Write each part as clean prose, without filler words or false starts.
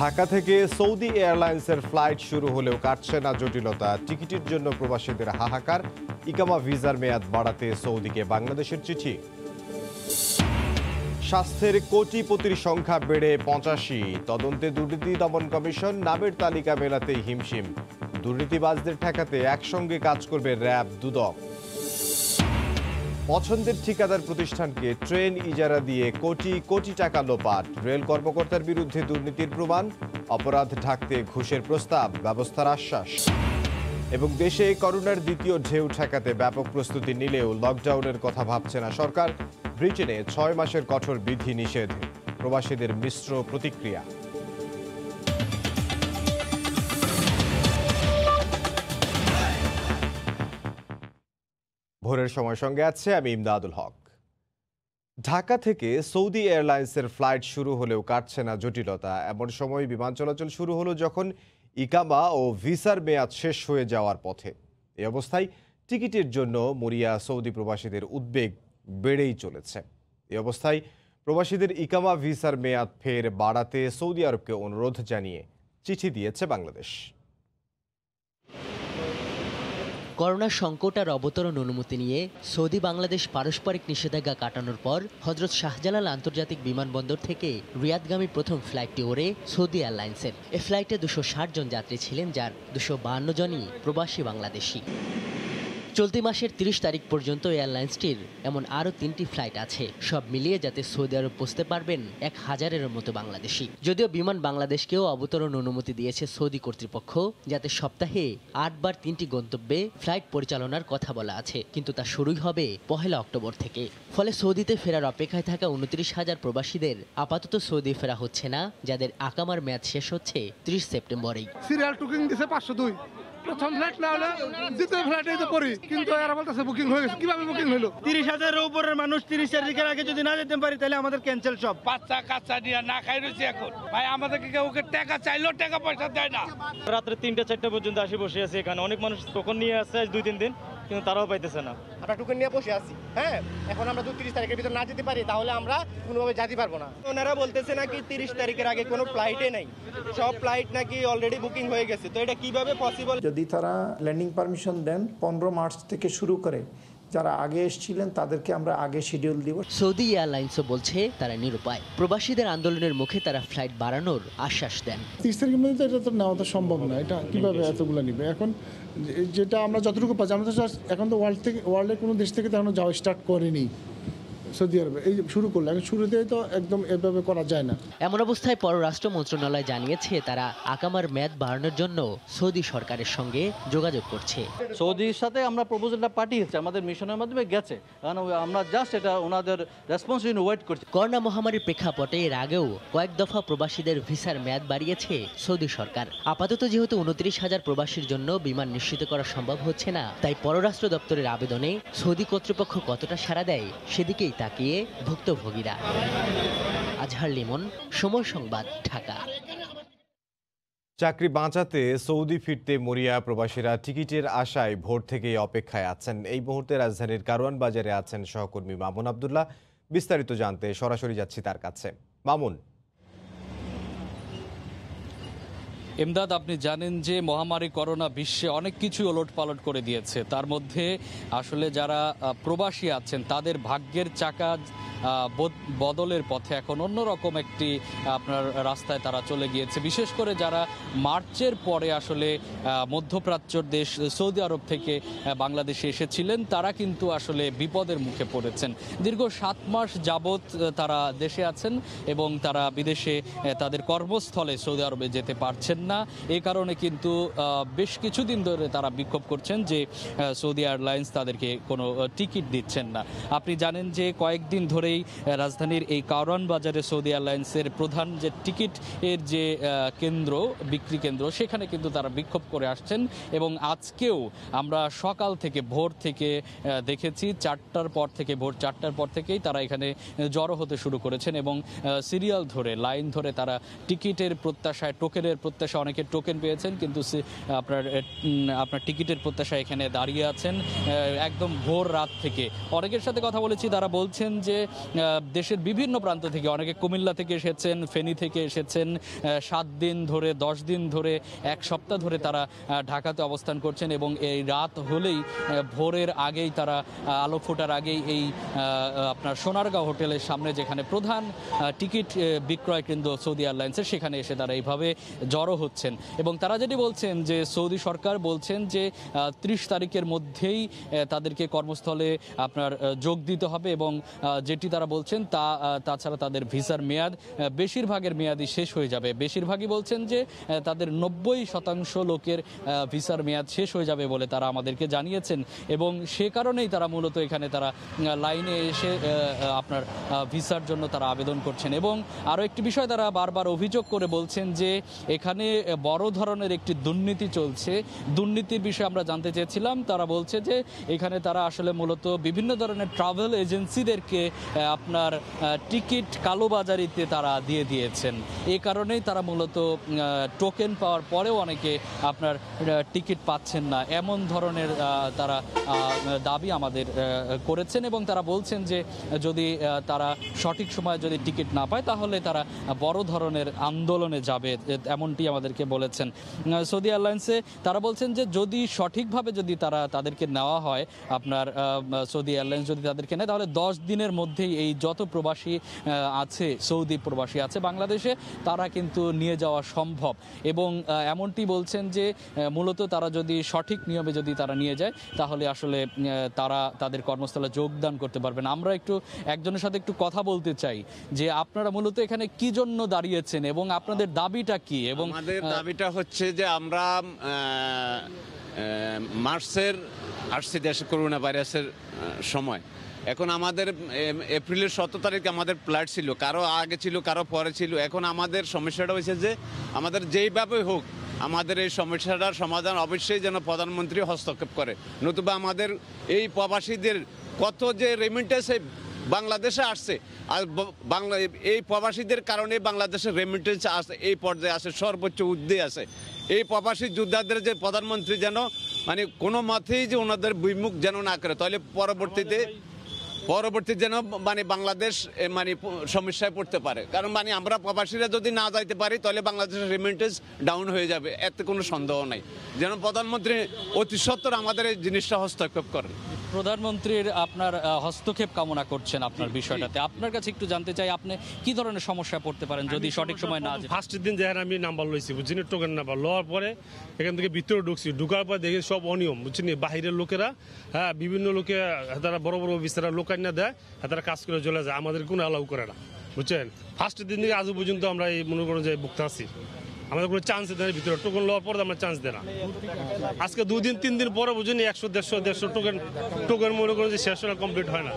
ঢাকা থেকে সৌদি এয়ারলাইন্সের ফ্লাইট শুরু হলেও কাটছে না জটিলতা। টিকিটের জন্য প্রবাসীদের হাহাকার। ইকামা ভিসার মেয়াদ বাড়াতে সৌদিকে বাংলাদেশের চিঠি। স্বাস্থ্যের কোটিপতির সংখ্যা বেড়ে ৮৫। তদন্তে দুর্নীতি দমন কমিশন। নামের তালিকা মেলাতেই হিমশিম। দুর্নীতিবাজদের ঠেকাতে একসঙ্গে কাজ করবে র্যাব দুদক। পছন্দের ঠিকাদার প্রতিষ্ঠানকে ট্রেন ইজারা দিয়ে কোটি কোটি টাকা লোপাট। রেল কর্মকর্তার বিরুদ্ধে দুর্নীতির প্রমাণ। অপরাধ ঢাকতে ঘুষের প্রস্তাব, ব্যবস্থার আশ্বাস। এবং দেশে করোনার দ্বিতীয় ঢেউ ঠেকাতে ব্যাপক প্রস্তুতি নিলেও লকডাউনের কথা ভাবছে না সরকার। ব্রিটেনে ৬ মাসের কঠোর বিধি নিষেধ। প্রবাসীদের মিশ্র প্রতিক্রিয়া। ভোরের সময় সঙ্গে আছে আমি ইমদাদুল হক। ঢাকা থেকে সৌদি এয়ারলাইন্সের ফ্লাইট শুরু হলেও কাটছে না জটিলতা। এমন সময় বিমান চলাচল শুরু হলো যখন ইকামা ও ভিসার মেয়াদ শেষ হয়ে যাওয়ার পথে। এই অবস্থায় টিকিটের জন্য মরিয়া সৌদি প্রবাসীদের উদ্বেগ বেড়েই চলেছে। এই অবস্থায় প্রবাসীদের ইকামা ভিসার মেয়াদ ফের বাড়াতে সৌদি আরবকে অনুরোধ জানিয়ে চিঠি দিয়েছে বাংলাদেশ। করোনা সংকট আর অবতরণ অনুমতি নিয়ে সৌদি বাংলাদেশ পারস্পরিক নিষেধাজ্ঞা কাটানোর পর হজরত শাহজালাল আন্তর্জাতিক বিমানবন্দর থেকে রিয়াদগামী প্রথম ফ্লাইটটি ওড়ে সৌদি এয়ারলাইন্সের। এ ফ্লাইটে ২৬০ জন যাত্রী ছিলেন, যার ২৫২ জনই প্রবাসী বাংলাদেশি। চলতি মাসের ৩০ তারিখ পর্যন্ত এয়ারলাইন্সটির এমন আরও ৩টি ফ্লাইট আছে, সব মিলিয়ে যাতে সৌদি আরব পৌঁছতে পারবেন ১,০০০-এর মতো বাংলাদেশি। যদিও বিমান বাংলাদেশকেও অবতরণ অনুমতি দিয়েছে সৌদি কর্তৃপক্ষ, যাতে সপ্তাহে ৮ বার ৩টি গন্তব্যে ফ্লাইট পরিচালনার কথা বলা আছে, কিন্তু তা শুরুই হবে ১ অক্টোবর থেকে। ফলে সৌদিতে ফেরার অপেক্ষায় থাকা ২৯,০০০ প্রবাসীদের আপাতত সৌদি ফেরা হচ্ছে না, যাদের আকামার মেয়াদ শেষ হচ্ছে ৩০ সেপ্টেম্বরেই। সিরিয়াল টুকিং দিছে ৫০২। প্রথম ফ্লাইট না হলে দ্বিতীয় ফ্লাইটেই তো পড়ি, কিন্তু এরা বলতেছে বুকিং হয়ে গেছে। কিভাবে বুকিং হলো? ৩০,০০০-এর উপরের মানুষ ৩০ তারিখের আগে যদি না যেতে পারি তাহলে আমাদের ক্যান্সেল সব। বাচ্চা কাচ্চা নিয়ে না খাই রয়েছে এখন। ভাই আমাদেরকে কেউ টাকা চাইলেও টাকা পয়সা দেয় না। রাত্রে ৩টা-৪টা পর্যন্ত আসি বসে আছে এখানে। অনেক মানুষ টোকন নিয়ে আসছে ২-৩ দিন, কিন্তু তারাও পাইতেছে না। আমরা টোকেন নিয়ে বসে আছি। হ্যাঁ, এখন আমরা ৩০ তারিখের ভিতর না যেতে পারি তাহলে আমরা কোনোভাবে যেতে পারবো না। ওনারা বলতেছে নাকি ৩০ তারিখের আগে কোনো ফ্লাইটে নেই, সব ফ্লাইট নাকি অলরেডি বুকিং হয়ে গেছে। তো এটা কিভাবে পসিবল? যদি তারা ল্যান্ডিং পারমিশন দেন ১৫ মার্চ থেকে শুরু করে যারা আগে এসেছিলেন তাদেরকে আমরা আগে শিডিউল দিব। সৌদি এয়ারলাইন্সও বলছে তারা নিরুপায়। প্রবাসীদের আন্দোলনের মুখে তারা ফ্লাইট বাড়ানোর আশ্বাস দেন। ৩০ তারিখের মধ্যে তো এটা তো নেওয়া তো সম্ভব না। এটা কিভাবে এতগুলো নিবে? এখন যেটা আমরা যতটুকু পাচ্ছি, আমরা তো এখন তো ওয়ার্ল্ডের কোনো দেশ থেকে তো এখনো যাওয়া স্টার্ট করেনি সৌদি আরবে। এই শুরু করলে এখন শুরুতেই তো একদম এভাবে করা যায় না। এমন অবস্থায় পররাষ্ট্র মন্ত্রণালয় জানিয়েছে তারা আকামার মেয়াদ বাড়ানোর জন্য সৌদি সরকারের সঙ্গে যোগাযোগ করছে। সৌদির সাথে আমরা প্রপোজালটা পাঠিয়েছি, আমাদের মিশনের মাধ্যমে গেছে, কারণ আমরা জাস্ট এটা ওনাদের রেসপন্স ওয়েট করছি। করোনা মহামারীর প্রেক্ষাপটে এর আগেও কয়েক দফা প্রবাসীদের ভিসার মেয়াদ বাড়িয়েছে সৌদি সরকার। আপাতত যেহেতু ২৯,০০০ প্রবাসীর জন্য বিমান নিশ্চিত করা সম্ভব হচ্ছে না, তাই পররাষ্ট্র দপ্তরের আবেদনে সৌদি কর্তৃপক্ষ কতটা সাড়া দেয় সেদিকেই তাকিয়ে ভুক্তভোগীরা। আজহার লিমন, সময় সংবাদ, ঢাকা। চাকরি বাঁচাতে সৌদি ফিরতে মরিয়া প্রবাসীরা টিকিটের আশায় ভোর থেকেই অপেক্ষায় আছেন। এই মুহূর্তে রাজধানীর কারওয়ান বাজারে আছেন সহকর্মী মামুন আবদুল্লাহ। বিস্তারিত জানতে সরাসরি যাচ্ছি তার কাছে। মামুন। এমদাদ, আপনি জানেন যে মহামারী করোনা বিশ্বে অনেক কিছু ওলটপালট করে দিয়েছে। তার মধ্যে আসলে যারা প্রবাসী আছেন তাদের ভাগ্যের চাকা বদলের পথে এখন অন্যরকম একটি আপনার রাস্তায় তারা চলে গিয়েছে। বিশেষ করে যারা মার্চের পরে আসলে মধ্যপ্রাচ্যর দেশ সৌদি আরব থেকে বাংলাদেশে এসেছিলেন, তারা কিন্তু আসলে বিপদের মুখে পড়েছেন। দীর্ঘ ৭ মাস যাবৎ তারা দেশে আছেন এবং তারা বিদেশে তাদের কর্মস্থলে সৌদি আরবে যেতে পারছেন না। এই কারণে কিন্তু বেশ কিছুদিন ধরে তারা বিক্ষোভ করছেন যে সৌদি এয়ারলাইন্স তাদেরকে কোনো টিকিট দিচ্ছেন না। আপনি জানেন যে কয়েকদিন ধরেই রাজধানীর এই কারওয়ান বাজারে সৌদি এয়ারলাইন্সের প্রধান যে টিকিট এর যে বিক্রি কেন্দ্র, সেখানে কিন্তু তারা বিক্ষোভ করে আসছেন। এবং আজকেও আমরা সকাল থেকে ভোর থেকে দেখেছি ৪টার পর থেকে, ভোর ৪টার পর থেকেই তারা এখানে জড়ো হতে শুরু করেছেন এবং সিরিয়াল ধরে, লাইন ধরে তারা টিকিটের প্রত্যাশায়, টোকেনের প্রত্যাশায় এসে অনেকে টোকেন পেয়েছেন, কিন্তু আপনার টিকিটের প্রত্যাশা এখানে দাঁড়িয়ে আছেন একদম ভোর রাত থেকে। অনেকের সাথে কথা বলেছি, তারা বলছেন যে দেশের বিভিন্ন প্রান্ত থেকে, অনেকে কুমিল্লা থেকে এসেছেন, ফেনী থেকে এসেছেন, 7 দিন ধরে 10 দিন ধরে 1 সপ্তাহ ধরে তারা ঢাকাতে অবস্থান করছেন এবং এই রাত হলেই ভোরের আগেই তারা আলো ফোটার আগেই এই আপনার সোনারগাঁও হোটেলের সামনে, যেখানে প্রধান টিকিট বিক্রয় কেন্দ্র সৌদি এয়ারলাইন্সের, সেখানে এসে তারা এইভাবে জড়ো হচ্ছেন। এবং তারা যেটি বলছেন যে সৌদি সরকার বলছেন যে 30 তারিখের মধ্যেই তাদেরকে কর্মস্থলে আপনার যোগ দিতে হবে এবং যেটি তারা বলছেন তাছাড়া তাদের ভিসার মেয়াদ বেশিরভাগের মেয়াদই শেষ হয়ে যাবে। বেশিরভাগই বলছেন যে তাদের 90% লোকের ভিসার মেয়াদ শেষ হয়ে যাবে বলে তারা আমাদেরকে জানিয়েছেন এবং সে কারণেই তারা মূলত এখানে তারা লাইনে এসে আপনার ভিসার জন্য তারা আবেদন করছেন। এবং আরও একটি বিষয় তারা বারবার অভিযোগ করে বলছেন যে এখানে বড় ধরনের একটি দুর্নীতি চলছে। দুর্নীতির বিষয়ে আমরা জানতে চেয়েছিলাম, তারা বলছে যে এখানে তারা আসলে মূলত বিভিন্ন ধরনের ট্রাভেল এজেন্সিদেরকে আপনার টিকিট কালোবাজারিতে তারা দিয়ে দিয়েছেন। এই কারণেই তারা মূলত টোকেন পাওয়ার পরেও অনেকে আপনার টিকিট পাচ্ছেন না, এমন ধরনের তারা দাবি আমাদের করেছেন এবং তারা বলছেন যে যদি তারা সঠিক সময়ে যদি টিকিট না পায় তাহলে তারা বড় ধরনের আন্দোলনে যাবে, এমনটি আমাদেরকে বলেছেন। সৌদি এয়ারলাইন্সে তারা বলছেন যে যদি সঠিকভাবে যদি তাদেরকে নেওয়া হয়, আপনার সৌদি এয়ারলাইন্স যদি তাদেরকে নেয়, তাহলে 10 দিনের মধ্যেই এই যত প্রবাসী আছে, সৌদি প্রবাসী আছে বাংলাদেশে, তারা কিন্তু নিয়ে যাওয়া সম্ভব। এবং এমনটি বলছেন যে মূলত তারা যদি সঠিক নিয়মে যদি তারা নিয়ে যায় তাহলে আসলে তারা তাদের কর্মস্থলে যোগদান করতে পারবেন। আমরা একজনের সাথে একটু কথা বলতে চাই যে আপনারা মূলত এখানে কি জন্য দাঁড়িয়েছেন এবং আপনাদের দাবিটা কি? এবং আমাদের দাবিটা হচ্ছে যে আমরা মার্চের আসছে দেশে করোনা ভাইরাসের সময়, এখন আমাদের এপ্রিলের 17 তারিখে আমাদের ফ্লাইট ছিল, কারো আগে ছিল কারো পরে ছিল। এখন আমাদের সমস্যাটা হয়েছে যে আমাদের যেইভাবে হোক আমাদের এই সমস্যাটার সমাধান অবশ্যই যেন প্রধানমন্ত্রী হস্তক্ষেপ করে, নতুবা আমাদের এই প্রবাসীদের কত যে রেমিটেন্স বাংলাদেশে আসছে, আর এই প্রবাসীদের কারণে বাংলাদেশের রেমিটেন্স আসে এই পর্যায়ে আসে, সর্বোচ্চ ঊর্ধ্বে আছে। এই প্রবাসী যোদ্ধাদের যে প্রধানমন্ত্রী যেন মানে কোনো মতেই যে ওনাদের বিমুখ যেন না করে, তাহলে পরবর্তীতে যেন মানে বাংলাদেশ মানে সমস্যায় পড়তে পারে। কারণ মানে আমরা প্রবাসীরা যদি না যাইতে পারি তাহলে বাংলাদেশের রেমিটেন্স ডাউন হয়ে যাবে, এতে কোনো সন্দেহ নাই। যেন প্রধানমন্ত্রী অতি সত্বর আমাদের এই জিনিসটা হস্তক্ষেপ করেন। প্রধানমন্ত্রীর আপনার হস্তক্ষেপ কামনা করছেন আপনার বিষয়টাতে। আপনার কাছে একটু জানতে চাই, আপনি কি ধরনের সমস্যায় পড়তে পারেন যদি সঠিক সময় না যায়? ফার্স্ট দিন যেখানে আমি নাম্বার লইছি বুঝছি, টোকেন নাম্বার লওয়ার পরে এখান থেকে ভিতরে ঢুকছি, ঢুকার পর দেখি সব অনিয়ম বুঝছি, বাহিরের লোকেরা বিভিন্ন লোকে তারা বড় বড় অফিসাররা লোকান্য দেয়, তারা কাজ করে চলে যায়, আমাদের কোনো অ্যালাউ করে না বুঝছেন। ফার্স্ট দিন থেকে আজ পর্যন্ত আমরা এই মনে করেন যে ভুগতে আসছি, আমাদের কোনো চান্স দেয় না, ভিতরে টোকেন লওয়ার পর আমরা চান্স দেয় না। আজকে 2 দিন 3 দিন পরে বুঝিনি 100-150 টোকেন মনে করেন যে শেষ হওয়া কমপ্লিট হয় না।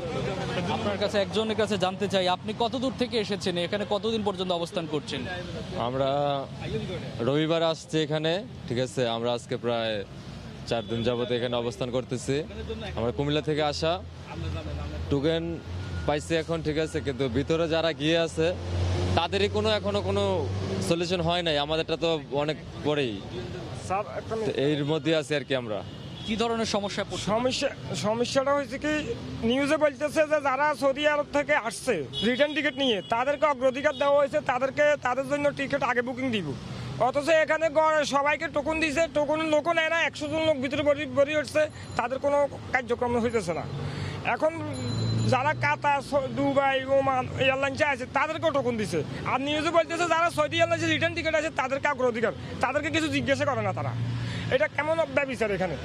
আপনার কাছে একজনের কাছে জানতে চাই, আপনি কত দূর থেকে এসেছেন, এখানে কতদিন পর্যন্ত অবস্থান করছেন? আমরা রবিবার আসছি এখানে, ঠিক আছে। আমরা আজকে প্রায় 4 দিন যাবত এখানে অবস্থান করতেছি। আমরা কুমিল্লা থেকে আসা, টোকেন পাইছি এখন, ঠিক আছে, কিন্তু ভিতরে যারা গিয়ে আছে তাদেরই এখনো কোনো সলিউশন হয় নাই, আমাদেরটা তো অনেক পরেই, এর মধ্যে আছি আর কি। আমরা কি ধরনের সমস্যাটা হয়েছে কি, নিউজে বলতেছে যে যারা সৌদি আরব থেকে আসছে রিটার্ন টিকিট নিয়ে তাদেরকে অগ্রাধিকার দেওয়া হয়েছে, তাদের জন্য টিকিট আগে বুকিং দিব। অথচ এখানে সবাইকে টোকন দিয়েছে, টোকনের লোকও নেয় না, 100 জন লোক ভিতরে বেরিয়ে উঠছে, তাদের কোনো কার্যক্রম হইতেছে না। এখন যারা কাতার, দুবাই, ওমান এয়ারলাইন্সে আছে তাদেরকেও টোকন দিছে, আর নিউজে বলতেছে যারা সৌদি এয়ারলাইন্সে রিটার্ন টিকিট আছে তাদেরকে অগ্রাধিকার, তাদেরকে কিছু জিজ্ঞাসা করে না তারা। এটা কেমন ব্যবচার এখানে,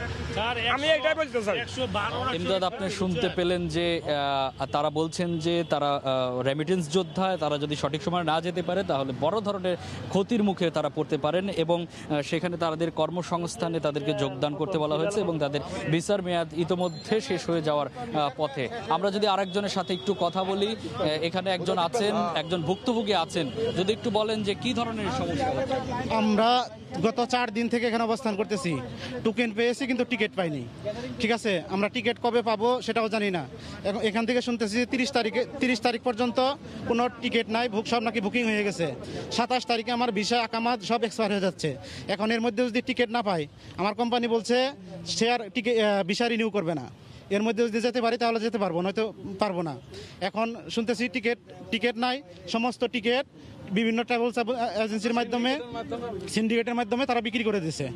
আমি এটাই বলতে চাই। ইমদাদ, আপনি শুনতে পেলেন যে তারা বলছেন যে তারা রেমিটেন্স যোদ্ধা, তারা যদি সঠিক সময় না যেতে পারে তাহলে বড় ধরনের ক্ষতির মুখে তারা পড়তে পারেন এবং সেখানে তাদের কর্মসংস্থানে তাদেরকে যোগদান করতে বলা হয়েছে এবং তাদের ভিসার মেয়াদ ইতোমধ্যে শেষ হয়ে যাওয়ার পথে। আমরা যদি আরেকজনের সাথে একটু কথা বলি, এখানে একজন আছেন, একজন ভুক্তভোগী আছেন, যদি একটু বলেন যে কি ধরনের সমস্যা? আমরা গত 4 দিন থেকে এখানে অবস্থান করতে পাইতেছি, টোকেন পেয়েছি কিন্তু টিকিট পাইনি। ঠিক আছে, আমরা টিকিট কবে পাবো সেটাও জানি না। এখন এখান থেকে শুনতেছি 30 তারিখ পর্যন্ত কোনো টিকিট নাই, সব নাকি বুকিং হয়ে গেছে। 27 তারিখে আমার ভিসা আকামাত সব এক্সপায়ার হয়ে যাচ্ছে। এখন এর মধ্যে যদি টিকিট না পাই, আমার কোম্পানি বলছে সে আর ভিসা রিনিউ করবে না। এর মধ্যে যদি যেতে পারি তাহলে যেতে পারবো, নয়তো পারবো না। এখন শুনতেছি টিকিট নাই, সমস্ত টিকিট বিভিন্ন ট্রাভেলস এজেন্সির মাধ্যমে, সিন্ডিকেটের মাধ্যমে তারা বিক্রি করে দিচ্ছে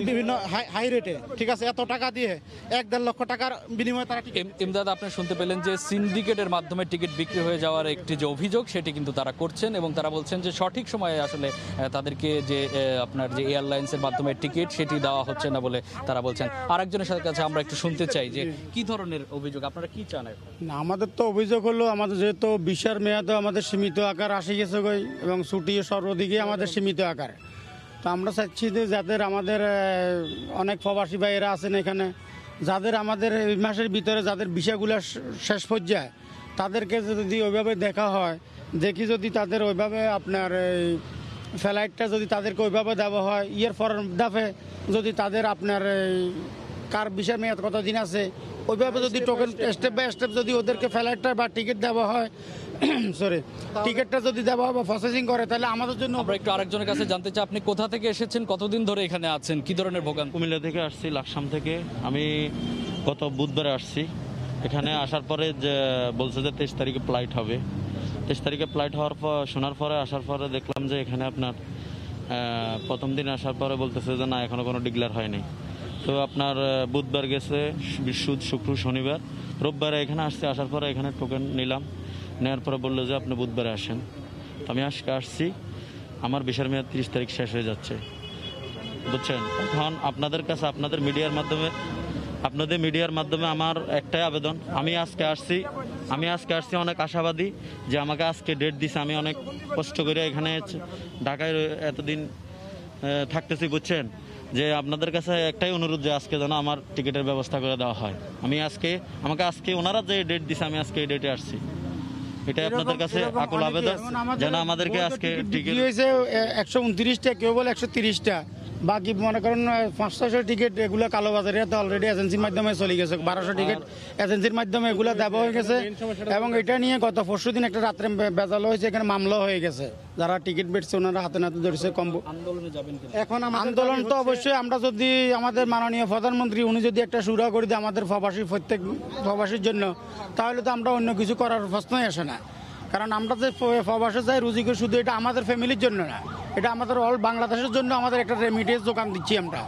বিভিন্ন হাই রেটে। ঠিক আছে, এত টাকা দিয়ে 1-1.5 লক্ষ টাকার বিনিময়ে তারা। ইমদাদ, আপনি শুনতে পেলেন যে সিন্ডিকেটের মাধ্যমে টিকিট বিক্রি হয়ে যাওয়ার একটি যে অভিযোগ, সেটি কিন্তু তারা করছেন এবং তারা বলছেন যে সঠিক সময়ে আসলে তাদেরকে যে আপনার যে এয়ারলাইন্সের মাধ্যমে টিকিট সেটি দেওয়া হচ্ছে না বলে তারা বলছেন। আরেকজনের সাথে কাছে আমরা একটু শুনতে চাই যে কি ধরনের অভিযোগ, আপনারা কি চান? না, আমাদের তো অভিযোগ হলো আমাদের যেহেতু ভিসার মেয়াদও আমাদের সীমিত আকার আসে গেছে এবং ছুটি সর্বদিকে আমাদের সীমিত আকার। তো আমরা চাচ্ছি যে যাদের আমাদের অনেক প্রবাসী ভাইয়েরা আছেন এখানে, যাদের আমাদের এই মাসের ভিতরে যাদের ভিসাগুলো শেষ পর্যায়ে, তাদেরকে যদি ওইভাবে দেখা হয়, দেখি যদি তাদের ওইভাবে আপনার এই ফ্লাইটটা যদি তাদেরকে ওইভাবে দেওয়া হয়, পর দাফে যদি তাদের আপনার কার ভিসার মেয়াদ কতদিন আছে ওইভাবে যদি টোকেন স্টেপ বাই স্টেপ যদি ওদেরকে ফ্লাইটটা বা টিকিট দেওয়া হয়, টিকিটটা যদি দেওয়া হয় বা প্রসেসিং করে, তাহলে আমাদের জন্য। আমরা একটু আরেকজনের কাছে জানতে চাই, আপনি কোথা থেকে এসেছেন, কতদিন ধরে এখানে আছেন, কি ধরনের ভোগান্তি? কুমিল্লা থেকে আসছি, লাকসাম থেকে। আমি গত বুধবারে আসছি। এখানে আসার পরে যে বলছে যে 23 তারিখে ফ্লাইট হবে। 23 তারিখে ফ্লাইট হওয়ার পর শোনার পরে আসার পরে দেখলাম যে এখানে আপনার প্রথম দিন আসার পরে বলতেছে যে না, এখনো কোনো ডিক্লেয়ার হয়নি। তো আপনার বুধবার গেছে, শুক্র, শনিবার, রোববারে এখানে আসছি। আসার পরে এখানে টোকেন নিলাম, নেওয়ার পরে বললো যে আপনি বুধবারে আসেন। তো আমি আজকে আসছি, আমার ভিসার মেয়াদ 30 তারিখ শেষ হয়ে যাচ্ছে, বুঝছেন। এখন আপনাদের কাছে আপনাদের মিডিয়ার মাধ্যমে আমার একটাই আবেদন, আমি আজকে আসছি অনেক আশাবাদী যে আমাকে আজকে ডেট দিছে। আমি অনেক কষ্ট করে এখানে ঢাকায় এতদিন থাকতেছি, বুঝছেন। যে আপনাদের কাছে একটাই অনুরোধ যে আজকে যেন আমার টিকিটের ব্যবস্থা করে দেওয়া হয়। আমাকে আজকে ওনারা যে ডেট দিছে, আমি আজকে এই ডেটে আসছি। এটাই আপনাদের কাছে আকুল আবেদন যেন আমাদেরকে আজকে টিকিট হয়েছে 129টা, কেউ বলে 130টা, বাকি মনে করেন 500 টিকিট এগুলো কালোবাজারে তো অলরেডি এজেন্সির মাধ্যমে চলে গেছে। 1200 টিকিট এজেন্সির মাধ্যমে এগুলো দেওয়া হয়ে গেছে এবং এটা নিয়ে গত পরশুদিন একটা রাত্রে বেজাল হয়েছে, এখানে মামলা হয়ে গেছে। যারা টিকিট বেচছে ওনারা হাতে নাতে ধরেছে। এখন আন্দোলন তো অবশ্যই আমরা যদি আমাদের মাননীয় প্রধানমন্ত্রী উনি যদি একটা শুরু করে দেয় আমাদের প্রত্যেক প্রবাসীর জন্য, তাহলে তো আমরা অন্য কিছু করার প্রশ্নই আসে না। কারণ আমরা যে প্রবাসে যাই রুজি করে, শুধু এটা আমাদের ফ্যামিলির জন্য না, এটা আমাদের অল বাংলাদেশের জন্য আমাদের একটা রেমিটেন্স যোগান দিচ্ছি আমরা।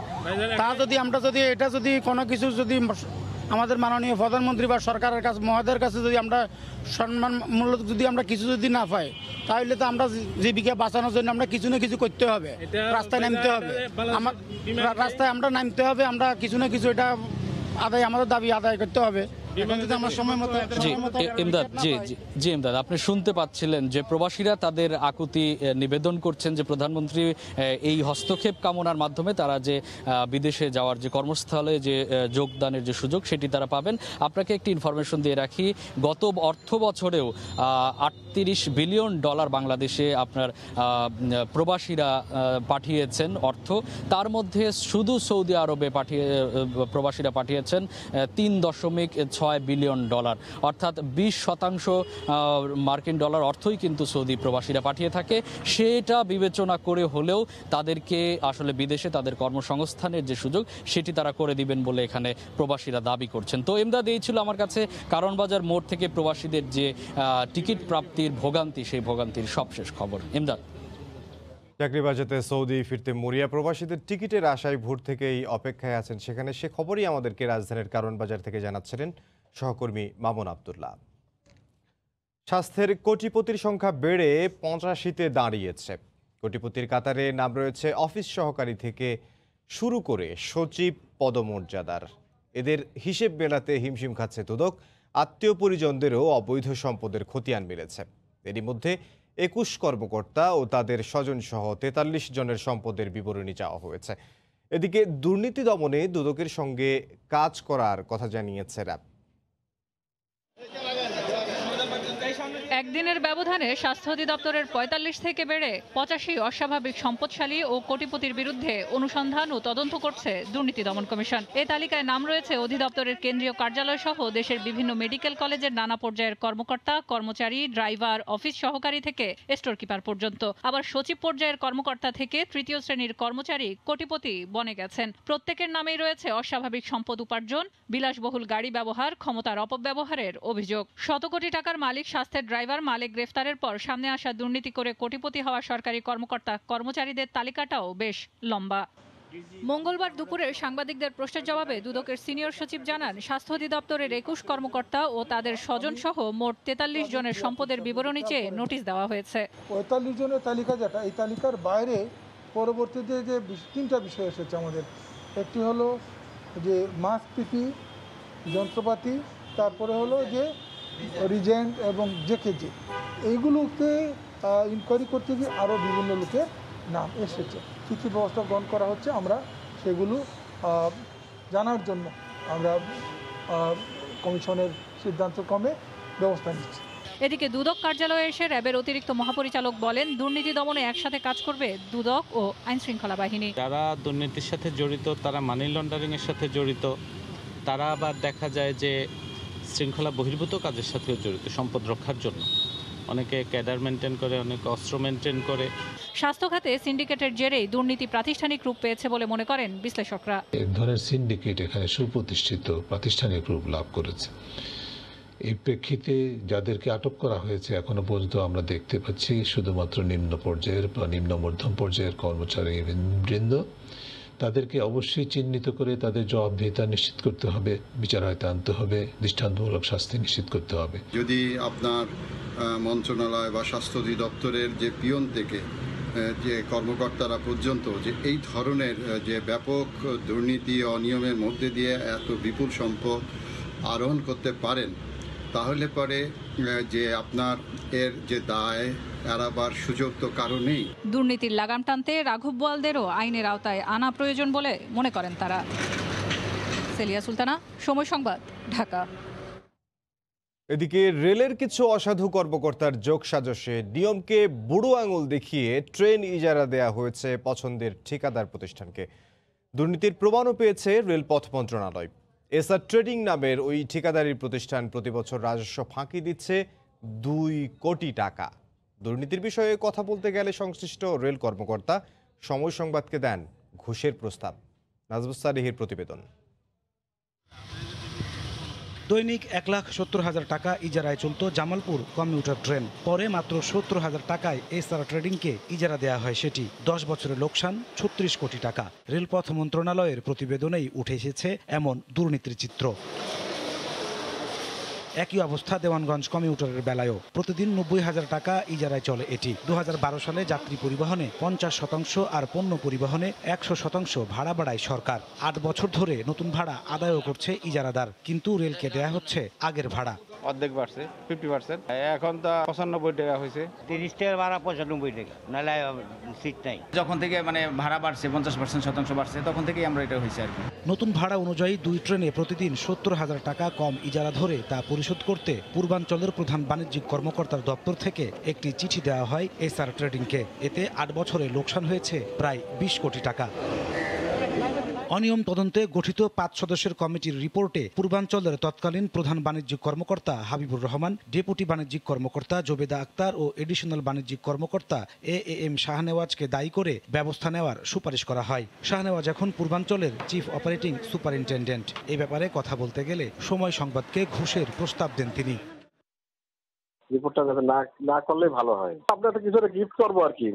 আমরা যদি এটা যদি কোনো কিছু যদি আমাদের মাননীয় প্রধানমন্ত্রী বা সরকারের কাছে মহোদয়ের কাছে যদি আমরা সম্মান মূল্য যদি আমরা কিছু যদি না পাই, তাহলে তো আমরা জীবিকা বাঁচানোর জন্য আমরা কিছু না কিছু করতে হবে, রাস্তায় নামতে হবে। রাস্তায় আমরা নামতে হবে, আমরা কিছু না কিছু এটা আমাদের দাবি আদায় করতে হবে। ইমদাদ, আপনি শুনতে পাচ্ছিলেন যে প্রবাসীরা তাদের আকুতি নিবেদন করছেন যে প্রধানমন্ত্রী এই হস্তক্ষেপ কামনার মাধ্যমে তারা যে বিদেশে যাওয়ার যে কর্মস্থলে যে যোগদানের যে সুযোগ সেটি তারা পাবেন। আপনাকে একটি ইনফরমেশন দিয়ে রাখি, গত অর্থ বছরেও $38 বিলিয়ন বাংলাদেশে আপনার প্রবাসীরা পাঠিয়েছেন অর্থ। তার মধ্যে শুধু সৌদি আরবে প্রবাসীরা পাঠিয়েছেন $3.6 বিলিয়ন, অর্থাৎ 20% মার্কিন ডলার অর্থই কিন্তু সৌদি প্রবাসীরা পাঠিয়ে থাকে। সেটা বিবেচনা করে হলেও তাদেরকে আসলে বিদেশে তাদের কর্মসংস্থানের যে সুযোগ সেটি তারা করে দিবেন বলে এখানে প্রবাসীরা দাবি করছেন। তো ইমদাদ, এই ছিল আমার কাছে কারণ বাজার মোড় থেকে প্রবাসীদের যে টিকিট প্রাপ্তির ভোগান্তি, সেই ভোগান্তির সবশেষ খবর। ইমদাদ, চাকরি বাজাতে সৌদি ফিরতে মরিয়া প্রবাসীদের টিকিটের আশায় ভোর থেকেই অপেক্ষায় আছেন সেখানে, সে খবরই আমাদেরকে রাজধানীর কারণ বাজার থেকে জানাচ্ছিলেন সহকর্মী মামুন আবদুল্লাহ। স্বাস্থ্যের কোটিপতির সংখ্যা বেড়ে 85-তে দাঁড়িয়েছে। কোটিপতির কাতারে নাম রয়েছে অফিস সহকারী থেকে শুরু করে সচিব পদমর্যাদার। এদের হিসেব মেলাতে হিমশিম খাচ্ছে দুদক, আত্মীয় পরিজনদেরও অবৈধ সম্পদের খতিয়ান মিলেছে। এরই মধ্যে 21 কর্মকর্তা ও তাদের স্বজনসহ 43 জনের সম্পদের বিবরণী চাওয়া হয়েছে। এদিকে দুর্নীতি দমনে দুদকের সঙ্গে কাজ করার কথা জানিয়েছে র্যাব। একদিনের ব্যবধানে স্বাস্থ্য অধিদপ্তরের ৪৫ থেকে বেড়ে ৮৫ অস্বাভাবিক সম্পদশালী ও কোটিপতির বিরুদ্ধে অনুসন্ধান ও তদন্ত করছে দুর্নীতি দমন কমিশন। এ তালিকায় নাম রয়েছে অধিদপ্তরের কেন্দ্রীয় কার্যালয় সহ দেশের বিভিন্ন মেডিকেল কলেজের নানা পর্যায়ের কর্মকর্তা, কর্মচারী, ড্রাইভার, অফিস সহকারী থেকে স্টোর কিপার পর্যন্ত। আবার সচিব পর্যায়ের কর্মকর্তা থেকে তৃতীয় শ্রেণীর কর্মচারী কোটিপতি বনে গেছেন। প্রত্যেকের নামেই রয়েছে অস্বাভাবিক সম্পদ উপার্জন, বিলাসবহুল গাড়ি ব্যবহার, ক্ষমতার অপব্যবহারের অভিযোগ। শত কোটি টাকার মালিক স্বাস্থ্যের ড্রাইভার মালিক গ্রেফতারের পর সামনে আসা দুর্নীতি করে কোটিপতি হওয়া সরকারি কর্মকর্তা কর্মচারীদের তালিকাটাও বেশ লম্বা। মঙ্গলবার দুপুরে সাংবাদিকদের প্রশ্নের জবাবে দুদকের সিনিয়র সচিব জানান, স্বাস্থ্য অধিদপ্তরের ২১ কর্মকর্তা ও তাদের স্বজন সহ মোট ৪৩ জনের সম্পদের বিবরণী চেয়ে নোটিশ দেওয়া হয়েছে। ৪৫ জনের তালিকা যেটা, এই তালিকার বাইরে পরবর্তীতে যে ৩টা বিষয় এসেছে আমাদের। একটি হলো যে মাস্ক, পিপি, যন্ত্রপাতি, তারপরে হলো যে রিজেন্ট এবং জেকেজি, এইগুলোকে ইনকোয়ারি করতে গিয়ে আরও বিভিন্ন লোকের নাম এসেছে। কী কী ব্যবস্থা গ্রহণ করা হচ্ছে আমরা সেগুলো জানার জন্য আমরা কমিশনের সিদ্ধান্তক্রমে ব্যবস্থা নিচ্ছি। এদিকে দুদক কার্যালয়ে এসে র্যাবের অতিরিক্ত মহাপরিচালক বলেন, দুর্নীতি দমনে একসাথে কাজ করবে দুদক ও আইনশৃঙ্খলা বাহিনী। যারা দুর্নীতির সাথে জড়িত, তারা মানি লন্ডারিংয়ের সাথে জড়িত, তারা আবার দেখা যায় যে শৃঙ্খলা বহির্ভূত কাজের সাথেও জড়িত, সম্পদ রক্ষার জন্য। অনেকে ক্যাডার মেনটেন করে, অনেকে অস্ত্র মেনটেন করে। স্বাস্থ্য খাতে সিন্ডিকেটের জেরেই দুর্নীতি প্রাতিষ্ঠানিক রূপ পেয়েছে বলে মনে করেন বিশ্লেষকরা। এক ধরনের সিন্ডিকেট এখানে সুপ্রতিষ্ঠিত প্রাতিষ্ঠানিক রূপ লাভ করেছে। এই প্রেক্ষিতে যাদেরকে আটক করা হয়েছে এখনো পর্যন্ত আমরা দেখতে পাচ্ছি শুধুমাত্র নিম্ন পর্যায়ের বা নিম্ন মধ্যম পর্যায়ের কর্মচারী বৃন্দ। তাদেরকে অবশ্যই চিহ্নিত করে তাদের জবাবদিহিতা নিশ্চিত করতে হবে, বিচার আয়ত্তে আনতে হবে, দৃষ্টান্তমূলক শাস্তি নিশ্চিত করতে হবে। যদি আপনার মন্ত্রণালয় বা স্বাস্থ্য অধিদপ্তরের যে পিয়ন থেকে যে কর্মকর্তারা পর্যন্ত যে এই ধরনের যে ব্যাপক দুর্নীতি অনিয়মের মধ্যে দিয়ে এত বিপুল সম্পদ আরোহণ করতে পারেন, তাহলে পরে যে আপনার এর যে দায় এড়াবার সুযোগ তো কারো নেই। দুর্নীতির লাগাম টানতে রাঘব বোয়ালদেরও আইনের আওতায় আনা প্রয়োজন বলে মনে করেন তারা। সেলিয়া সুলতানা, সময় সংবাদ, ঢাকা। এদিকে রেলের কিছু অসাধু কর্মকর্তার যোগসাজশে নিয়মকে বুড়ো আঙুল দেখিয়ে ট্রেন ইজারা দেয়া হয়েছে পছন্দের ঠিকাদার প্রতিষ্ঠানকে। দুর্নীতির প্রমাণও পেয়েছে রেলপথ মন্ত্রণালয়। এসআর ট্রেডিং নামের ওই ঠিকাদারি প্রতিষ্ঠান প্রতি বছর রাজস্ব ফাঁকি দিচ্ছে ২ কোটি টাকা। দুর্নীতির বিষয়ে কথা বলতে গেলে সংশ্লিষ্ট রেল কর্মকর্তা সময় সংবাদকে দেন ঘুষের প্রস্তাব। নাজবুস সালেহীর প্রতিবেদন। দৈনিক ১,৭০,০০০ টাকা ইজারায় চলত জামালপুর কমিউটার ট্রেন। পরে মাত্র ৭০,০০০ টাকায় এসআর ট্রেডিংকে ইজারা দেয়া হয় সেটি। ১০ বছরের লোকসান ৩৬ কোটি টাকা। রেলপথ মন্ত্রণালয়ের প্রতিবেদনেই উঠে এসেছে এমন দুর্নীতির চিত্র। একই অবস্থা দেওয়ানগঞ্জ কমিউটারের বেলায়ও। প্রতিদিন ৯০,০০০ টাকা ইজারায় চলে এটি। ২০১২ সালে যাত্রী পরিবহনে ৫০% আর পণ্য পরিবহনে ১০০% ভাড়া বাড়ায় সরকার। ৮ বছর ধরে নতুন ভাড়া আদায়ও করছে ইজারাদার, কিন্তু রেলকে দেয়া হচ্ছে আগের ভাড়া। অর্ধেক বাড়ছে, 50%। এখন তো ৯৫ টাকা হয়েছে। ৩০ টাকার ভাড়া ৯৫ টাকা, নাহলে সিট নাই। যখন থেকে ভাড়া বাড়ছে ৫০% বাড়ছে, তখন থেকেই আমরা এটা হয়েছে আর কি। নতুন ভাড়া অনুযায়ী ২ ট্রেনে প্রতিদিন ৭০,০০০ টাকা কম ইজারা ধরে তা পরিশোধ করতে পূর্বাঞ্চলের প্রধান বাণিজ্যিক কর্মকর্তার দপ্তর থেকে একটি চিঠি দেওয়া হয় এসআর ট্রেডিংকে। এতে ৮ বছরে লোকসান হয়েছে প্রায় ২০ কোটি টাকা। অনিয়ম তদন্তে গঠিত ৫ সদস্যের কমিটির রিপোর্টে পূর্বাঞ্চলের তৎকালীন প্রধান বাণিজ্যিক কর্মকর্তা হাবিবুর রহমান, ডেপুটি বাণিজ্যিক কর্মকর্তা জোবেদা আক্তার ও এডিশনাল বাণিজ্যিক কর্মকর্তা এএম শাহনেওয়াজকে দায়ী করে ব্যবস্থা নেওয়ার সুপারিশ করা হয়। শাহনেওয়াজ এখন পূর্বাঞ্চলের চিফ অপারেটিং সুপারিনটেন্ডেন্ট। এই ব্যাপারে কথা বলতে গেলে সময় সংবাদকে ঘুষের প্রস্তাব দেন তিনি। রিপোর্টটা না করলে ভালো হয়। আপনাকে কিছু একটা গিফট করবো আর কি,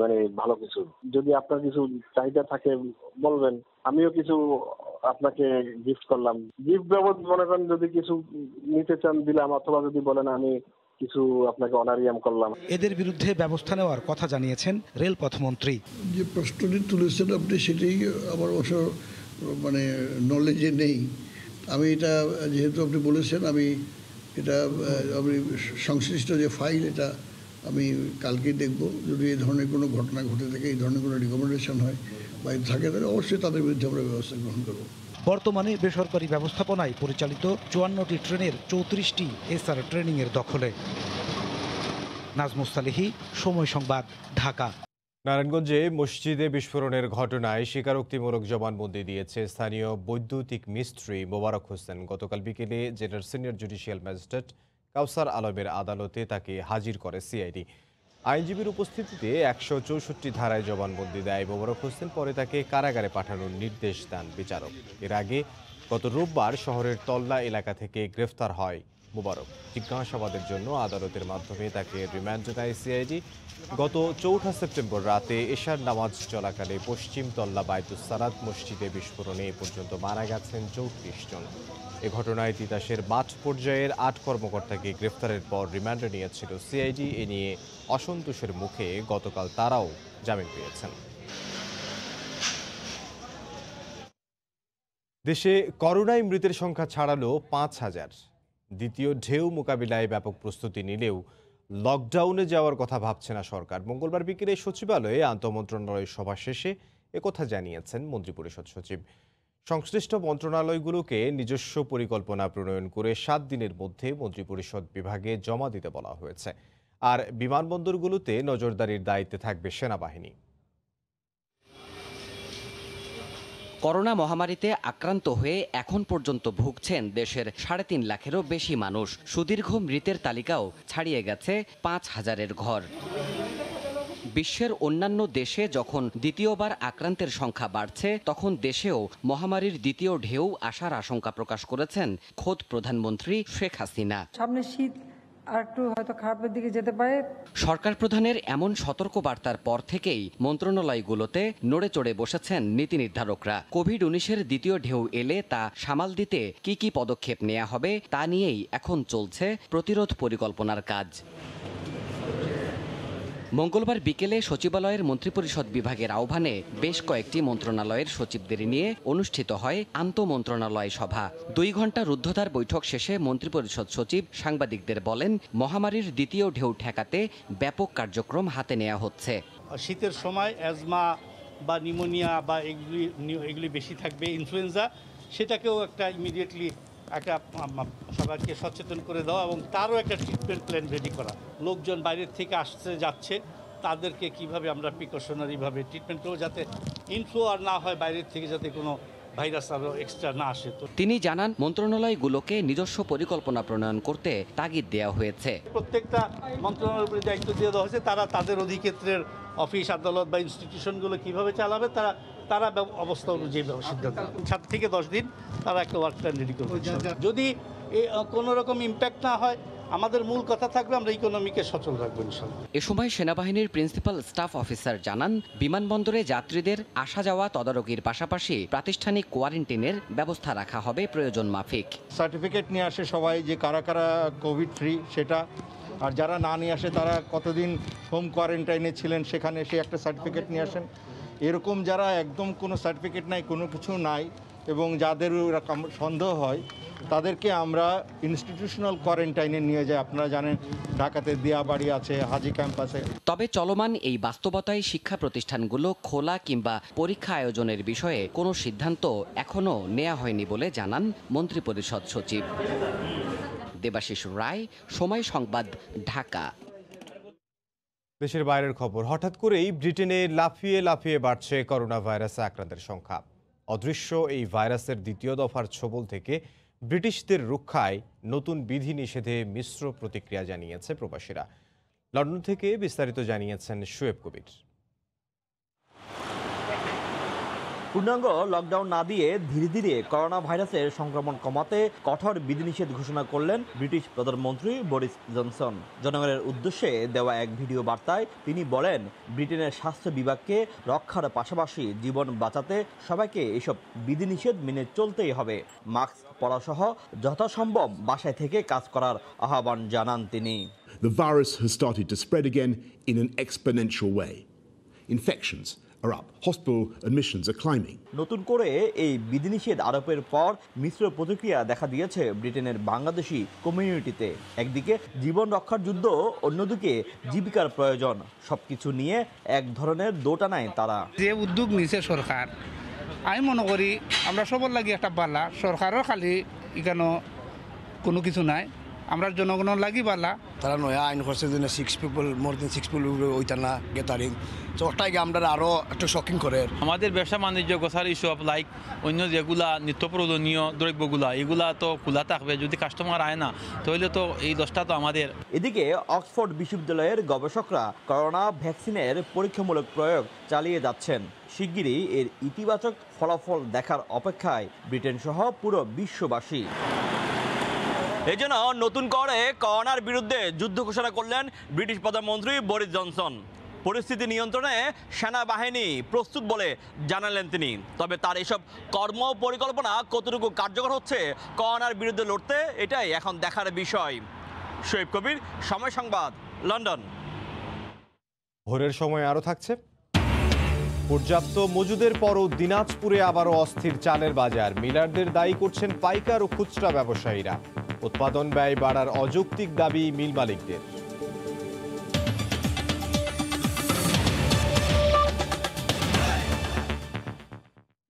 ভালো কিছু। যদি আপনার কিছু চাহিদা থাকে বলবেন, আমিও কিছু আপনাকে গিফট করলাম। গিফট বাবদ মনে করেন যদি কিছু নিতে চান দিলাম, অথবা যদি বলেন আমি কিছু আপনাকে অনারিয়াম করলাম। এদের বিরুদ্ধে ব্যবস্থা নেওয়ার কথা জানিয়েছেন রেলপথ মন্ত্রী। যে প্রশ্নটি তুলেছেন আপনি, সেটাই আমার অবশ্য নলেজে নেই। আমি এটা যেহেতু আপনি বলেছেন, আমি সংশ্লিষ্ট যে ফাইল, এটা আমি কালকেই দেখব। যদি এই ধরনের কোনো ঘটনা ঘটে থাকে, এই ধরনের কোনো রিকমেন্ডেশন হয় বা থাকে, তাহলে অবশ্যই তাদের বিরুদ্ধে আমরা ব্যবস্থা গ্রহণ করব। বর্তমানে বেসরকারি ব্যবস্থাপনায় পরিচালিত ৫৪টি ট্রেনের ৩৪টি এসআর ট্রেনিংয়ের দখলে। নাজমুস সালেহী, সময় সংবাদ, ঢাকা। নারায়ণগঞ্জে মসজিদে বিস্ফোরণের ঘটনায় স্বীকারোক্তিমূলক জবানবন্দি দিয়েছে স্থানীয় বৈদ্যুতিক মিস্ত্রি মোবারক হোসেন। গতকাল বিকেলে জেলার সিনিয়র জুডিশিয়াল ম্যাজিস্ট্রেট কাউসার আলমের আদালতে তাকে হাজির করে সিআইডি। আইনজীবীর উপস্থিতিতে 164 ধারায় জবানবন্দি দেয় মোবারক হোসেন। পরে তাকে কারাগারে পাঠানোর নির্দেশ দেন বিচারক। এর আগে গত রোববার শহরের তল্লা এলাকা থেকে গ্রেফতার হয় মোবারক। জিজ্ঞাসাবাদের জন্য আদালতের মাধ্যমে তাকে রিমান্ডে নেয় সিআইডি। গত 4 সেপ্টেম্বর রাতে এশার নামাজ চলাকালে পশ্চিম তল্লা বাইতুস সালাত মসজিদে বিস্ফোরণে এ পর্যন্ত মারা গেছেন 34 জন। এ ঘটনায় তিতাসের মাঠ পর্যায়ের 8 কর্মকর্তাকে গ্রেফতারের পর রিমান্ডে নিয়েছিল সিআইডি। এ নিয়ে অসন্তোষের মুখে গতকাল তারাও জামিন পেয়েছেন। দেশে করোনায় মৃতের সংখ্যা ছাড়ালো 5000। দ্বিতীয় ঢেউ মোকাবিলায় ব্যাপক প্রস্তুতি নিলেও লকডাউনে যাওয়ার কথা ভাবছে না সরকার। মঙ্গলবার বিকেলে সচিবালয়ে আন্তঃমন্ত্রণালয় সভা শেষে একথা জানিয়েছেন মন্ত্রিপরিষদ সচিব। সংশ্লিষ্ট মন্ত্রণালয়গুলোকে নিজস্ব পরিকল্পনা প্রণয়ন করে 7 দিনের মধ্যে মন্ত্রিপরিষদ বিভাগে জমা দিতে বলা হয়েছে। আর বিমানবন্দরগুলোতে নজরদারির দায়িত্বে থাকবে সেনাবাহিনী। করোনা মহামারীতে আক্রান্ত হয়ে এখন পর্যন্ত ভুগছেন দেশের 3.5 লাখেরও বেশি মানুষ। সুদীর্ঘ মৃতের তালিকাও ছাড়িয়ে গেছে 5000-এর ঘর। বিশ্বের অন্যান্য দেশে যখন দ্বিতীয়বার আক্রান্তের সংখ্যা বাড়ছে, তখন দেশেও মহামারীর দ্বিতীয় ঢেউ আসার আশঙ্কা প্রকাশ করেছেন খোদ প্রধানমন্ত্রী শেখ হাসিনা। সামনে শীত আর একটু হয়তো খারাপের দিকে যেতে পারে। সরকার প্রধানের এমন সতর্কবার্তার পর থেকেই মন্ত্রণালয়গুলোতে নড়ে চড়ে বসেছেন নীতি নির্ধারকরা। কোভিড-19-এর দ্বিতীয় ঢেউ এলে তা সামাল দিতে কি কি পদক্ষেপ নেওয়া হবে তা নিয়েই এখন চলছে প্রতিরোধ পরিকল্পনার কাজ। মঙ্গলবার বিকেলে সচিবালয়ের মন্ত্রিপরিষদ বিভাগের আহ্বানে বেশ কয়েকটি মন্ত্রণালয়ের সচিবদের নিয়ে অনুষ্ঠিত হয় আন্তঃমন্ত্রণালয় সভা। 2 ঘণ্টা রুদ্ধদ্বার বৈঠক শেষে মন্ত্রিপরিষদ সচিব সাংবাদিকদের বলেন, মহামারীর দ্বিতীয় ঢেউ ঠেকাতে ব্যাপক কার্যক্রম হাতে নেওয়া হচ্ছে। শীতের সময় অ্যাজমা বা নিউমোনিয়া বা এগুলি বেশি থাকবে, ইনফ্লুয়েঞ্জা, সেটাকেও একটা ইমিডিয়েটলি একটা সবাইকে সচেতন করে দেওয়া এবং তারও একটা ট্রিটমেন্ট প্ল্যান রেডি করা। লোকজন বাইরের থেকে আসতে যাচ্ছে, তাদেরকে কিভাবে আমরা প্রিকশনারিভাবে ট্রিটমেন্ট করবো যাতে ইনফ্লো আর না হয়, বাইরের থেকে যাতে কোনো ভাইরাস আরও এক্সট্রা না আসে। তিনি জানান, মন্ত্রণালয়গুলোকে নিজস্ব পরিকল্পনা প্রণয়ন করতে তাগিদ দেওয়া হয়েছে। প্রত্যেকটা মন্ত্রণালয়ের উপরে দায়িত্ব দিয়ে দেওয়া হয়েছে, তারা তাদের অধিক্ষেত্রের অফিস আদালত বা ইনস্টিটিউশনগুলো কীভাবে চালাবে তারা অবস্থা অনুযায়ী সিদ্ধান্ত। 7 থেকে 10 দিন তারা একটা ওয়ার্ক প্ল্যান রেডি করবে। যদি কোনো রকম ইম্প্যাক্ট না হয়, আমাদের মূল কথা থাকবে আমরা ইকোনমিকে সচল রাখবো ইনশাআল্লাহ। এ সময় সেনাবাহিনীর প্রিন্সিপাল স্টাফ অফিসার জানান, বিমানবন্দরে যাত্রীদের আসা যাওয়া তদারকির পাশাপাশি প্রাতিষ্ঠানিক কোয়ারেন্টিনের ব্যবস্থা রাখা হবে প্রয়োজন মাফিক। সার্টিফিকেট নিয়ে আসে সবাই যে কারা কারা কোভিড ফ্রি সেটা, আর যারা না নিয়ে আসে তারা কতদিন হোম কোয়ারেন্টাইনে ছিলেন সেখানে সে একটা সার্টিফিকেট নিয়ে আসেন। এরকম যারা একদম কোনো সার্টিফিকেট নাই, কোনো কিছু নাই এবং যাদের সন্দেহ হয় তাদেরকে আমরা ইনস্টিটিউশনাল কোয়ারেন্টাইনে নিয়ে যাই। আপনারা জানেন ঢাকাতে দিয়াবাড়ি আছে, হাজি ক্যাম্প আছে। তবে চলমান এই বাস্তবতায় শিক্ষা প্রতিষ্ঠানগুলো খোলা কিংবা পরীক্ষা আয়োজনের বিষয়ে কোনো সিদ্ধান্ত এখনও নেওয়া হয়নি বলে জানান মন্ত্রিপরিষদ সচিব। দেবাশিস রায়, সময় সংবাদ, ঢাকা। দেশের বাইরের খবর। হঠাৎ করেই ব্রিটেনে লাফিয়ে লাফিয়ে বাড়ছে করোনা ভাইরাসে আক্রান্তের সংখ্যা। অদৃশ্য এই ভাইরাসের দ্বিতীয় দফার ছোবল থেকে ব্রিটিশদের রক্ষায় নতুন বিধিনিষেধে মিশ্র প্রতিক্রিয়া জানিয়েছে প্রবাসীরা। লন্ডন থেকে বিস্তারিত জানিয়েছেন শোয়েব কবির। পূর্ণাঙ্গ লকডাউন না দিয়ে ধীরে ধীরে করোনা ভাইরাসের সংক্রমণ কমাতে কঠোর বিধিনিষেধ ঘোষণা করলেন ব্রিটিশ প্রধানমন্ত্রী বরিস জনসন। জনগণের উদ্দেশ্যে দেওয়া এক ভিডিও বার্তায় তিনি বলেন, ব্রিটেনের স্বাস্থ্য বিভাগকে রক্ষার পাশাপাশি জীবন বাঁচাতে সবাইকে এসব বিধিনিষেধ মেনে চলতেই হবে। মাস্ক পরাসহ যথাসম্ভব বাসায় থেকে কাজ করার আহ্বান জানান তিনি। The virus has started to spread again in an exponential way. Infections are up. Hospital admissions are climbing. নতুন করে এই বিধিনিষেধ আরোপের পর মিশ্র প্রতিক্রিয়া দেখা দিয়েছে ব্রিটেনের বাংলাদেশি কমিউনিটিতে। একদিকে জীবন রক্ষার যুদ্ধ, অন্যদিকে জীবিকার প্রয়োজন। সবকিছু নিয়ে এক ধরনের দোটানায় তারা। যে উদ্যোগ নিছে সরকার, আমি মনে করি আমরা সবার লাগি একটা পাল্লা। সরকারের খালি এখানে কোনো কিছু নাই, আমরা জনগণের লাগি পারলা তারা নয়া আইন করছে যে 6 পিপল মোর দেন 6 পিপল ওইটা না গ্যাদারিং তো ওটাই আমরা আরো একটু শকিং করে আমাদের ব্যবসা বাণিজ্য গ্রোসারি শপ লাইক অন্য যেগুলা নিত্য প্রয়োজনীয় দ্রব্যগুলা এগুলা তো খোলা থাকবে যদি কাস্টমার আয় না তাহলে তো এই দশটা তো আমাদের। এদিকে অক্সফোর্ড বিশ্ববিদ্যালয়ের গবেষকরা করোনা ভ্যাকসিনের পরীক্ষামূলক প্রয়োগ চালিয়ে যাচ্ছেন। শিগগিরই এর ইতিবাচক ফলাফল দেখার অপেক্ষায় ব্রিটেন সহ পুরো বিশ্ববাসী। এজন্য নতুন করে করোনার বিরুদ্ধে যুদ্ধ ঘোষণা করলেন ব্রিটিশ প্রধানমন্ত্রী বরিস জনসন। পরিস্থিতি নিয়ন্ত্রণে সেনাবাহিনী প্রস্তুত বলে জানালেন তিনি। তবে তার এসব কর্ম পরিকল্পনা কতটুকু কার্যকর হচ্ছে করোনার বিরুদ্ধে লড়তে, এটাই এখন দেখার বিষয়। শোয়েব কবির, সময় সংবাদ, লন্ডন। ভোরের সময় আরও থাকছে পর্যাপ্ত মজুদের পরও দিনাজপুরে আবারও অস্থির চালের বাজার। মিলারদের দায়ী করছেন পাইকার ও খুচরা ব্যবসায়ীরা। উৎপাদন ব্যয় বাড়ার অযৌক্তিক দাবি মিল মালিকদের।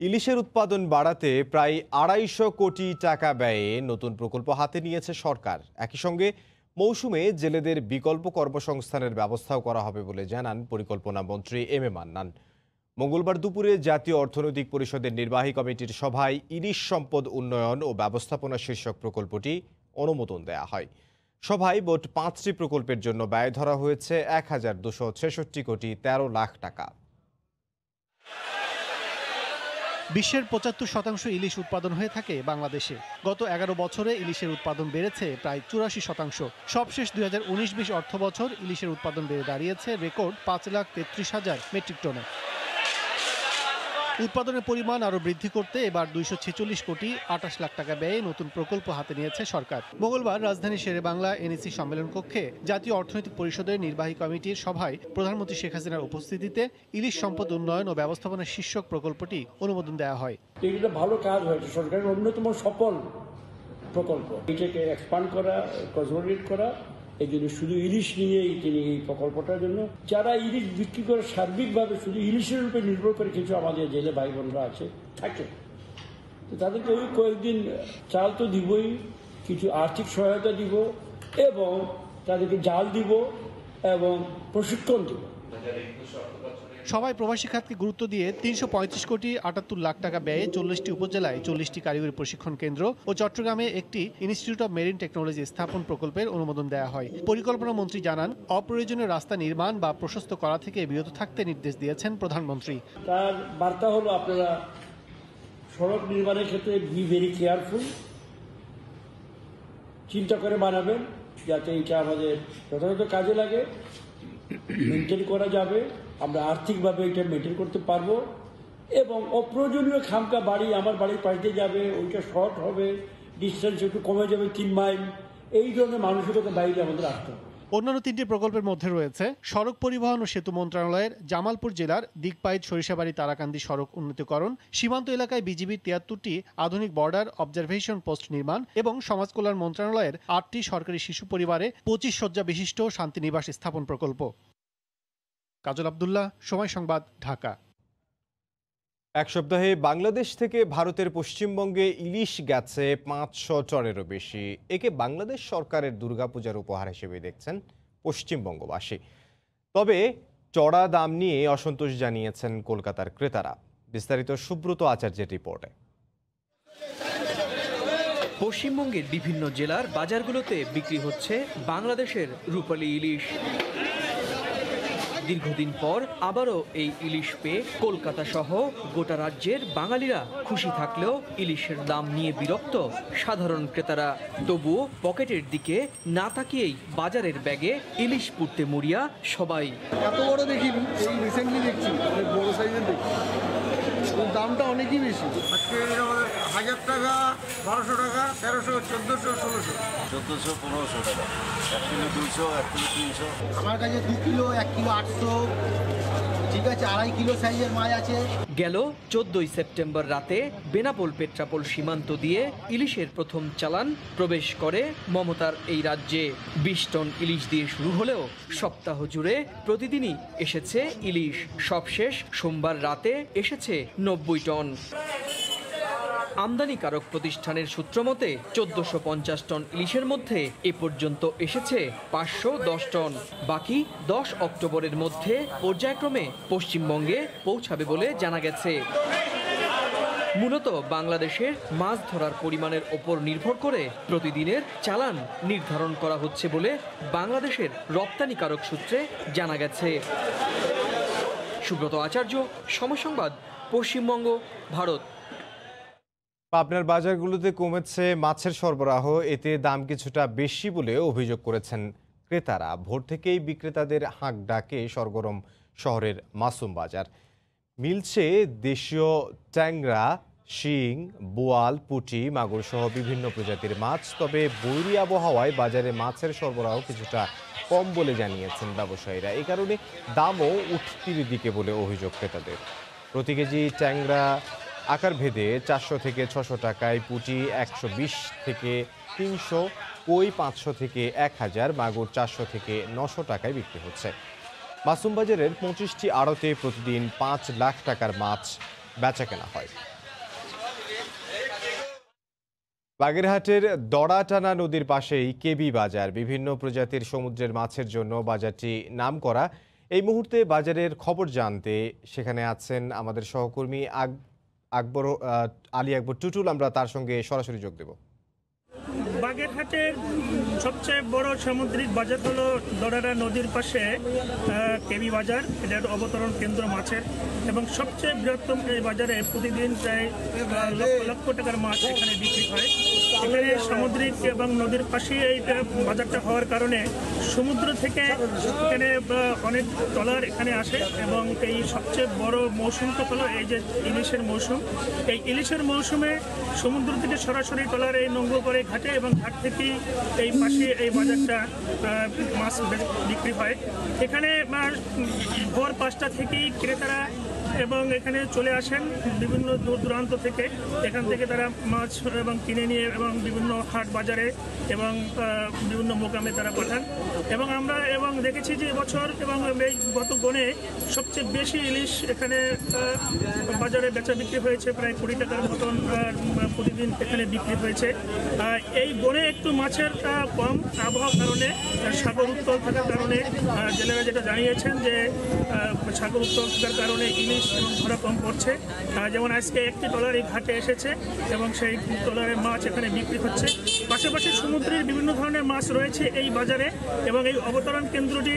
ইলিশের উৎপাদন বাড়াতে প্রায় ২৫০ কোটি টাকা ব্যয়ে নতুন প্রকল্প হাতে নিয়েছে সরকার। একই সঙ্গে মৌসুমে জেলেদের বিকল্প কর্মসংস্থানের ব্যবস্থাও করা হবে বলে জানান পরিকল্পনা মন্ত্রী এম এ মান্নান। মঙ্গলবার দুপুরে জাতীয় অর্থনৈতিক পরিষদের নির্বাহী কমিটির সভায় ইলিশ সম্পদ উন্নয়ন ও ব্যবস্থাপনা শীর্ষক প্রকল্পটি অনুমোদন দেয়া হয়। সভায় মোট ৫টি প্রকল্পের জন্য ব্যয় ধরা হয়েছে ১,২৬৬ কোটি ১৩ লাখ টাকা। বিশ্বের ৭৫% ইলিশ উৎপাদন হয়ে থাকে বাংলাদেশে। গত ১১ বছরে ইলিশের উৎপাদন বেড়েছে প্রায় ৮৪%। সবশেষ ২০১৯-২০ অর্থ বছর ইলিশের উৎপাদন বেড়ে দাঁড়িয়েছে রেকর্ড ৫,৩৩,০০০ মেট্রিক টনে। উৎপাদনের পরিমাণ আরও বৃদ্ধি করতে এবার ২৪৬ কোটি ২৮ লাখ টাকা ব্যয়ে নতুন প্রকল্প হাতে নিয়েছে সরকার। মঙ্গলবার রাজধানীর শেরেবাংলা এনইসি সম্মেলন কক্ষে জাতীয় অর্থনৈতিক পরিষদের নির্বাহী কমিটির সভায় প্রধানমন্ত্রী শেখ হাসিনার উপস্থিতিতে ইলিশ সম্পদ উন্নয়ন ও ব্যবস্থাপনা শীর্ষক প্রকল্পটি অনুমোদন দেওয়া হয়। এটা ভালো কাজ হয়েছে, সরকারের অন্যতম সফল প্রকল্প। এটাকে এক্সপান্ড করা, কনসলিডেট করা, এই জন্য শুধু ইলিশ নিয়েই তিনি এই প্রকল্পটার জন্য যারা ইলিশ বিক্রি করে সার্বিকভাবে শুধু ইলিশের উপরে নির্ভর করে কিছু আমাদের জেলে ভাই বোনরা আছে থাকে, তো তাদেরকে ওই কয়েকদিন চাল তো দিবই, কিছু আর্থিক সহায়তা দিব এবং তাদেরকে জাল দিব এবং প্রশিক্ষণ দিব। সবাই প্রবাসী খাতকে গুরুত্ব দিয়ে ৩৩৫ কোটি ৭৮ লাখ টাকা ব্যয়ে ৪০টি উপজেলায় ৪০টি কারিগরি প্রশিক্ষণ কেন্দ্র ও চট্টগ্রামে একটি ইনস্টিটিউট অব মেরিন টেকনোলজি স্থাপন প্রকল্পের অনুমোদন দেওয়া হয়। পরিকল্পনা মন্ত্রী জানান, অপ্রয়োজনীয় রাস্তা নির্মাণ বা প্রশস্ত করা থেকে বিরত থাকতে নির্দেশ দিয়েছেন প্রধানমন্ত্রী। তার বার্তা হলো আপনারা সড়ক নির্মাণের ক্ষেত্রে বি ভেরি কেয়ারফুল, চিন্তা করে বানাবেন যাতে এটা আমাদের যথাযথ কাজে লাগে, মেনটেন করা যাবে, আমরা আর্থিকভাবে এটা মেনটেন করতে পারবো এবং অপ্রয়োজনীয় খামকা বাড়ি আমার বাড়ির পাশে যাবে, ওইটা শর্ট হবে, ডিস্টেন্স একটু কমে যাবে ৩ মাইল, এই ধরনের মানসিকতা বাইরে আমাদের আসতে হবে। অন্যান্য 3টি প্রকল্পের মধ্যে রয়েছে সড়ক পরিবহন ও সেতু মন্ত্রণালয়ের জামালপুর জেলার দিকপাইট সরিষাবাড়ি তারাকান্দি সড়ক উন্নতিকরণ, সীমান্ত এলাকায় বিজিবির ৭৩টি আধুনিক বর্ডার অবজারভেশন পোস্ট নির্মাণ এবং সমাজ কল্যাণ মন্ত্রণালয়ের 8টি সরকারি শিশু পরিবারে 25 শয্যা বিশিষ্ট শান্তিনিবাস স্থাপন প্রকল্প। কাজল আব্দুল্লাহ, সময় সংবাদ, ঢাকা। এক সপ্তাহে বাংলাদেশ থেকে ভারতের পশ্চিমবঙ্গে ইলিশ গেছে ৫০০ টনেরও বেশি। একে বাংলাদেশ সরকারের দুর্গাপূজার উপহার হিসেবে দেখছেন পশ্চিমবঙ্গবাসী। তবে চড়া দাম নিয়ে অসন্তোষ জানিয়েছেন কলকাতার ক্রেতারা। বিস্তারিত সুব্রত আচার্যের রিপোর্টে। পশ্চিমবঙ্গের বিভিন্ন জেলার বাজারগুলোতে বিক্রি হচ্ছে বাংলাদেশের রূপালী ইলিশ। দীর্ঘদিন পর আবারও এই ইলিশ পেয়ে কলকাতা সহ গোটা রাজ্যের বাঙালিরা খুশি থাকলেও ইলিশের দাম নিয়ে বিরক্ত সাধারণ ক্রেতারা। তবুও পকেটের দিকে না তাকিয়েই বাজারের ব্যাগে ইলিশ পুড়তে মরিয়া সবাই। এত বড় দেখিনি, এই রিসেন্টলি দেখছি অনেক বড় সাইজের দেখছি, দামটা অনেকই বেশি। আজকে 1000 টাকা, 1200 টাকা, 1300, 1400, 1600, 1400, 1500 টাকা, 1 কিলো 200, 1 কিলো 300। আমার কাছে 2 কিলো, 1 কিলো 800, ঠিক আছে, 2.5 কিলো সাইজের মাছ আছে। গেল 14ই সেপ্টেম্বর রাতে বেনাপোল পেট্রাপোল সীমান্ত দিয়ে ইলিশের প্রথম চালান প্রবেশ করে মমতার এই রাজ্যে। 20 টন ইলিশ দিয়ে শুরু হলেও সপ্তাহ জুড়ে প্রতিদিনই এসেছে ইলিশ। সবশেষ সোমবার রাতে এসেছে 90 টন। আমদানিকারক প্রতিষ্ঠানের সূত্রমতে 1450 টন ইলিশের মধ্যে এ পর্যন্ত এসেছে 510 টন। বাকি 10 অক্টোবরের মধ্যে পর্যায়ক্রমে পশ্চিমবঙ্গে পৌঁছাবে বলে জানা গেছে। মূলত বাংলাদেশের মাছ ধরার পরিমাণের ওপর নির্ভর করে প্রতিদিনের চালান নির্ধারণ করা হচ্ছে বলে বাংলাদেশের রপ্তানিকারক সূত্রে জানা গেছে। সুব্রত আচার্য, সময় সংবাদ, পশ্চিমবঙ্গ, ভারত। পাবনার বাজারগুলোতে কমেছে মাছের সরবরাহ, এতে দাম কিছুটা বেশি বলে অভিযোগ করেছেন ক্রেতারা। ভোর থেকেই বিক্রেতাদের হাঁক ডাকে সরগরম শহরের মাসুম বাজার। মিলছে দেশীয় ট্যাংরা, শিং, বোয়াল, পুঁটি, মাগুর সহ বিভিন্ন প্রজাতির মাছ। তবে বৈরী আবহাওয়ায় বাজারে মাছের সরবরাহ কিছুটা কম বলে জানিয়েছেন ব্যবসায়ীরা। এই কারণে দামও উঠতির দিকে বলে অভিযোগ ক্রেতাদের। প্রতি কেজি ট্যাংরা আকার ভেদে 400 থেকে 600 টাকায়, পুঁটি 120 থেকে 300, কই 500 থেকে 1000, মাগুর 400 থেকে 900 টাকায় বিক্রি হচ্ছে। মাসুম বাজারের 25টি আড়তে প্রতিদিন 5 লাখ টাকার মাছ বেচা কেনা হয়। বাগেরহাটের দড়াটানা নদীর পাশেই কেবি বাজার। বিভিন্ন প্রজাতির সমুদ্রের মাছের জন্য বাজারটি নামকরা। এই মুহূর্তে বাজারের খবর জানতে সেখানে আছেন আমাদের সহকর্মী আলী আকবর টুটুল। আমরা তার সঙ্গে সরাসরি যোগ দেব। বাগেরহাটের সবচেয়ে বড় সামুদ্রিক বাজার হলো দড়াটা নদীর পাশে কেবি বাজার। এটা অবতরণ কেন্দ্র মাছের এবং সবচেয়ে বৃহত্তম এই বাজারে প্রতিদিন প্রায় লক্ষ লক্ষ টাকার মাছ এখানে বিক্রি হয়। এখানে সামুদ্রিক এবং নদীর পাশে এই বাজারটা হওয়ার কারণে সমুদ্র থেকে এখানে অনেক ট্রলার এখানে আসে এবং এই সবচেয়ে বড় মৌসুমটা হলো এই যে ইলিশের মৌসুম। এই ইলিশের মৌসুমে সমুদ্র থেকে সরাসরি ট্রলার এই নোংর করে ঘাটে এবং ঘাট থেকেই এই পাশে এই বাজারটা মাছ বিক্রি হয়। এখানে ভোর 5টা থেকেই ক্রেতারা এবং এখানে চলে আসেন বিভিন্ন দূর দূরান্ত থেকে। এখান থেকে তারা মাছ এবং কিনে নিয়ে এবং বিভিন্ন হাট বাজারে এবং বিভিন্ন মোকামে তারা পাঠান। এবং আমরা দেখেছি যে এবছর এবং গত গণে সবচেয়ে বেশি ইলিশ এখানে বাজারে বেচা বিক্রি হয়েছে, প্রায় 20 টাকার মতন প্রতিদিন এখানে বিক্রি হয়েছে। এই গণে একটু মাছের কম আবহাওয়ার কারণে, সাগর উত্তল থাকার কারণে জেলেরা যেটা জানিয়েছেন যে সাগর উত্তল থাকার কারণে ইলিশ ধরা কম পড়ছে। যেমন আজকে একটি ট্রলার এই ঘাটে এসেছে এবং সেই ট্রলারের মাছ এখানে বিক্রি হচ্ছে। পাশাপাশি সমুদ্রের বিভিন্ন ধরনের মাছ রয়েছে এই বাজারে এবং এই অবতরণ কেন্দ্রটি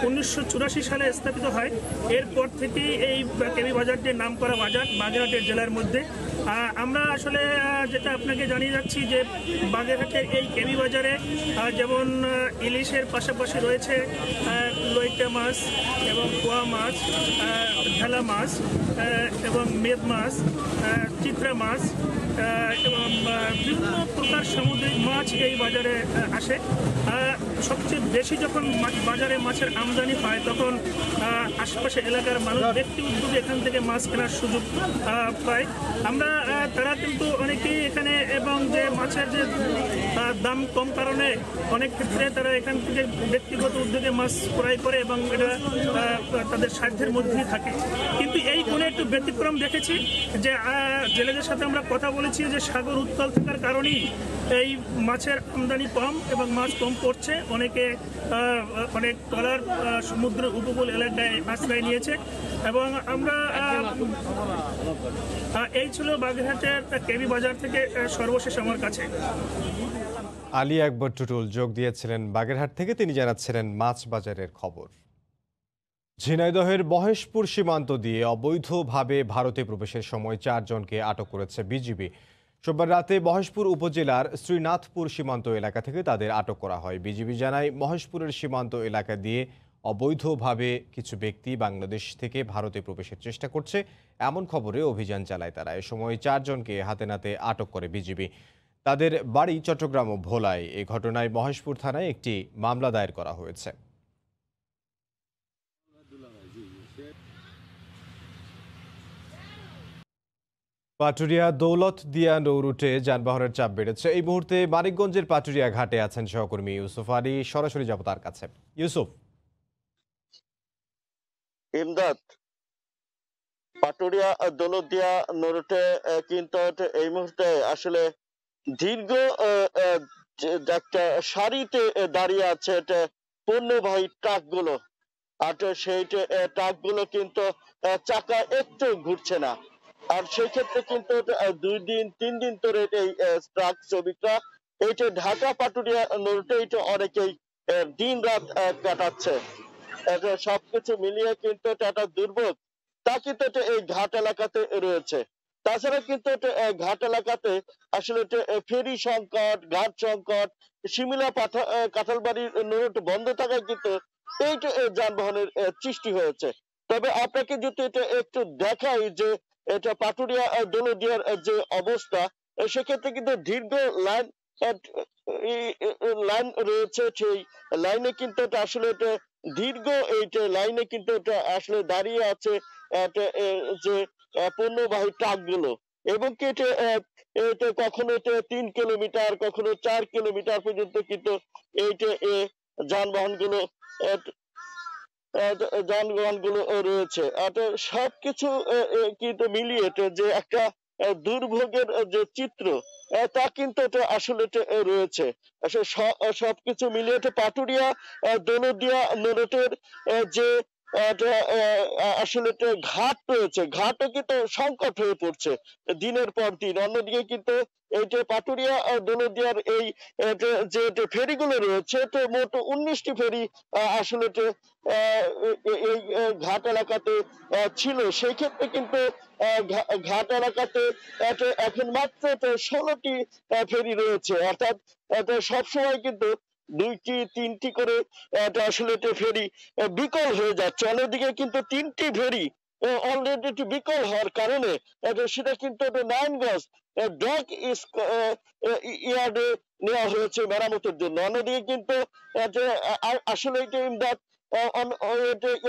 1984 সালে স্থাপিত হয়। এরপর থেকেই এই কেবি বাজারটির নাম করা বাজার বাগেরহাটের জেলার মধ্যে। আমরা আসলে যেটা আপনাকে জানিয়ে যাচ্ছি যে বাগেরহাটের এই কেবি বাজারে যেমন ইলিশের পাশাপাশি রয়েছে লইটা মাছ এবং কোয়া মাছ, ঢেলা মাছ এবং মেদ মাছ, চিত্রা মাছ এবং বিভিন্ন প্রকার সামুদ্রিক মাছ এই বাজারে আসে। সবচেয়ে বেশি যখন বাজারে মাছের আমদানি হয় তখন আশেপাশে এলাকার মানুষ ব্যক্তি উদ্যোগে এখান থেকে মাছ কেনার সুযোগ পায়। তারা কিন্তু অনেকেই এখানে এবং যে মাছের যে দাম কম কারণে অনেক ক্ষেত্রে তারা এখান থেকে ব্যক্তিগত উদ্যোগে মাছ ক্রয় করে এবং এটা তাদের সাধ্যের মধ্যেই থাকে। কিন্তু এই কোণে একটু ব্যতিক্রম দেখেছি যে জেলেদের সাথে আমরা কথা বলেছি যে সাগর উত্তাল থাকার কারণেই এই মাছের আমদানি কম এবং মাছ কম পড়ছে। অনেক ট্রলার সমুদ্রের উপকূল এলাকায় আশ্রয় নিয়েছে এবং আমরা এই ছিল বাগেরহাটের কেবি বাজার থেকে সর্বশেষ আমার কাছে। আলী আকবর টুটুল যোগ দিয়েছিলেন বাগেরহাট থেকে। তিনি জানাচ্ছিলেন মাছ বাজারের খবর। ঝিনাইদহের মহেশপুর সীমান্ত দিয়ে অবৈধভাবে ভারতে প্রবেশের সময় 4 জনকে আটক করেছে বিজিবি। সোমবার রাতে মহেশপুর উপজেলার শ্রীনাথপুর সীমান্ত এলাকা থেকে তাদের আটক করা হয়। বিজিবি জানায়, মহেশপুরের সীমান্ত এলাকা দিয়ে অবৈধভাবে কিছু ব্যক্তি বাংলাদেশ থেকে ভারতে প্রবেশের চেষ্টা করছে, এমন খবরে অভিযান চালায় তারা। এ সময় 4 জনকে হাতে নাতে আটক করে বিজিবি। তাদের বাড়ি চট্টগ্রাম ও ভোলায়। এই ঘটনায় মহেশপুর থানায় একটি মামলা দায়ের করা হয়েছে। পাটুরিয়া দৌলতদিয়া নৌ রুটে যানবাহনের চাপ বেড়েছে। এই মুহূর্তে মানিকগঞ্জের পাটুরিয়া ঘাটে আছেন সহকর্মী ইউসুফ আলী। সরাসরি যাব তার কাছে। ইউসুফ। ইমদাদ, পাটুরিয়া দৌলতদিয়া রোডে কিন্তু এই মুহূর্তে আসলে দীর্ঘ একটা সারিতে দাঁড়িয়ে আছে পণ্যবাহী ট্রাকগুলো। আর সেই ট্রাকগুলো কিন্তু চাকা একটু ঘুরছে না। আর সেই ক্ষেত্রে কিন্তু 2 দিন 3 দিন ধরে এই ট্রাক শ্রমিকরা এইটা ঢাকা পাটুরিয়া রোডে এইটা অনেকেই দিন রাত কাটাচ্ছে। সবকিছু মিলিয়ে কিন্তু একটা দুর্ভোগ তা কিন্তু এই ঘাট এলাকাতে রয়েছে। তাছাড়া কিন্তু ঘাট এলাকাতে আসলে ফেরি সংকট, ঘাট সংকট, শিমিলা কাঁঠালবাড়ির রোড বন্ধ থাকায় কিন্তু এই যানবাহনের সৃষ্টি হয়েছে। তবে আপনাকে যদি এটা একটু দেখাই যে এটা পাটুরিয়া দৌলতদিয়ার যে অবস্থা, সেক্ষেত্রে কিন্তু দীর্ঘ লাইন রয়েছে। সেই লাইনে কিন্তু আসলে দীর্ঘ এইটা লাইনে কিন্তু আসলে দাঁড়িয়ে আছে যে পণ্যবাহী ট্রাকগুলো, এবং কি এটা কখনো 3 কিলোমিটার, কখনো 4 কিলোমিটার পর্যন্ত কিন্তু এইটা যানবাহনগুলো রয়েছে। সবকিছু কিন্তু মিলিয়ে যে একটা দুর্ভোগের যে চিত্র তা কিন্তু আসলে রয়েছে। আসলে সবকিছু মিলিয়ে পাটুরিয়া দৌলতদিয়া রোডের যে আসলে ঘাট রয়েছে, ঘাটও কিন্তু সংকট হয়ে পড়ছে দিনের পর দিন। অন্যদিকে কিন্তু এই যে পাটুরিয়া দৌলতদিয়ার এই যে ফেরিগুলো রয়েছে, মোট 19টি ফেরি আসলে এই ঘাট এলাকাতে ছিল। সেই ক্ষেত্রে কিন্তু ঘাট এলাকাতে এখন মাত্র 16টি ফেরি রয়েছে। অর্থাৎ সবসময় কিন্তু 2টি 3টি করে আসলে ফেরি বিকল হয়ে যাচ্ছে। অন্যদিকে কিন্তু 3টি ফেরি অলরেডি বিকল হওয়ার কারণে সেটা কিন্তু নারায়ণগঞ্জ ডক ইয়ার্ডে নেওয়া হয়েছে মেরামতের জন্য। অন্যদিকে কিন্তু আসলে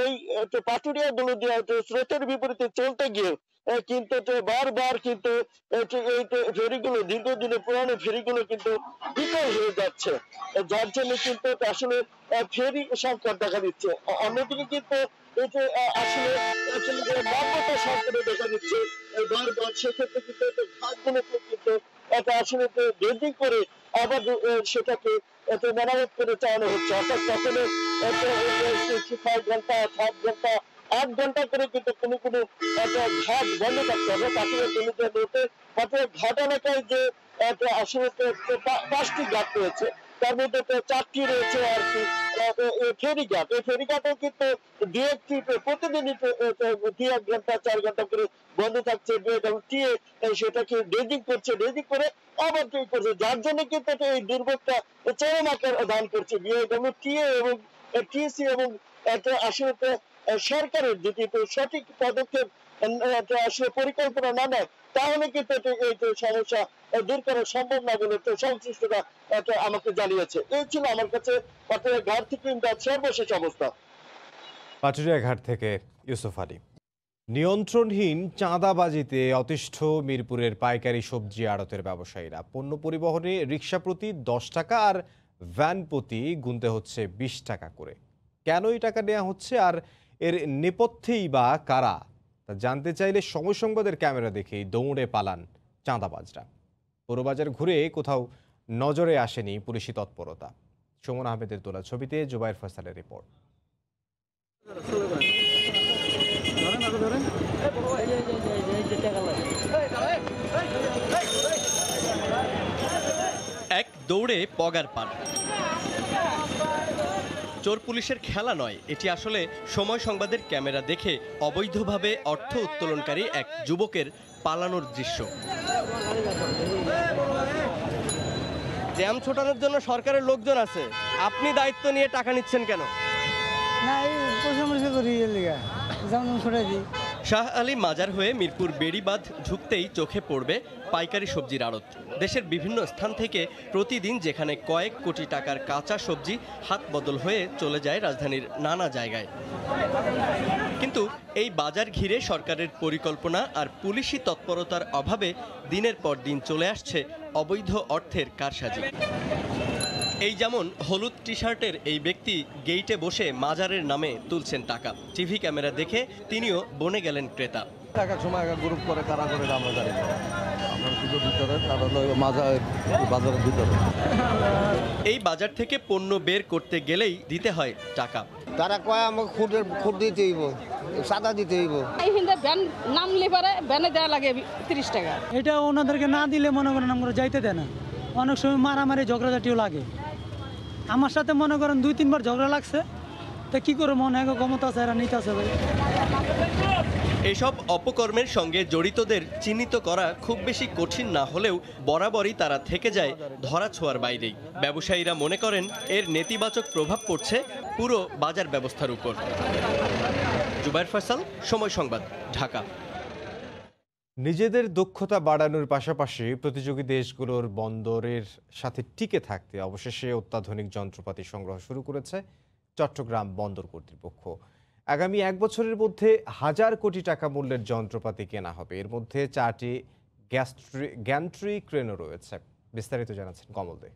এই পাটুরিয়া দৌলতদিয়া স্রোতের বিপরীতে চলতে গিয়ে কিন্তু বারবার কিন্তু এই ফেরিগুলো দীর্ঘদিনের পুরানো ফেরিগুলো কিন্তু বিকল হয়ে যাচ্ছে, যার জন্য কিন্তু আসলে ফেরি সংকট দেখা দিচ্ছে। অন্যদিকে কিন্তু এই যে আসলে নাব্যতা সংকটে দেখা দিচ্ছে বারবার। সেক্ষেত্রে কিন্তু ঘাটগুলোকে কিন্তু আসলে ড্রেজিং করে আবার সেটাকে মেরামত করে চালানো হচ্ছে। অর্থাৎ কখনো 6 ঘন্টা, 7 ঘন্টা, 8 ঘন্টা করে কিন্তু কোনো ঘাট বন্ধ থাকতে হবে। পাটুরিয়া ঘাট এলাকায় যে আসলে 5টি ঘাট রয়েছে, তার মধ্যে 4টি রয়েছে আর কি ফেরিঘাট। এই ফেরিঘাটও কিন্তু প্রতিদিনই 2-1 ঘন্টা 4 ঘন্টা করে বন্ধ থাকছে। বিএডব্লিউটিএ সেটাকে ড্রেজিং করছে, ড্রেজিং করে আবার ঠিক করছে, যার জন্য কিন্তু এই দুর্ভোগটা চরম আকার ধারণ করছে। বিএডব্লিউটিএ এবং টিএসসি এবং আসলে সরকারের যদি সঠিক পদক্ষেপ আসলে পরিকল্পনা না নেয়, তাহলে কিন্তু এই সমস্যা দূর করা সম্ভব না বলে সংশ্লিষ্টরা আমাকে জানিয়েছে। এই ছিল আমার কাছে পাটুরিয়া ঘাট থেকে সর্বশেষ অবস্থা। পাটুরিয়া ঘাট থেকে ইউসুফ আলী। নিয়ন্ত্রণহীন চাঁদাবাজিতে অতিষ্ঠ মিরপুরের পাইকারি সবজি আড়তের ব্যবসায়ীরা। পণ্য পরিবহনে রিক্সা প্রতি 10 টাকা আর ভ্যান প্রতি গুনতে হচ্ছে 20 টাকা করে। কেন এই টাকা নেওয়া হচ্ছে আর এর নেপথ্যেই বা কারা, তা জানতে চাইলে সময় সংবাদের ক্যামেরা দেখেই দৌড়ে পালান চাঁদাবাজরা। পৌরবাজার ঘুরে কোথাও নজরে আসেনি পুলিশি তৎপরতা। সুমন আহমেদের তোলা ছবিতে জুবাইর ফয়সালের রিপোর্ট। এক দৌড়ে পগার পান। চোর পুলিশের খেলা নয়, এটি আসলে সময় সংবাদের ক্যামেরা দেখে অবৈধভাবে অর্থ উত্তোলনকারী এক যুবকের পালানোর দৃশ্য। জ্যাম ছোটানোর জন্য সরকারের লোকজন আছে, আপনি দায়িত্ব নিয়ে টাকা নিচ্ছেন কেন? শাহ আলী মাজার হয়ে মিরপুর বেড়িবাঁধ ঢুকতেই চোখে পড়বে পাইকারি সবজির আড়ত। দেশের বিভিন্ন স্থান থেকে প্রতিদিন যেখানে কয়েক কোটি টাকার কাঁচা সবজি হাত বদল হয়ে চলে যায় রাজধানীর নানা জায়গায়। কিন্তু এই বাজার ঘিরে সরকারের পরিকল্পনা আর পুলিশি তৎপরতার অভাবে দিনের পর দিন চলে আসছে অবৈধ অর্থের কারসাজি। এই যেমন হলুদ টি শার্টের এই ব্যক্তি গেইটে বসে মাজারের নামে তুলছেন টাকা। টিভি ক্যামেরা দেখে তিনিও বনে গেলেন ক্রেতা। এক এক সময় এক এক গ্রুপ করে কারা করে আমরা জানি না। আমরা শুধু ভিতরে তার হলো বাজারের ভিতরে। এই বাজার থেকে পণ্য বের করতে গেলেই দিতে হয় টাকা। তারা কয় আমাকে খুদ দিতে হইব, সাদা দিতে হইব। এই হিন্দে ব্যান নামলে পারে ব্যানে দেওয়া লাগে 30 টাকা। এটা ওনাদেরকে না দিলে মনে করেন আমরা যাইতে দেয় না। অনেক সময় মারামারি ঝগড়াঝাটিও লাগে। আমার সাথে মনে করেন 2-3 বার ঝগড়া লাগছে, তা কি করে মনে হয় ক্ষমতা আছে এরা নিতে আছে। এসব অপকর্মের সঙ্গে জড়িতদের চিহ্নিত করা খুব বেশি কঠিন না হলেও বরাবরই তারা থেকে যায় ধরাছোঁয়ার বাইরেই। ব্যবসায়ীরা মনে করেন এর নেতিবাচক প্রভাব পড়ছে পুরো বাজার ব্যবস্থার উপর। জুবায়ের ফয়সাল, সময় সংবাদ, ঢাকা। নিজেদের দক্ষতা বাড়ানোর পাশাপাশি প্রতিযোগী দেশগুলোর বন্দরের সাথে টিকে থাকতে অবশেষে অত্যাধুনিক যন্ত্রপাতি সংগ্রহ শুরু করেছে চট্টগ্রাম বন্দর কর্তৃপক্ষ। আগামী 1 বছরের মধ্যে 1000 কোটি টাকা মূল্যের যন্ত্রপাতি কেনা হবে। এর মধ্যে 4টি গ্যান্ট্রি ক্রেনও রয়েছে। বিস্তারিত জানাচ্ছেন কমল দে।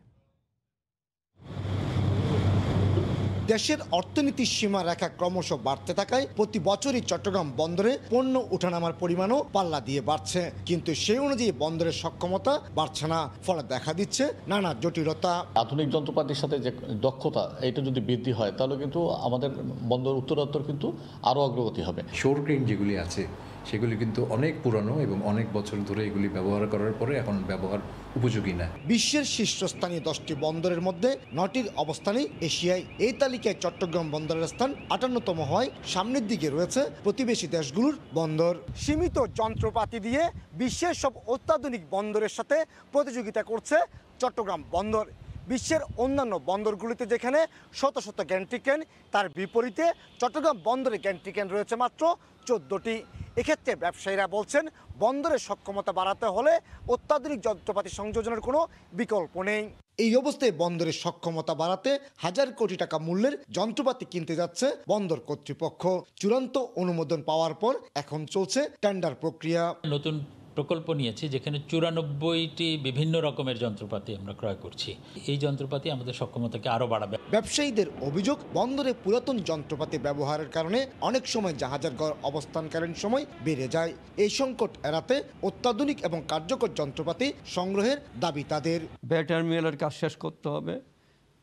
দেশের অর্থনীতির সীমারেখা ক্রমশ বাড়তে থাকায় প্রতি বছরই চট্টগ্রাম বন্দরে পণ্য ওঠানামার পরিমাণও পাল্লা দিয়ে বাড়ছে, কিন্তু সেই অনুযায়ী বন্দরের সক্ষমতা বাড়ছে না। ফলে দেখা দিচ্ছে নানা জটিলতা। আধুনিক যন্ত্রপাতির সাথে যে দক্ষতা, এটা যদি বৃদ্ধি হয় তাহলে কিন্তু আমাদের বন্দর উত্তরোত্তর কিন্তু আরও অগ্রগতি হবে। শোর ক্রেন যেগুলি আছে সেগুলি কিন্তু অনেক পুরানো এবং অনেক বছর ধরে এগুলি ব্যবহার করার পরে এখন ব্যবহার উপযোগী না। বিশ্বের শীর্ষস্থানীয় 10টি বন্দরের মধ্যে 9টির অবস্থানে এশিয়ায়। এই তালিকায় চট্টগ্রাম বন্দরের স্থান 58তম হয়। সামনের দিকে রয়েছে প্রতিবেশী দেশগুলোর বন্দর। সীমিত যন্ত্রপাতি দিয়ে বিশ্বের সব অত্যাধুনিক বন্দরের সাথে প্রতিযোগিতা করছে চট্টগ্রাম বন্দর। বিশ্বের অন্যান্য বন্দরগুলিতে যেখানে শত শত গ্যান্ট্রি ক্রেন, তার বিপরীতে চট্টগ্রাম বন্দরে গ্যান্ট্রি ক্রেন রয়েছে মাত্র 14টি। এক্ষেত্রে ব্যবসায়ীরা বলছেন বন্দরের সক্ষমতা বাড়াতে হলে অত্যাধুনিক যন্ত্রপাতি সংযোজনের কোনো বিকল্প নেই। এই অবস্থায় বন্দরের সক্ষমতা বাড়াতে 1000 কোটি টাকা মূল্যের যন্ত্রপাতি কিনতে যাচ্ছে বন্দর কর্তৃপক্ষ। চূড়ান্ত অনুমোদন পাওয়ার পর এখন চলছে টেন্ডার প্রক্রিয়া। নতুন প্রকল্প নিয়েছি যেখানে 94টি বিভিন্ন রকমের যন্ত্রপাতি আমরা ক্রয় করছি। এই যন্ত্রপাতি আমাদের সক্ষমতাকে আরও বাড়াবে। ব্যবসায়ীদের অভিযোগ, বন্দরে পুরাতন যন্ত্রপাতি ব্যবহারের কারণে অনেক সময় জাহাজের ঘর অবস্থানকালীন সময় বেড়ে যায়। এই সংকট এড়াতে অত্যাধুনিক এবং কার্যকর যন্ত্রপাতি সংগ্রহের দাবি তাদের। বে টার্মিনালের কাজ শেষ করতে হবে,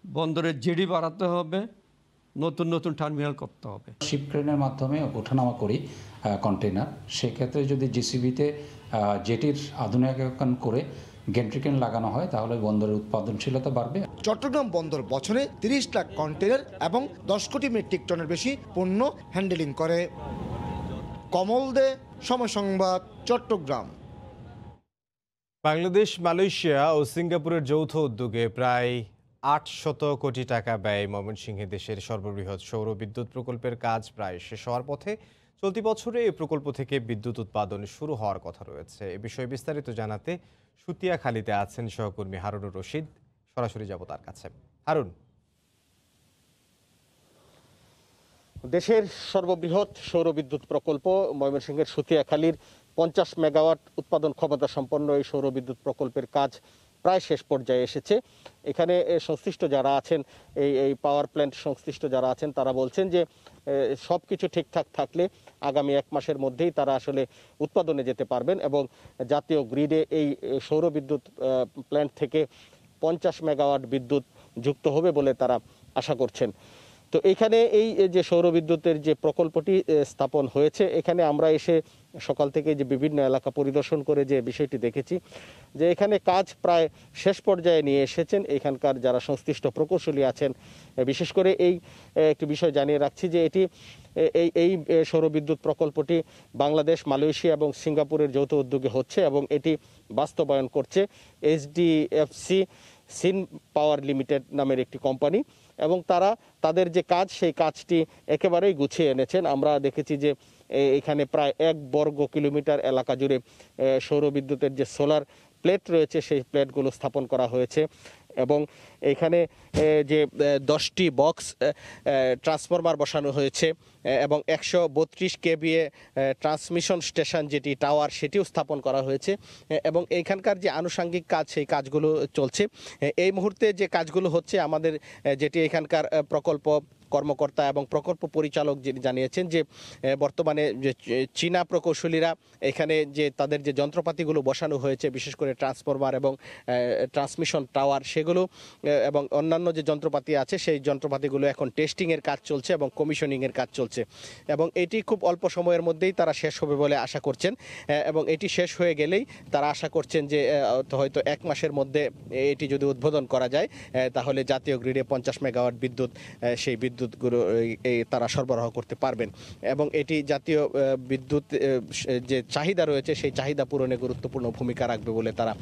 বন্দরের জেডি বাড়াতে হবে, নতুন নতুন টার্মিনাল করতে হবে। শিপ ক্রেনের মাধ্যমে ওঠানামা করি কন্টেনার, সেক্ষেত্রে যদি জিসিবিতে জেটির আধুনিকায়ন করে গ্যান্ট্রি ক্রেন লাগানো হয় তাহলে বন্দরের উৎপাদনশীলতা বাড়বে। চট্টগ্রাম বন্দর বছরে 30 লাখ কন্টেনার এবং 10 কোটি মেট্রিক টনের বেশি পণ্য হ্যান্ডেলিং করে। কমল দে, সময় সংবাদ, চট্টগ্রাম। বাংলাদেশ, মালয়েশিয়া ও সিঙ্গাপুরের যৌথ উদ্যোগে প্রায় 800 কোটি টাকা ব্যয়ে ময়মনসিংহে দেশের সর্ববৃহৎ সৌর বিদ্যুৎ প্রকল্পের কাজ প্রায় শেষ হওয়ার পথে। চলতি বছরে এই প্রকল্প থেকে বিদ্যুৎ উৎপাদন শুরু হওয়ার কথা রয়েছে। এ বিষয়ে বিস্তারিত জানাতে সুতিয়াখালীতে আছেন সহকর্মী হারুনুর রশিদ। সরাসরি যাব তার কাছে। হারুন, দেশের সর্ববৃহৎ সৌর বিদ্যুৎ প্রকল্প ময়মনসিংহের সুতিয়াখালীর 50 মেগাওয়াট উৎপাদন ক্ষমতা সম্পন্ন এই সৌর বিদ্যুৎ প্রকল্পের কাজ প্রায় শেষ পর্যায়ে এসেছে। এখানে সংশ্লিষ্ট যারা আছেন, এই পাওয়ার প্ল্যান্ট সংশ্লিষ্ট যারা আছেন তারা বলছেন যে সব কিছু ঠিকঠাক থাকলে আগামী 1 মাসের মধ্যেই তারা আসলে উৎপাদনে যেতে পারবেন এবং জাতীয় গ্রিডে এই সৌর বিদ্যুৎ প্ল্যান্ট থেকে 50 মেগাওয়াট বিদ্যুৎ যুক্ত হবে বলে তারা আশা করছেন। তো এখানে এই যে সৌর বিদ্যুতের যে প্রকল্পটি স্থাপন হয়েছে, এখানে আমরা এসে সকাল থেকে যে বিভিন্ন এলাকা পরিদর্শন করে যে বিষয়টি দেখেছি যে এখানে কাজ প্রায় শেষ পর্যায়ে নিয়ে এসেছেন এখানকার যারা সংশ্লিষ্ট প্রকৌশলী আছেন। বিশেষ করে একটি বিষয় জানিয়ে রাখছি যে এই সৌর বিদ্যুৎ প্রকল্পটি বাংলাদেশ, মালয়েশিয়া এবং সিঙ্গাপুরের যৌথ উদ্যোগে হচ্ছে এবং এটি বাস্তবায়ন করছে HDFC সিন পাওয়ার লিমিটেড নামের একটি কোম্পানি এবং তাদের যে কাজ সেই কাজটি একেবারেই গুছিয়ে এনেছেন। আমরা দেখেছি যে এখানে প্রায় 1 বর্গ কিলোমিটার এলাকা জুড়ে সৌর বিদ্যুতের যে সোলার প্লেট রয়েছে সেই প্লেটগুলো স্থাপন করা হয়েছে এবং এখানে যে 10টি বক্স ট্রান্সফরমার বসানো হয়েছে এবং 132 kVA ট্রান্সমিশন স্টেশন যেটি টাওয়ার সেটিও স্থাপন করা হয়েছে এবং এইখানকার যে আনুষঙ্গিক কাজ সেই কাজগুলো চলছে। এই মুহূর্তে যে কাজগুলো হচ্ছে আমাদের যেটি এখানকার প্রকল্প কর্মকর্তা এবং প্রকল্প পরিচালক যিনি জানিয়েছেন যে বর্তমানে যে চীনা প্রকৌশলীরা এখানে যে তাদের যে যন্ত্রপাতিগুলো বসানো হয়েছে, বিশেষ করে ট্রান্সফরমার এবং ট্রান্সমিশন টাওয়ার, সেগুলো এবং অন্যান্য যে যন্ত্রপাতি আছে সেই যন্ত্রপাতিগুলো এখন টেস্টিংয়ের কাজ চলছে এবং কমিশনিংয়ের কাজ চলছে এবং এটি খুব অল্প সময়ের মধ্যেই তারা শেষ হবে বলে আশা করছেন এবং এটি শেষ হয়ে গেলেই তারা আশা করছেন যে হয়তো 1 মাসের মধ্যে এটি যদি উদ্বোধন করা যায় তাহলে জাতীয় গ্রিডে 50 মেগাওয়াট বিদ্যুৎ সেই বিদ্যুৎগুলো তারা সরবরাহ করতে পারবেন এবং এটি জাতীয় বিদ্যুৎ যে চাহিদা রয়েছে সেই চাহিদা পূরণে গুরুত্বপূর্ণ ভূমিকা রাখবে বলে তারা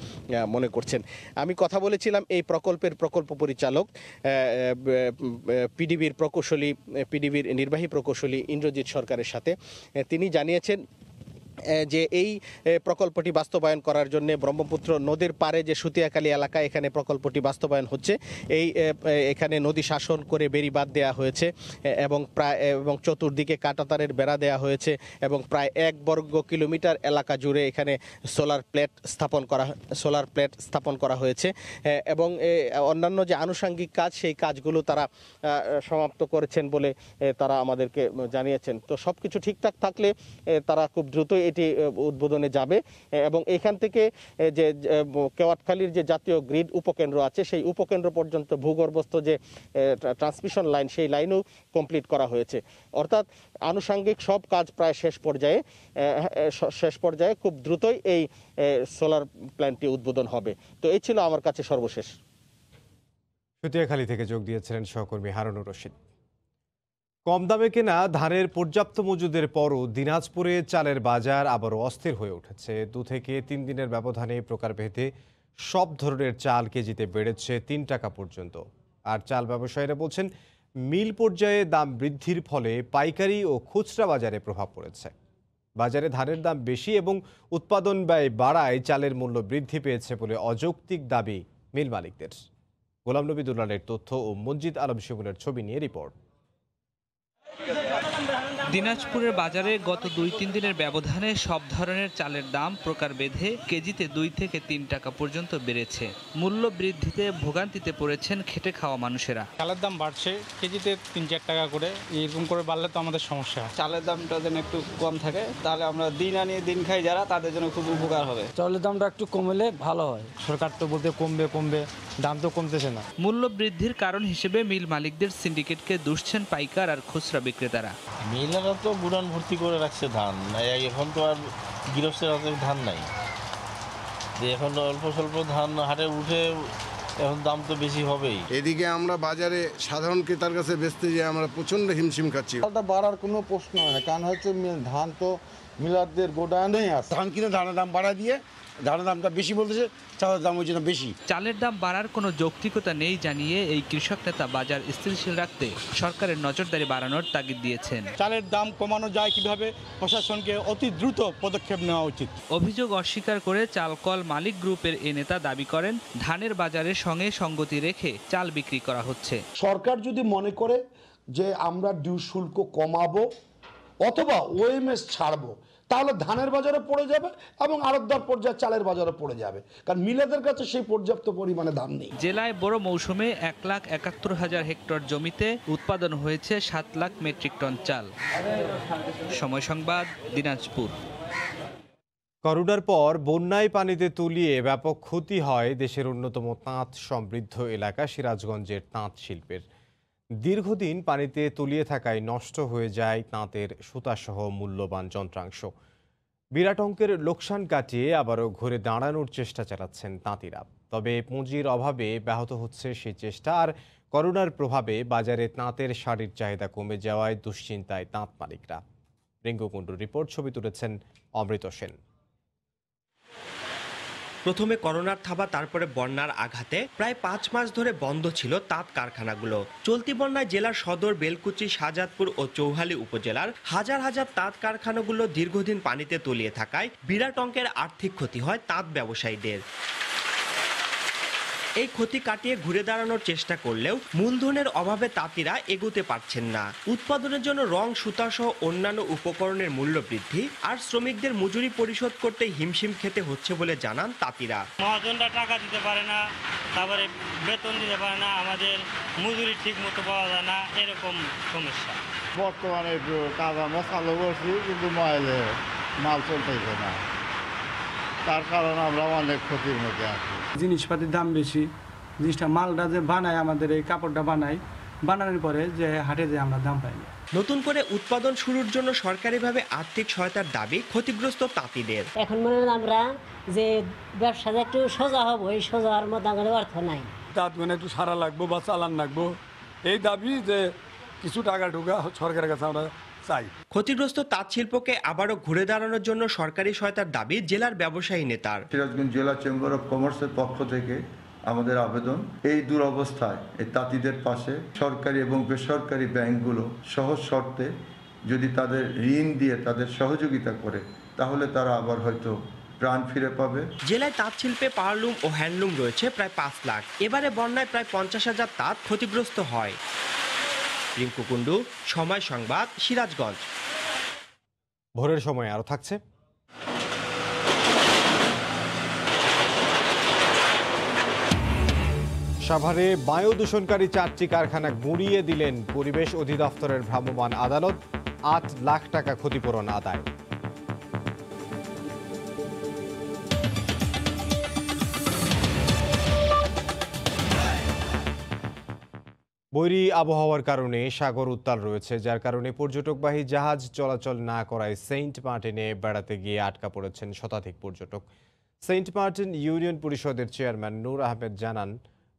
মনে করছেন। আমি কথা বলেছিলাম এই প্রকল্পের প্রকল্প পরিচালক পিডিবির নির্বাহী প্রকৌশলী ইন্দ্রজিৎ সরকারের সাথে। তিনি জানিয়েছেন যে এই প্রকল্পটি বাস্তবায়ন করার জন্য ব্রহ্মপুত্র নদীর পাড়ে যে সুতিয়াখালী এলাকা, এখানে প্রকল্পটি বাস্তবায়ন হচ্ছে। এখানে নদী শাসন করে বেড়িবাঁধ দেওয়া হয়েছে এবং চতুর্দিকে কাঁটাতারের বেড়া দেওয়া হয়েছে এবং প্রায় 1 বর্গ কিলোমিটার এলাকা জুড়ে এখানে সোলার প্লেট স্থাপন করা হয়েছে এবং অন্যান্য যে আনুষঙ্গিক কাজ সেই কাজগুলো তারা সমাপ্ত করেছেন বলে তারা আমাদেরকে জানিয়েছেন। তো সবকিছু ঠিকঠাক থাকলে তারা খুব দ্রুত এটি উদ্বোধনে যাবে এবং এখান থেকে যে কেওয়াটখালীর যে জাতীয় গ্রিড উপকেন্দ্র আছে সেই উপকেন্দ্র পর্যন্ত ভূগর্ভস্থ যে ট্রান্সমিশন লাইন সেই লাইনও কমপ্লিট করা হয়েছে। অর্থাৎ আনুষঙ্গিক সব কাজ প্রায় শেষ পর্যায়ে খুব দ্রুতই এই সোলার প্ল্যান্টটি উদ্বোধন হবে। তো এই ছিল আমার কাছে সর্বশেষ। সুতিয়াখালী থেকে যোগ দিয়েছিলেন সহকর্মী হারুনুর রশিদ। কম দামে কেনা ধানের পর্যাপ্ত মজুদের পরও দিনাজপুরে চালের বাজার আবারও অস্থির হয়ে উঠেছে। 2 থেকে 3 দিনের ব্যবধানে প্রকারভেদে সব ধরনের চাল কেজিতে বেড়েছে 3 টাকা পর্যন্ত। আর চাল ব্যবসায়ীরা বলছেন মিল পর্যায়ে দাম বৃদ্ধির ফলে পাইকারি ও খুচরা বাজারে প্রভাব পড়েছে। বাজারে ধানের দাম বেশি এবং উৎপাদন ব্যয় বাড়ায় চালের মূল্য বৃদ্ধি পেয়েছে বলে অযৌক্তিক দাবি মিল মালিকদের। গোলাম নবী দুলালের তথ্য ও মসজিদ আলম শিমুলের ছবি নিয়ে রিপোর্ট। দিনাজপুরের বাজারে গত 2-3 দিনের ব্যবধানে সব ধরনের চালের দাম প্রকারভেদে কেজিতে 2 থেকে 3 টাকা পর্যন্ত বেড়েছে। মূল্য বৃদ্ধিতে ভোগান্তিতে পড়েছেন খেটে খাওয়া মানুষেরা। চালের দাম বাড়ছে কেজিতে 3-4 টাকা করে, এরকম করে বাড়লে তো আমাদের সমস্যা। চালের দামটা যেন একটু কম থাকে তাহলে আমরা দিন আনিয়ে দিন খাই যারা, তাদের জন্য খুব উপকার হবে। চালের দামটা একটু কমলে ভালো হয়। সরকার তো বলতে কমবে, দাম তো কমতেছে না। মূল্য বৃদ্ধির কারণ হিসেবে মিল মালিকদের সিন্ডিকেটকে দুষছেন পাইকার আর খুচরা বিক্রেতারা। মিলেরা তো গুদাম ভর্তি করে রাখছে ধান, এখন তো আর গৃহস্থের হাতে ধান নাই, যে এখন অল্প স্বল্প ধান হাটে উঠে এখন দাম তো বেশি হবেই। এদিকে আমরা বাজারে সাধারণ ক্রেতার কাছে বেচতে যে আমরা প্রচন্ড হিমশিম খাচ্ছি। চালটা বাড়ার কোনো প্রশ্ন হয় না, কারণ হচ্ছে ধান তো মিলারদের গোডাউনেই আছে। ধান কিনে ধানের দাম বাড়া দিয়ে ধানের দামটা বেশি বলতেছে, চালের দাম ওই জন্য বেশি। চালের দাম বাড়ার কোনো যৌক্তিকতা নেই জানিয়ে এই কৃষক নেতা বাজার স্থিতিশীল রাখতে সরকারের নজরদারি বাড়ানোর তাগিদ দিয়েছেন। চালের দাম কমানো যায় কিভাবে, প্রশাসনকে অতি দ্রুত পদক্ষেপ নেওয়া উচিত। অভিযোগ অস্বীকার করে চালকল মালিক গ্রুপের এ নেতা দাবি করেন ধানের বাজারের সঙ্গে সঙ্গতি রেখে চাল বিক্রি করা হচ্ছে। সরকার যদি মনে করে যে আমরা ডিউ শুল্ক কমাবো অথবা ওএমএস ছাড়বো, তাহলে ধানের বাজারে পড়ে যাবে এবং আড়তদার পর্যায়ে চালের বাজারে পড়ে যাবে, কারণ মিলেদের কাছে সেই পর্যাপ্ত পরিমাণে দাম নেই। জেলায় বড় মৌসুমে 1,71,000 হেক্টর জমিতে উৎপাদন হয়েছে 7 লাখ মেট্রিক টন চাল। সময় সংবাদ, দিনাজপুর। করোনার পর বন্যায় পানিতে তলিয়ে ব্যাপক ক্ষতি হয় দেশের অন্যতম তাঁত সমৃদ্ধ এলাকা সিরাজগঞ্জের তাঁত শিল্পের। দীর্ঘদিন পানিতে তলিয়ে থাকায় নষ্ট হয়ে যায় তাঁতের সুতাসহ মূল্যবান যন্ত্রাংশ। বিরাট অঙ্কের লোকসান কাটিয়ে আবারও ঘুরে দাঁড়ানোর চেষ্টা চালাচ্ছেন তাঁতিরা। তবে পুঁজির অভাবে ব্যাহত হচ্ছে সেই চেষ্টা। আর করোনার প্রভাবে বাজারে তাঁতের শাড়ির চাহিদা কমে যাওয়ায় দুশ্চিন্তায় তাঁত মালিকরা। রিঙ্কু কুণ্ডুর রিপোর্ট, ছবি তুলেছেন অমৃত সেন। প্রথমে করোনার থাবা, তারপরে বন্যার আঘাতে প্রায় 5 মাস ধরে বন্ধ ছিল তাঁত কারখানাগুলো। চলতি বন্যায় জেলার সদর, বেলকুচি, শাহজাদপুর ও চৌহালি উপজেলার হাজার হাজার তাঁত কারখানাগুলো দীর্ঘদিন পানিতে তলিয়ে থাকায় বিরাট অঙ্কের আর্থিক ক্ষতি হয় তাঁত ব্যবসায়ীদের। এই ক্ষতি কাটিয়ে ঘুরে দাঁড়ানোর চেষ্টা করলেও মূলধনের অভাবে তাঁতিরা এগোতে পারছেন না। উৎপাদনের জন্য রং, সুতা সহ অন্যান্য উপকরণের মূল্য বৃদ্ধি আর শ্রমিকদের মজুরি পরিশোধ করতে হিমশিম খেতে হচ্ছে বলে জানান তাঁতিরা। মহাজনরা টাকা দিতে পারে না, তারপরে বেতন দিতে পারে না, আমাদের মজুরি ঠিক মতো পাওয়া যায় না, এরকম সমস্যা। বর্তমানে একটু কাজ আমরা চালু করছি, কিন্তু ময়লে মাল চলতেছে না, তার কারণে আমরা অনেক ক্ষতির মধ্যে আছি। জিনিসপাতির দাম বেশি, জিনিসটা মালটা যে বানায়, আমাদের এই কাপড়টা বানানোর পরে যে হাটে যে আমরা দাম পাই না। নতুন করে উৎপাদন শুরুর জন্য সরকারিভাবে আর্থিক সহায়তার দাবি ক্ষতিগ্রস্ত তাঁতিদের। এখন মনে হয় আমরা যে ব্যবসাটা একটু সোজা হবো, এই সোজা হওয়ার মতো আমাদের অর্থ নাই। তাঁত মানে একটু সারা লাগবো বা চালান লাগবো, এই দাবি যে কিছু টাকা ঢোকা সরকারের কাছে আমরা চাই। ক্ষতিগ্রস্ত তাঁত শিল্পকে আবারও ঘুরে দাঁড়ানোর জন্য সরকারি সহায়তার দাবি জেলার ব্যবসায়ী নেতার। সিরাজগঞ্জ জেলা চেম্বার অফ কমার্সের পক্ষ থেকে আমাদের আবেদন, এই দুরবস্থায় এই তাঁতিদের পাশে সরকারি এবং বেসরকারি ব্যাংকগুলো সহজ শর্তে যদি তাদের ঋণ দিয়ে তাদের সহযোগিতা করে, তাহলে তারা আবার হয়তো প্রাণ ফিরে পাবে। জেলায় তাঁত শিল্পে পাওয়ারলুম ও হ্যান্ডলুম রয়েছে প্রায় 5 লাখ। এবারে বন্যায় প্রায় 50,000 তাঁত ক্ষতিগ্রস্ত হয়। রিঙ্কু কুণ্ডু, সময় সংবাদ, সিরাজগঞ্জ। ভোরের সময় আরো থাকছে। সাভারে বায়ু দূষণকারী 4টি কারখানা গুঁড়িয়ে দিলেন পরিবেশ অধিদপ্তরের ভ্রাম্যমাণ আদালত। 8 লাখ টাকা ক্ষতিপূরণ আদায়। বৈরী আবহাওয়ার কারণে সাগর উত্তাল রয়েছে, যার কারণে পর্যটকবাহী জাহাজ চলাচল না করায় সেন্ট মার্টিনে বেড়াতে গিয়ে আটকা পড়েছেন শতাধিক পর্যটক। সেন্ট মার্টিন ইউনিয়ন পরিষদের চেয়ারম্যান নূর আহমেদ জানান,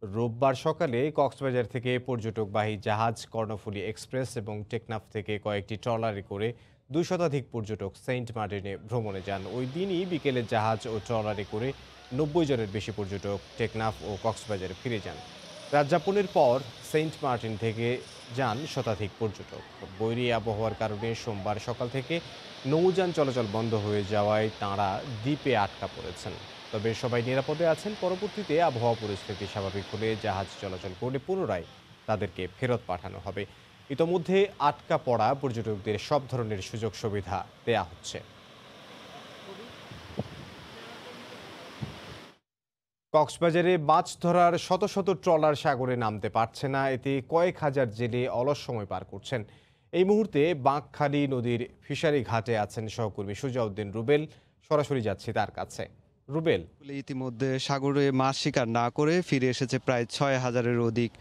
রোববার সকালে কক্সবাজার থেকে পর্যটকবাহী জাহাজ কর্ণফুলী এক্সপ্রেস এবং টেকনাফ থেকে কয়েকটি ট্রলারে করে 2 শতাধিক পর্যটক সেন্ট মার্টিনে ভ্রমণে যান। ওই দিনই বিকেলে জাহাজ ও ট্রলারে করে 90 জনের বেশি পর্যটক টেকনাফ ও কক্সবাজারে ফিরে যান। রাতযাপনের পর সেন্ট মার্টিন থেকে যান শতাধিক পর্যটক। বৈরী আবহাওয়ার কারণে সোমবার সকাল থেকে নৌযান চলাচল বন্ধ হয়ে যাওয়ায় তাঁরা দ্বীপে আটকা পড়েছেন। তবে সবাই নিরাপদে আছেন। পরবর্তীতে আবহাওয়া পরিস্থিতি স্বাভাবিক হলে জাহাজ চলাচল করলে পুনরায় তাদেরকে ফেরত পাঠানো হবে। ইতোমধ্যে আটকা পড়া পর্যটকদের সব ধরনের সুযোগ সুবিধা দেয়া হচ্ছে। কক্সবাজারে মাছ ধরার শত শত ট্রলার সাগরে নামতে পারছে না, এতে কয়েক হাজার জেলে অলস সময় পার করছেন। এই মুহূর্তে বাঁকখালী নদীর ফিশারি ঘাটে আছেন সহকর্মী সুজাউদ্দিন রুবেল। সরাসরি যাচ্ছি তার কাছে। রুবেল, ইতিমধ্যে সাগরে মাছ শিকার না করে ফিরে এসেছে প্রায় 6,000-এর অধিক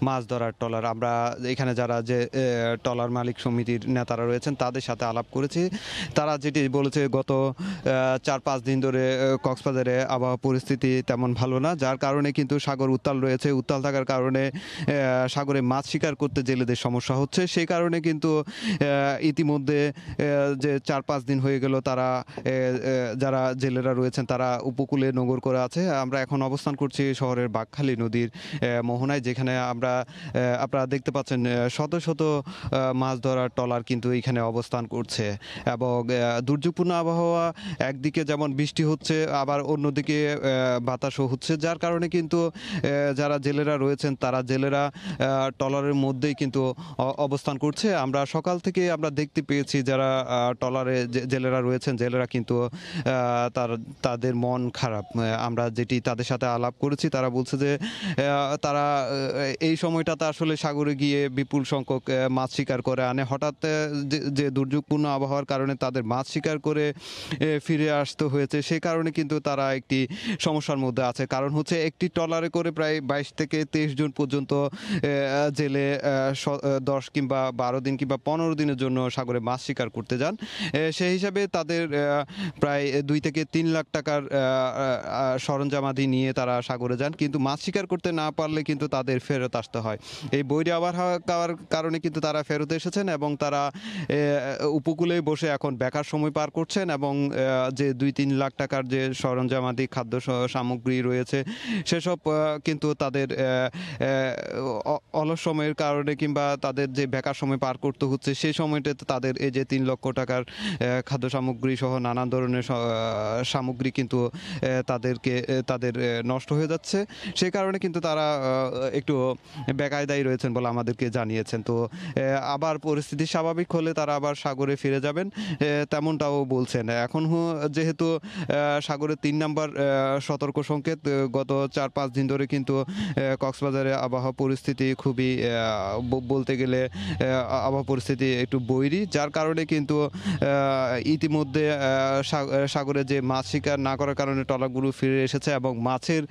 মাছ ধরার ট্রলার। আমরা এখানে যারা যে ট্রলার মালিক সমিতির নেতারা রয়েছেন তাদের সাথে আলাপ করেছি। তারা যেটি বলেছে, গত 4-5 দিন ধরে কক্সবাজারে আবহাওয়া পরিস্থিতি তেমন ভালো না, যার কারণে কিন্তু সাগর উত্তাল রয়েছে। উত্তাল থাকার কারণে সাগরে মাছ শিকার করতে জেলেদের সমস্যা হচ্ছে। সেই কারণে কিন্তু ইতিমধ্যে যে 4-5 দিন হয়ে গেল, তারা যারা জেলেরা রয়েছেন তারা উপকূলে নগর করে আছে। আমরা এখন অবস্থান করছি শহরের বাঁকখালী নদীর মোহনায়, যেখানে আপনারা দেখতে পাচ্ছেন শত শত মাছ ধরার ট্রলার কিন্তু এখানে অবস্থান করছে। এবং দুর্যোগপূর্ণ আবহাওয়া, একদিকে যেমন বৃষ্টি হচ্ছে, আবার অন্যদিকে বাতাসও হচ্ছে, যার কারণে কিন্তু যারা জেলেরা রয়েছেন তারা জেলেরা ট্রলারের মধ্যেই কিন্তু অবস্থান করছে। আমরা সকাল থেকে আমরা দেখতে পেয়েছি যারা ট্রলারে জেলেরা রয়েছেন, জেলেরা কিন্তু তাদের মন খারাপ। আমরা যেটি তাদের সাথে আলাপ করেছি, তারা বলছে যে তারা এই সময়টাতে আসলে সাগরে গিয়ে বিপুল সংখ্যক মাছ শিকার করে আনে। হঠাৎ যে দুর্যোগপূর্ণ আবহাওয়ার কারণে তাদের মাছ শিকার করে ফিরে আসতে হয়েছে, সেই কারণে কিন্তু তারা একটি সমস্যার মধ্যে আছে। কারণ হচ্ছে একটি ট্রলারে করে প্রায় 22 থেকে 23 জন পর্যন্ত জেলে 10 কিংবা 12 দিন কিংবা 15 দিনের জন্য সাগরে মাছ শিকার করতে যান। সেই হিসাবে তাদের প্রায় 2 থেকে 3 লাখ টাকার সরঞ্জামাদি নিয়ে তারা সাগরে যান, কিন্তু মাছ শিকার করতে না পারলে কিন্তু তাদের ফেরত আসতে হয়। এই বৈরী আবহাওয়ার কারণে কিন্তু তারা ফেরত এসেছেন এবং তারা উপকূলে বসে এখন বেকার সময় পার করছেন। এবং যে 2-3 লাখ টাকার যে সরঞ্জামাদি খাদ্য সামগ্রী রয়েছে, সেসব কিন্তু তাদের অলস সময়ের কারণে কিংবা তাদের যে বেকার সময় পার করতে হচ্ছে, সেই সময়টাতে তাদের এই যে 3 লক্ষ টাকার খাদ্য সামগ্রী সহ নানান ধরনের সামগ্রী কিন্তু তাদের নষ্ট হয়ে যাচ্ছে। সেই কারণে কিন্তু তারা একটু বেকায়দায় রয়েছেন বলে আমাদেরকে জানিয়েছেন। তো আবার পরিস্থিতি স্বাভাবিক হলে তারা আবার সাগরে ফিরে যাবেন তেমনটাও বলছেন। এখন যেহেতু সাগরের 3 নম্বর সতর্ক সংকেত, গত 4-5 দিন ধরে কিন্তু কক্সবাজারে আবহাওয়া পরিস্থিতি খুবই বলতে গেলে আবহাওয়া পরিস্থিতি একটু বৈরী, যার কারণে কিন্তু ইতিমধ্যে সাগরে যে মাছ শিকার না করার কারণে ট্রলারগুলো ফিরে এসেছে এবং মাছের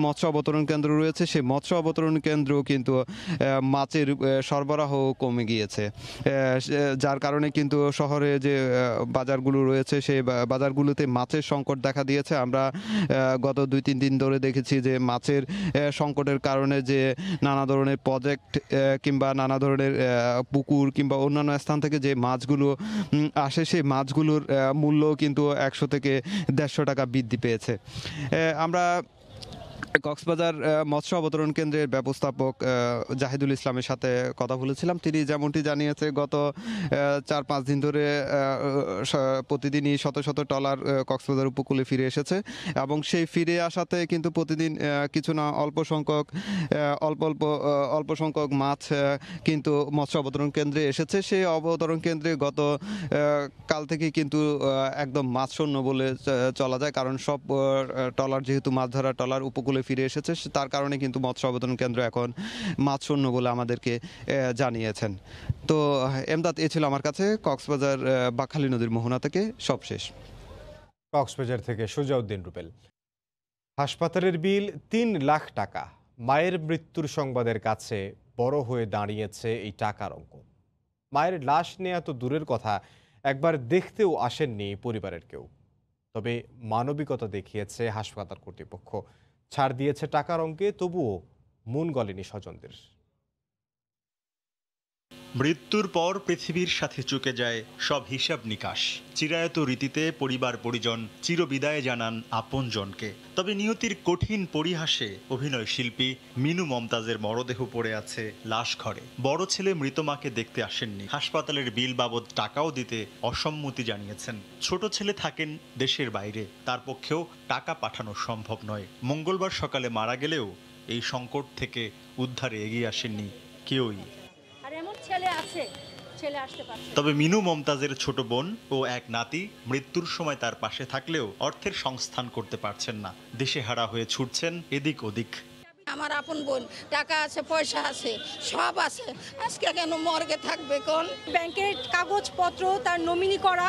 মৎস্য অবতরণ কেন্দ্র রয়েছে, সেই মৎস্য অবতরণ কেন্দ্র কিন্তু মাছের সরবরাহ কমে গিয়েছে, যার কারণে কিন্তু শহরে যে বাজারগুলো রয়েছে সেই বাজারগুলোতে মাছের সংকট দেখা দিয়েছে। আমরা গত 2-3 দিন ধরে দেখেছি যে মাছের সংকটের কারণে যে নানা ধরনের প্রজেক্ট কিংবা নানা ধরনের পুকুর কিংবা অন্যান্য স্থান থেকে যে মাছগুলো আসে সেই মাছগুলোর মূল্য কিন্তু 100 থেকে 150 টাকা বৃদ্ধি পেয়েছে। আমরা কক্সবাজার মৎস্য অবতরণ কেন্দ্রের ব্যবস্থাপক জাহিদুল ইসলামের সাথে কথা বলেছিলাম। তিনি যেমনটি জানিয়েছে, গত 4-5 দিন ধরে প্রতিদিনই শত শত ট্রলার কক্সবাজার উপকূলে ফিরে এসেছে এবং সেই ফিরে আসাতে কিন্তু প্রতিদিন কিছু না অল্প সংখ্যক মাছ কিন্তু মৎস্য অবতরণ কেন্দ্রে এসেছে। সেই অবতরণ কেন্দ্রে গত কাল থেকে কিন্তু একদম মাছ শূন্য বলে চলা যায়, কারণ সব ট্রলার যেহেতু মাছ ধরা ট্রলার উপকূলে ফিরে এসেছে, তার কারণে কিন্তু মৎস্য অবতরণ কেন্দ্র এখন মাছ শূন্য বলে আমাদেরকে জানিয়েছেন। তো এমদাদ, এ ছিল আমার কাছে কক্সবাজার বাকখালী নদীর মোহনা থেকে সবশেষ। কক্সবাজার থেকে সুজাউদ্দিন রুবেল। হাসপাতালের বিল 3 লাখ টাকা। মায়ের মৃত্যুর সংবাদের কাছে বড় হয়ে দাঁড়িয়েছে এই টাকার অঙ্ক। মায়ের লাশ নেওয়া তো দূরের কথা, একবার দেখতেও আসেননি পরিবারের কেউ। তবে মানবিকতা দেখিয়েছে হাসপাতাল কর্তৃপক্ষ, ছাড় দিয়েছে টাকার অঙ্কে, তবুও মন গলেনি স্বজনদের। মৃত্যুর পর পৃথিবীর সাথে চুকে যায় সব হিসাব নিকাশ। চিরায়ত রীতিতে পরিবার পরিজন চিরবিদায় জানান আপনজনকে। তবে নিয়তির কঠিন পরিহাসে অভিনয় শিল্পী মিনু মমতাজের মরদেহ পড়ে আছে লাশ ঘরে। বড় ছেলে মৃত মাকে দেখতে আসেননি, হাসপাতালের বিল বাবদ টাকাও দিতে অসম্মতি জানিয়েছেন। ছোট ছেলে থাকেন দেশের বাইরে, তার পক্ষেও টাকা পাঠানো সম্ভব নয়। মঙ্গলবার সকালে মারা গেলেও এই সংকট থেকে উদ্ধারে এগিয়ে আসেননি কেউই। তবে মিনু মমতাজের ছোট বোন ও এক নাতি মৃত্যুর সময় তার পাশে থাকলেও অর্থের সংস্থান করতে পারছেন না। দেশে হারা হয়ে ছুটছেন এদিক ওদিক। আমার আপন বোন, টাকা আছে, পয়সা আছে, সব আছে, আজকে কেন মর্গে থাকবে? কোন ব্যাংকের কাগজপত্র তার নমিনি করা,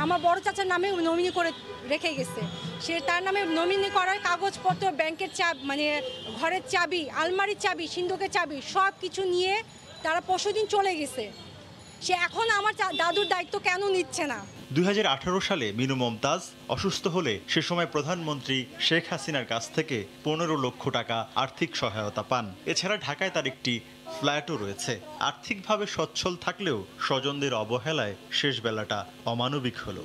আমার বড় চাচার নামে নমিনি করে রেখে গেছে, সে তার নামে নমিনি করার কাগজপত্র, ব্যাংকের মানে ঘরের চাবি, আলমারির চাবি, সিন্ধুকের চাবি, সব কিছু নিয়ে তারা পরশুদিন চলে গেছে। সে এখন আমার দাদুর দায়িত্ব কেন নিচ্ছে না? 2018 সালে মিনু মমতাজ অসুস্থ হলে সে সময় প্রধানমন্ত্রী শেখ হাসিনার কাছ থেকে 15 লক্ষ টাকা আর্থিক সহায়তা পান। এছাড়া ঢাকায় তার একটি ফ্ল্যাটও রয়েছে। আর্থিকভাবে সচ্ছল থাকলেও স্বজনদের অবহেলায় শেষ বেলাটা অমানবিক হলো।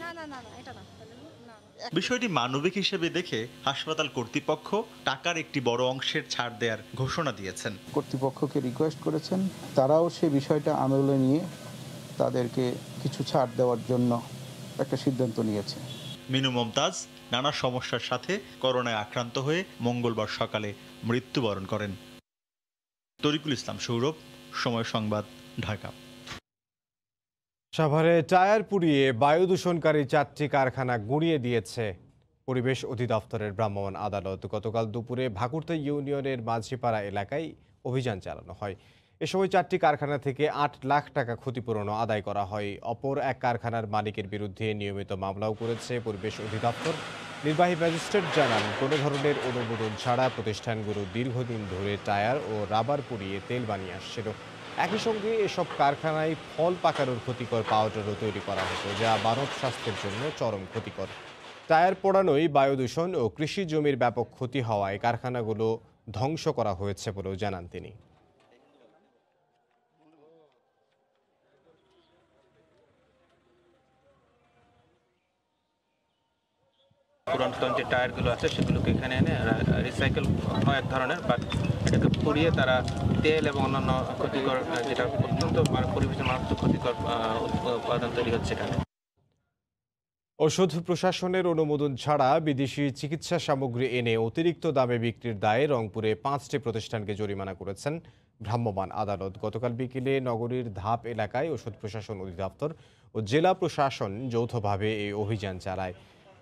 বিষয়টি মানবিক হিসেবে দেখে হাসপাতাল কর্তৃপক্ষ টাকার একটি বড় অংশের ছাড় দেওয়ার ঘোষণা দিয়েছেন। কর্তৃপক্ষকে রিকোয়েস্ট করেছেন, তারাও সে বিষয়টা আমলে নিয়ে তাদেরকে কিছু ছাড় দেওয়ার জন্য একটা সিদ্ধান্ত নিয়েছে। মিনু মমতাজ নানা সমস্যার সাথে করোনায় আক্রান্ত হয়ে মঙ্গলবার সকালে মৃত্যুবরণ করেন। তরিকুল ইসলাম সৌরভ, সময় সংবাদ, ঢাকা। সাভারে টায়ার পুড়িয়ে বায়ু দূষণকারী 4টি কারখানা গুঁড়িয়ে দিয়েছে পরিবেশ অধিদপ্তরের ভ্রাম্যমাণ আদালত। গতকাল দুপুরে ভাকুরতা ইউনিয়নের মাঝিপাড়া এলাকায় অভিযান চালানো হয়। এ সময় 4টি কারখানা থেকে 8 লাখ টাকা ক্ষতিপূরণও আদায় করা হয়। অপর এক কারখানার মালিকের বিরুদ্ধে নিয়মিত মামলাও করেছে পরিবেশ অধিদপ্তর। নির্বাহী ম্যাজিস্ট্রেট জানান, কোনো ধরনের অনুমোদন ছাড়া প্রতিষ্ঠানগুলো দীর্ঘদিন ধরে টায়ার ও রাবার পুড়িয়ে তেল বানিয়ে আসছিল। একই সঙ্গে এসব কারখানায় ফল পাকানোর ক্ষতিকর পাউডারও তৈরি করা হতো, যা মানব স্বাস্থ্যের জন্য চরম ক্ষতিকর। টায়ার পোড়ানোয় বায়ু দূষণ ও কৃষি জমির ব্যাপক ক্ষতি হওয়ায় কারখানাগুলো ধ্বংস করা হয়েছে বলেও জানান তিনি। পুরান যে টায়ারগুলো আছে সেগুলোকে এখানে এনে রিসাইকেল এক ধরনের, বাট এটাকে পুড়িয়ে তারা তেল এবং অন্যান্য ক্ষতিকর, যেটা অত্যন্ত পরিবেশের মারাত্মক ক্ষতিকর উপাদান তৈরি হচ্ছে এখানে। ওষুধ প্রশাসনের অনুমোদন ছাড়া বিদেশি চিকিৎসা সামগ্রী এনে অতিরিক্ত দামে বিক্রির দায়ে রংপুরে 5টি প্রতিষ্ঠানকে জরিমানা করেছেন ভ্রাম্যমাণ আদালত। গতকাল বিকেলে নগরীর ধাপ এলাকায় ওষুধ প্রশাসন অধিদপ্তর ও জেলা প্রশাসন যৌথভাবে এই অভিযান চালায়।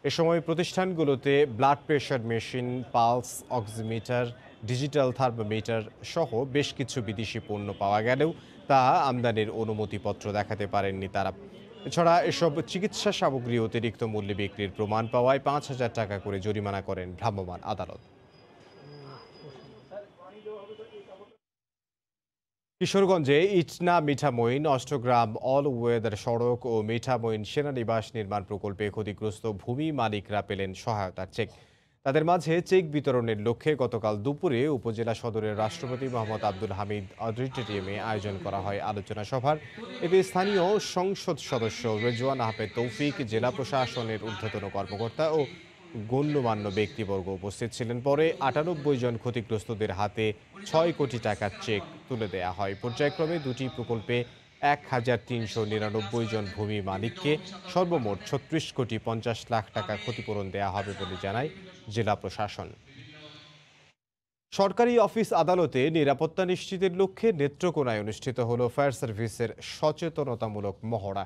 এ সময় প্রতিষ্ঠানগুলোতে blood pressure machine, pulse oximeter, digital thermometer সহ বেশ কিছু বিদেশি পণ্য পাওয়া গেলেও তা আমদানির অনুমতিপত্র দেখাতে পারেননি তারা। এছাড়া এসব চিকিৎসা সামগ্রী অতিরিক্ত মূল্যে বিক্রির প্রমাণ পাওয়ায় 5,000 টাকা করে জরিমানা করেন ভ্রাম্যমাণ আদালত। কিশোরগঞ্জে ইটনা মিঠামইন অষ্টগ্রাম অল ওয়েদার সড়ক ও মিঠামইন সেনানিবাস নির্মাণ প্রকল্পে ক্ষতিগ্রস্ত ভূমি মালিকরা পেলেন সহায়তার চেক। তাদের মাঝে চেক বিতরণের লক্ষ্যে গতকাল দুপুরে উপজেলা সদরের রাষ্ট্রপতি মোহাম্মদ আব্দুল হামিদ অডিটোরিয়ামে আয়োজন করা হয় আলোচনা সভার। এতে স্থানীয় সংসদ সদস্য রেজওয়ান আহমেদ তৌফিক, জেলা প্রশাসনের ঊর্ধ্বতন কর্মকর্তা ও গণ্যমান্য ব্যক্তিবর্গ উপস্থিত ছিলেন। পরে 98 জন ক্ষতিগ্রস্তদের হাতে 6 কোটি টাকার চেক তুলে দেওয়া হয়। পর্যায়ক্রমে দুটি প্রকল্পে 1399 জন ভূমি মালিককে সর্বমোট 36 কোটি 50 লাখ টাকা ক্ষতিপূরণ দেওয়া হবে বলে জানায় জেলা প্রশাসন। সরকারি অফিস আদালতে নিরাপত্তা নিশ্চিতের লক্ষ্যে নেত্রকোনায় অনুষ্ঠিত হল ফায়ার সার্ভিসের সচেতনতামূলক মহড়া।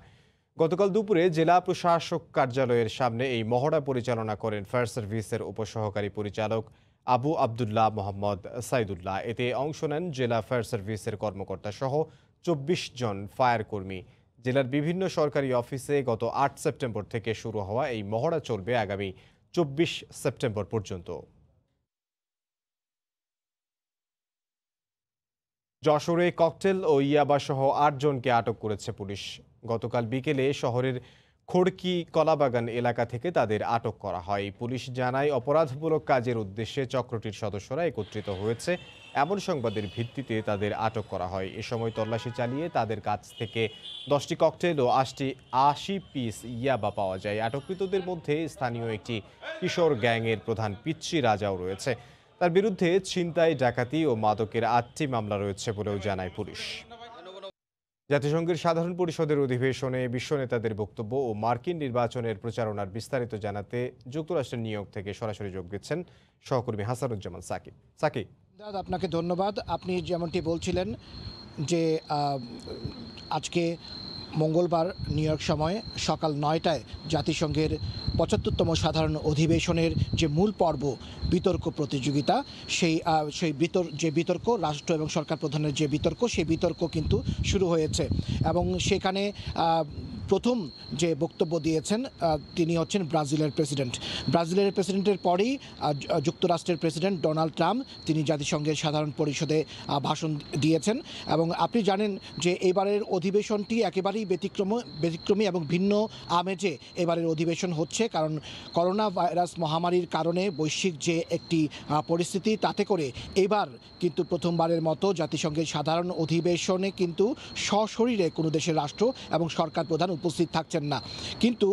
গতকাল দুপুরে জেলা প্রশাসক কার্যালয়ের সামনে এই মহড়া পরিচালনা করেন ফায়ার সার্ভিসের উপসহকারী পরিচালক আবু আবদুল্লাহ মোহাম্মদ সাইদুল্লাহ। এতে অংশ নেন জেলা ফায়ার সার্ভিসের কর্মকর্তা সহ 24 জন ফায়ার কর্মী। জেলার বিভিন্ন সরকারি অফিসে গত 8 সেপ্টেম্বর থেকে শুরু হওয়া এই মহড়া চলবে আগামী 24 সেপ্টেম্বর পর্যন্ত। যশোরে ককটেল ও ইয়াবাসহ 8 জনকে আটক করেছে পুলিশ। গতকাল বিকেলে শহরের খড়কি কলাবাগান এলাকা থেকে তাদের আটক করা হয়। পুলিশ জানায় অপরাধমূলক কাজের উদ্দেশ্যে চক্রটির সদস্যরা একত্রিত হয়েছে এমন সংবাদের ভিত্তিতে তাদের আটক করা হয়। এ সময় তল্লাশি চালিয়ে তাদের কাছ থেকে 10টি ককটেল ও 80 পিস ইয়াবা পাওয়া যায়। আটককৃতদের মধ্যে স্থানীয় একটি কিশোর গ্যাংয়ের প্রধান পিচ্চি রাজাও রয়েছে। তার বিরুদ্ধে ছিনতাই, ডাকাতি ও মাদকের 8টি মামলা রয়েছে বলেও জানায় পুলিশ। জাতিসংঘের সাধারণ পরিষদের অধিবেশনে বিশ্ব নেতাদের বক্তব্য ও মার্কিন নির্বাচনের প্রচারণার বিস্তারিত জানাতে যুক্তরাষ্ট্রের নিউ ইয়র্ক থেকে সরাসরি যোগ দিচ্ছেন সহকর্মী হাসানুজ্জামান সাকিব। সাকিব, আপনাকে ধন্যবাদ। আপনি যেমনটি বলছিলেন যে আজকে মঙ্গলবার নিউ ইয়র্ক সময় সকাল 9টায় জাতিসংঘের 75তম সাধারণ অধিবেশনের যে মূল পর্ব বিতর্ক প্রতিযোগিতা, সেই বিতর্ক রাষ্ট্র এবং সরকার প্রধানের যে বিতর্ক, সেই বিতর্ক কিন্তু শুরু হয়েছে এবং সেখানে প্রথম যে বক্তব্য দিয়েছেন তিনি হচ্ছেন ব্রাজিলের প্রেসিডেন্ট। ব্রাজিলের প্রেসিডেন্টের পরেই যুক্তরাষ্ট্রের প্রেসিডেন্ট ডোনাল্ড ট্রাম্প তিনি জাতিসংঘের সাধারণ পরিষদে ভাষণ দিয়েছেন এবং আপনি জানেন যে এবারের অধিবেশনটি একেবারেই ব্যতিক্রমী এবং ভিন্ন আমেজে এবারের অধিবেশন হচ্ছে, কারণ করোনা ভাইরাস মহামারীর কারণে বৈশ্বিক যে একটি পরিস্থিতি, তাতে করে এবার কিন্তু প্রথমবারের মতো জাতিসংঘের সাধারণ অধিবেশনে কিন্তু সশরীরে কোনো দেশের রাষ্ট্র এবং সরকার প্রধান উপস্থিত থাকছেন না। কিন্তু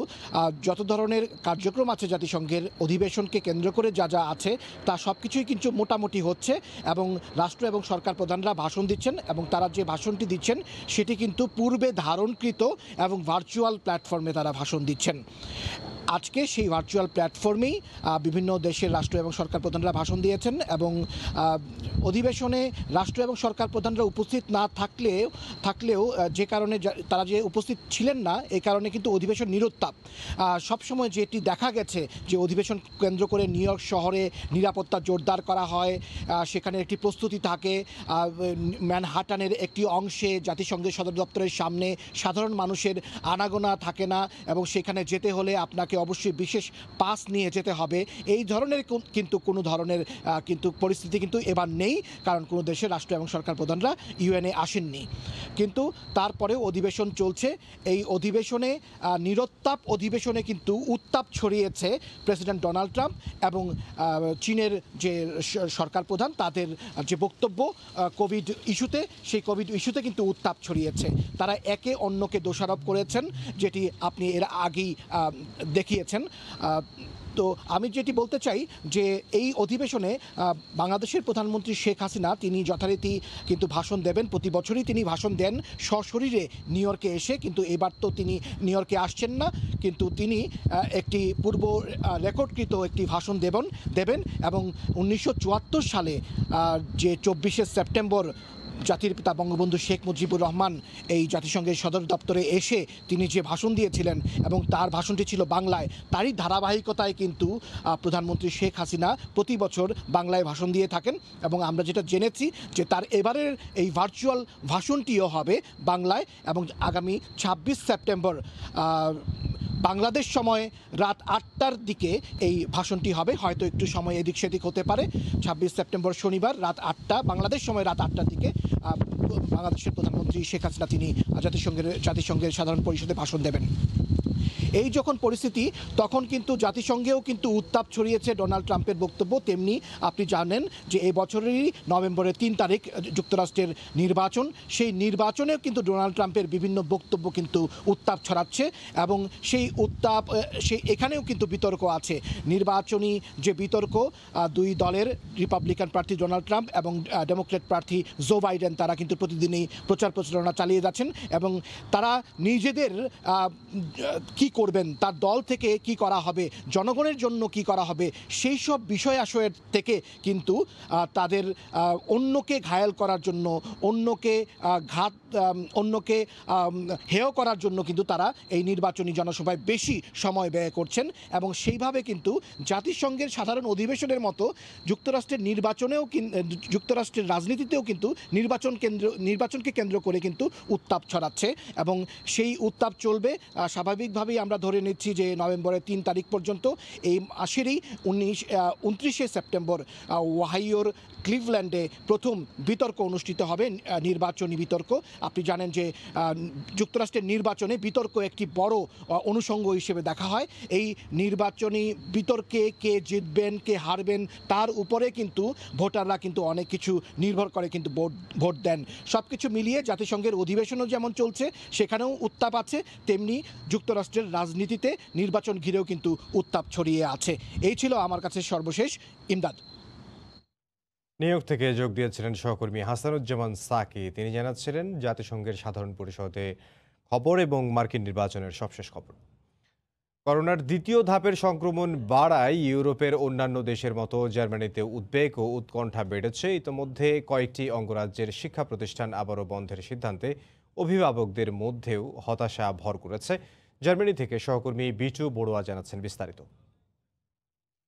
যত ধরনের কার্যক্রম আছে জাতিসংঘের অধিবেশনকে কেন্দ্র করে যা যা আছে তা সব কিছুই কিন্তু মোটামুটি হচ্ছে এবং রাষ্ট্র এবং সরকার প্রধানরা ভাষণ দিচ্ছেন এবং তারা যে ভাষণটি দিচ্ছেন সেটি কিন্তু পূর্বে ধারণকৃত এবং ভার্চুয়াল প্ল্যাটফর্মে তারা ভাষণ দিচ্ছেন। আজকে সেই ভার্চুয়াল প্ল্যাটফর্মেই বিভিন্ন দেশের রাষ্ট্র এবং সরকার প্রধানরা ভাষণ দিয়েছেন এবং অধিবেশনে রাষ্ট্র এবং সরকার প্রধানরা উপস্থিত না থাকলেও যে কারণে তারা যে উপস্থিত ছিলেন না, এই কারণে কিন্তু অধিবেশন নিরুত্তাপ। সবসময় যেটি দেখা গেছে যে অধিবেশন কেন্দ্র করে নিউ ইয়র্ক শহরে নিরাপত্তা জোরদার করা হয়, সেখানে একটি প্রস্তুতি থাকে। ম্যানহাটানের একটি অংশে জাতিসংঘের সদর দপ্তরের সামনে সাধারণ মানুষের আনাগোনা থাকে না এবং সেখানে যেতে হলে আপনাকে অবশ্যই বিশেষ পাস নিয়ে যেতে হবে। এই ধরনের কিন্তু কোনো ধরনের কিন্তু পরিস্থিতি কিন্তু এবার নেই, কারণ কোনো দেশের রাষ্ট্র এবং সরকার প্রধানরা ইউএনএ আসেননি। কিন্তু তারপরে অধিবেশন চলছে। এই অধিবেশনে নিরুত্তাপ অধিবেশনে কিন্তু উত্তাপ ছড়িয়েছে প্রেসিডেন্ট ডোনাল্ড ট্রাম্প এবং চীনের যে সরকার প্রধান তাদের যে বক্তব্য কোভিড ইস্যুতে, সেই কোভিড ইস্যুতে কিন্তু উত্তাপ ছড়িয়েছে। তারা একে অন্যকে দোষারোপ করেছেন, যেটি আপনি এর আগেই দেখিয়েছেন। তো আমি যেটি বলতে চাই যে এই অধিবেশনে বাংলাদেশের প্রধানমন্ত্রী শেখ হাসিনা তিনি যথারীতি কিন্তু ভাষণ দেবেন। প্রতি বছরই তিনি ভাষণ দেন সশরীরে নিউ ইয়র্কে এসে, কিন্তু এবার তো তিনি নিউ ইয়র্কে আসছেন না, কিন্তু তিনি একটি পূর্ব রেকর্ডকৃত একটি ভাষণ দেবেন এবং 1974 সালে যে 24শে সেপ্টেম্বর জাতির পিতা বঙ্গবন্ধু শেখ মুজিবুর রহমান এই জাতিসংঘের সদর দপ্তরে এসে তিনি যে ভাষণ দিয়েছিলেন এবং তার ভাষণটি ছিল বাংলায়, তারই ধারাবাহিকতায় কিন্তু প্রধানমন্ত্রী শেখ হাসিনা প্রতি বছর বাংলায় ভাষণ দিয়ে থাকেন এবং আমরা যেটা জেনেছি যে তার এবারের এই ভার্চুয়াল ভাষণটিও হবে বাংলায় এবং আগামী 26 সেপ্টেম্বর বাংলাদেশ সময় রাত 8টার দিকে এই ভাষণটি হবে। হয়তো একটু সময় এদিক সেদিক হতে পারে। 26 সেপ্টেম্বর শনিবার রাত 8টা, বাংলাদেশ সময় রাত 8টার দিকে বাংলাদেশের প্রধানমন্ত্রী শেখ হাসিনা তিনি জাতিসংঘের সাধারণ পরিষদে ভাষণ দেবেন। এই যখন পরিস্থিতি, তখন কিন্তু জাতিসংঘেও কিন্তু উত্তাপ ছড়িয়েছে ডোনাল্ড ট্রাম্পের বক্তব্য। তেমনি আপনি জানেন যে এই বছরেরই নভেম্বরের 3 তারিখ যুক্তরাষ্ট্রের নির্বাচন, সেই নির্বাচনেও কিন্তু ডোনাল্ড ট্রাম্পের বিভিন্ন বক্তব্য কিন্তু উত্তাপ ছড়াচ্ছে এবং সেই উত্তাপ এখানেও কিন্তু বিতর্ক আছে। নির্বাচনী যে বিতর্ক, দুই দলের রিপাবলিকান প্রার্থী ডোনাল্ড ট্রাম্প এবং ডেমোক্র্যাট প্রার্থী জো বাইডেন তারা কিন্তু প্রতিদিনই প্রচার প্রচারণা চালিয়ে যাচ্ছেন এবং তারা নিজেদের কি করবেন, তার দল থেকে কি করা হবে, জনগণের জন্য কি করা হবে, সেই সব বিষয় আশয়ের থেকে কিন্তু তাদের অন্যকে ঘায়েল করার জন্য, অন্যকে হেয় করার জন্য কিন্তু তারা এই নির্বাচনী জনসভায় বেশি সময় ব্যয় করছেন এবং সেইভাবে কিন্তু জাতিসংঘের সাধারণ অধিবেশনের মতো যুক্তরাষ্ট্রের রাজনীতিতেও কিন্তু নির্বাচনকে কেন্দ্র করে কিন্তু উত্তাপ ছড়াচ্ছে এবং সেই উত্তাপ চলবে স্বাভাবিকভাবেই। আমরা ধরে নিচ্ছি যে নভেম্বরের 3 তারিখ পর্যন্ত। এই মাসেরই 29শে সেপ্টেম্বর ওহাইওর ক্লিভল্যান্ডে প্রথম বিতর্ক অনুষ্ঠিত হবে, নির্বাচনী বিতর্ক। আপনি জানেন যে যুক্তরাষ্ট্রের নির্বাচনে বিতর্ক একটি বড় অনুষঙ্গ হিসেবে দেখা হয়। এই নির্বাচনী বিতর্কে কে জিতবেন কে হারবেন তার উপরে কিন্তু ভোটাররা কিন্তু অনেক কিছু নির্ভর করে কিন্তু ভোট দেন। সব কিছু মিলিয়ে জাতিসংঘের অধিবেশনও যেমন চলছে সেখানেও উত্তাপ আছে, তেমনি যুক্তরাষ্ট্রের রাজনীতিতে নির্বাচন ঘিরেও কিন্তু উত্তাপ ছড়িয়ে আছে। এই ছিল আমার কাছে সর্বশেষ। ইমদাদ। নিউ ইয়র্ক থেকে যোগ দিয়েছিলেন সহকর্মী হাসানুজ্জামান সাকি। তিনি জানাচ্ছিলেন জাতিসংঘের সাধারণ পরিষদে খবর এবং মার্কিন নির্বাচনের সবশেষ খবর। করোনার দ্বিতীয় ধাপের সংক্রমণ বাড়ায় ইউরোপের অন্যান্য দেশের মতো জার্মানিতে উদ্বেগ ও উৎকণ্ঠা বেড়েছে। ইতোমধ্যে কয়েকটি অঙ্গরাজ্যের শিক্ষা প্রতিষ্ঠান আবারও বন্ধের সিদ্ধান্তে অভিভাবকদের মধ্যেও হতাশা ভর করেছে। জার্মানি থেকে সহকর্মী বিটু বড়ুয়া জানাচ্ছেন বিস্তারিত।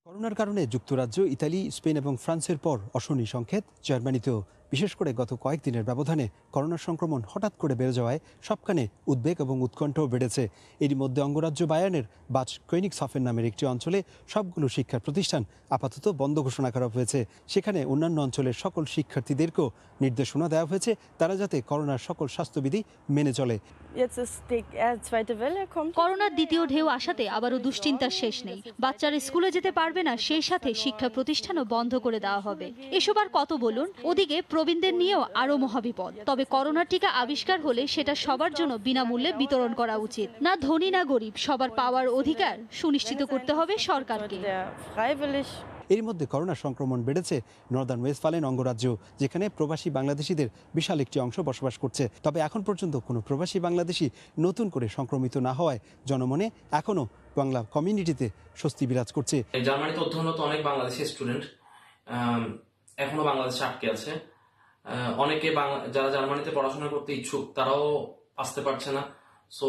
করোনার কারণে যুক্তরাজ্য, ইতালি, স্পেন এবং ফ্রান্সের পর অশনি সংকেত জার্মানিতেও। বিশেষ করে গত কয়েকদিনের ব্যবধানে করোনার সংক্রমণ হঠাৎ করে বেড়ে যাওয়ায় সবখানে উদ্বেগ এবং উৎকণ্ঠাও বেড়েছে। এরই মধ্যে অঙ্গরাজ্য বায়ার্নের বাচ কোয়েনিগসহফেন নামের একটি অঞ্চলে সবগুলো শিক্ষা প্রতিষ্ঠান আপাতত বন্ধ ঘোষণা করা হয়েছে। সেখানে অন্যান্য অঞ্চলের সকল শিক্ষার্থীদেরকেও নির্দেশনা দেওয়া হয়েছে তারা যাতে করোনার সকল স্বাস্থ্যবিধি মেনে চলে। করোনার দ্বিতীয় ঢেউ আসাতে আবারও দুশ্চিন্তার শেষ নেই। বাচ্চারা স্কুলে যেতে পারবে না, সেই সাথে শিক্ষা প্রতিষ্ঠানও বন্ধ করে দেওয়া হবে। এসব আর কত বলুন। ওদিকে প্রবীণদের নিয়েও আরো মহাবিপদ। তবে করোনার টিকা আবিষ্কার হলে সেটা সবার জন্য বিনামূল্যে বিতরণ করা উচিত। না ধনী না গরিব, সবার পাওয়ার অধিকার সুনিশ্চিত করতে হবে সরকারকে। এর মধ্যে করোনা সংক্রমণ বেড়েছে নর্দার্ন ওয়েস্টফালেন অঙ্গরাজ্য, যেখানে প্রবাসী বাংলাদেশিদের বিশাল একটি অংশ বসবাস করছে। তবে এখন পর্যন্ত কোনো প্রবাসী বাংলাদেশি নতুন করে সংক্রমিত না হওয়ায় জনমনে এখনো বাংলা কমিউনিটিতে স্বস্তি বিরাজ করছে। জার্মানিতে অধ্যয়নরত অনেক বাংলাদেশি স্টুডেন্ট এখনো বাংলাদেশে আটকে আছে। অনেকে যারা জার্মানিতে পড়াশোনা করতে ইচ্ছুক তারাও আসতে পারছে না। সো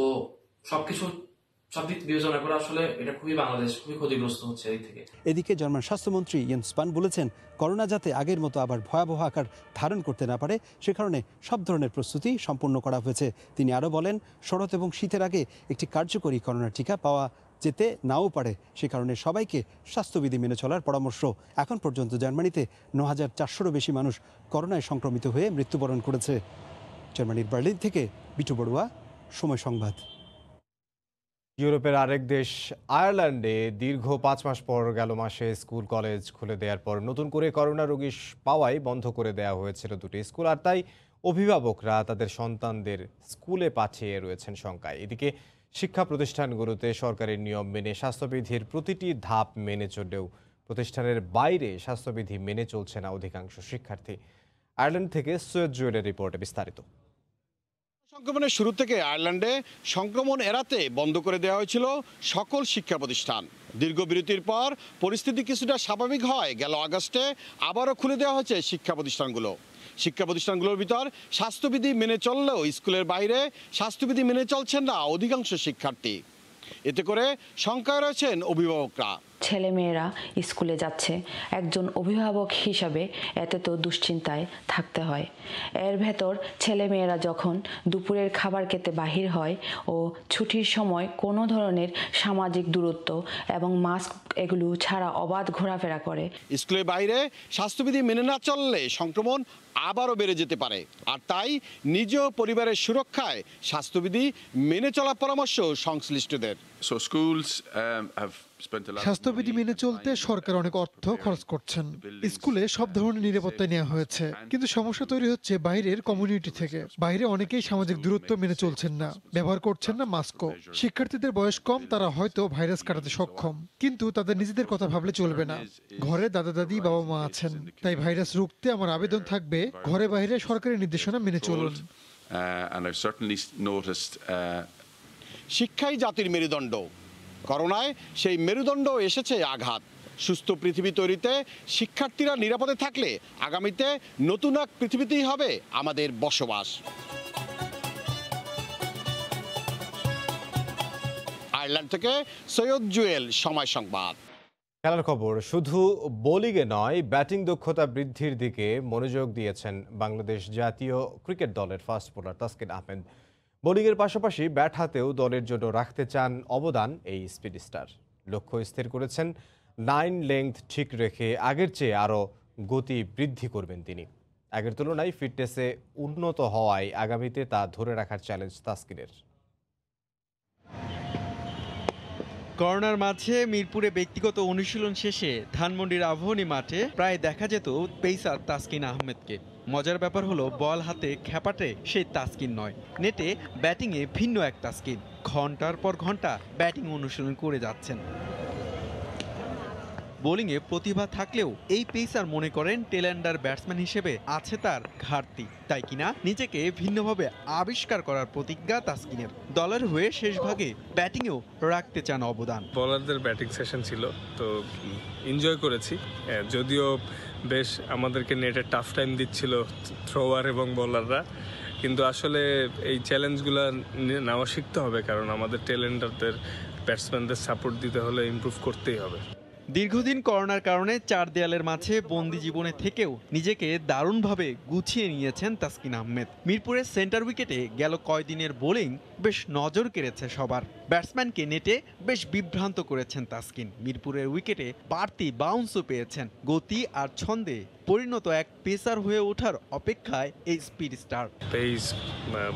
সব দিক বিবেচনা করে আসলে এটা বাংলাদেশ খুবই ক্ষতিগ্রস্ত হচ্ছে এই থেকে। এদিকে জার্মান স্বাস্থ্যমন্ত্রী ইয়েন্স স্পান বলেছেন, করোনা যাতে আগের মতো আবার ভয়াবহ আকার ধারণ করতে না পারে সে কারণে সব ধরনের প্রস্তুতি সম্পূর্ণ করা হয়েছে। তিনি আরও বলেন, শরৎ এবং শীতের আগে একটি কার্যকরী করোনার টিকা পাওয়া যেতে নাও পারে, সে কারণে সবাইকে স্বাস্থ্যবিধি মেনে চলার পরামর্শ। এখন পর্যন্ত জার্মানিতে ৯,৪০০-রও বেশি মানুষ করোনায় সংক্রমিত হয়ে মৃত্যুবরণ করেছে। জার্মানির বার্লিন থেকে বিটু বড়ুয়া, সময় সংবাদ। ইউরোপের আরেক দেশ আয়ারল্যান্ডে দীর্ঘ 5 মাস পর গেল মাসে স্কুল কলেজ খুলে দেওয়ার পর নতুন করে করোনা রোগী পাওয়ায় বন্ধ করে দেওয়া হয়েছিল দুটি স্কুল। আর তাই অভিভাবকরা তাদের সন্তানদের স্কুলে পাঠিয়ে রয়েছেন শঙ্কায়। এদিকে শিক্ষা প্রতিষ্ঠানগুলোতে সরকারি নিয়ম মেনে স্বাস্থ্যবিধির প্রতিটি ধাপ মেনে চললেও প্রতিষ্ঠানের বাইরে স্বাস্থ্যবিধি মেনে চলছে না অধিকাংশ শিক্ষার্থী। আয়ারল্যান্ড থেকে সৈয়দ জুয়েলের রিপোর্টে বিস্তারিত। সংক্রমণের শুরু থেকে আয়ারল্যান্ডে সংক্রমণ এড়াতে বন্ধ করে দেওয়া হয়েছিল সকল শিক্ষা প্রতিষ্ঠান। দীর্ঘ বিরতির পর পরিস্থিতি কিছুটা স্বাভাবিক হয় গেল আগস্টে আবারও খুলে দেওয়া হয়েছে শিক্ষা প্রতিষ্ঠানগুলো। শিক্ষা প্রতিষ্ঠানগুলোর ভিতর স্বাস্থ্যবিধি মেনে চললেও স্কুলের বাইরে স্বাস্থ্যবিধি মেনে চলছেন না অধিকাংশ শিক্ষার্থী। এতে করে শঙ্কায় রয়েছেন অভিভাবকরা। ছেলেমেয়েরা স্কুলে যাচ্ছে, একজন অভিভাবক হিসাবে এতে তো দুশ্চিন্তায় থাকতে হয়। এর ভেতর ছেলেমেয়েরা যখন দুপুরের খাবার খেতে বাহির হয় ও ছুটির সময় কোনো ধরনের সামাজিক দূরত্ব এবং মাস্ক এগুলো ছাড়া অবাধ ঘোরাফেরা করে। স্কুলের বাইরে স্বাস্থ্যবিধি মেনে না চললে সংক্রমণ আবারও বেড়ে যেতে পারে, আর তাই নিজ পরিবারের সুরক্ষায় স্বাস্থ্যবিধি মেনে চলার পরামর্শ সংশ্লিষ্টদের। স্বাস্থ্যবিধি মেনে চলতে সরকার অনেক অর্থ খরচ করছেন। স্কুলে সব ধরনের নিরাপত্তা নেওয়া হয়েছে, কিন্তু সমস্যা তৈরি হচ্ছে বাইরের কমিউনিটি থেকে। বাইরে অনেকেই সামাজিক দূরত্ব মেনে চলছেন না, ব্যবহার করছেন না মাস্কও। শিক্ষার্থীদের বয়স কম, তারা হয়তো ভাইরাস কাটাতে সক্ষম, কিন্তু তাদের নিজেদের কথা ভাবলে চলবে না। ঘরে দাদা দাদি বাবা মা আছেন, তাই ভাইরাস রুখতে আমার আবেদন থাকবে ঘরে বাইরে সরকারি নির্দেশনা মেনে চলুন। শিক্ষাই জাতির মেরুদণ্ড। করোনায় সেই মেরুদণ্ড এসেছে আঘাত। সুস্থ পৃথিবী তৈরিতে শিক্ষার্থীরা নিরাপদে থাকলে আগামীতে নতুন এক পৃথিবীতেই হবে আমাদের বসবাস। আয়ারল্যান্ড থেকে সৈয়দ জুয়েল, সময় সংবাদ। খেলার খবর। শুধু বোলিংয়ে নয়, ব্যাটিং দক্ষতা বৃদ্ধির দিকে মনোযোগ দিয়েছেন বাংলাদেশ জাতীয় ক্রিকেট দলের ফাস্ট বোলার তাসকিন আহমেদ। বোলিংয়ের পাশাপাশি ব্যাট হাতেও দলের জন্য রাখতে চান অবদান এই স্পিড স্টার। লক্ষ্য স্থির করেছেন 9 লেংথ ঠিক রেখে আগের চেয়ে আরও গতি বৃদ্ধি করবেন তিনি। আগের তুলনায় ফিটনেসে উন্নত হওয়ায় আগামীতে তা ধরে রাখার চ্যালেঞ্জ তাসকিনের। করোনার মাঝে মিরপুরে ব্যক্তিগত অনুশীলন শেষে ধানমন্ডির আবাহনী মাঠে প্রায় দেখা যেত পেসার তাসকিন আহমেদকে। মজার ব্যাপার হলো বল হাতে খ্যাপাটে সেই তাসকিন নয়, নেটে ব্যাটিংয়ে ভিন্ন এক তাসকিন। ঘন্টার পর ঘন্টা ব্যাটিং অনুশীলন করে যাচ্ছেন। বোলিংয়ে প্রতিভা থাকলেও এই পেসার মনে করেন টেলেন্ডার ব্যাটসম্যান হিসেবে আছে তার ঘাটতি, তাই কিনা নিজেকে ভিন্নভাবে আবিষ্কার করার প্রতিজ্ঞা তাসকিনের। দলের হয়ে শেষ ভাগে ব্যাটিংয়েও রাখতে চান অবদান। বোলারদের ব্যাটিং সেশন ছিল, তো এনজয় করেছি। যদিও বেশ আমাদেরকে নেটে টাফ টাইম দিচ্ছিল থ্রোয়ার এবং বোলাররা, কিন্তু আসলে এই চ্যালেঞ্জগুলো নেওয়া শিখতে হবে, কারণ আমাদের টেলেন্ডারদের ব্যাটসম্যানদের সাপোর্ট দিতে হলে ইমপ্রুভ করতেই হবে। দীর্ঘদিন করোনার কারণে চার দেয়ালের মাঝে বন্দি জীবনে থেকেও নিজেকে দারুণভাবে গুছিয়ে নিয়েছেন তাসকিন আহমেদ। মিরপুরের সেন্টার উইকেটে গেল কয়দিনের বোলিং বেশ নজর কেড়েছে সবার। ব্যাটসম্যানকে নেটে বেশ বিভ্রান্ত করেছেন তাসকিন। মিরপুরের উইকেটে বাড়তি বাউন্সও পেয়েছেন। গতি আর ছন্দে পরিণত এক পেসার হয়ে ওঠার অপেক্ষায় এই স্পিড স্টার। পেস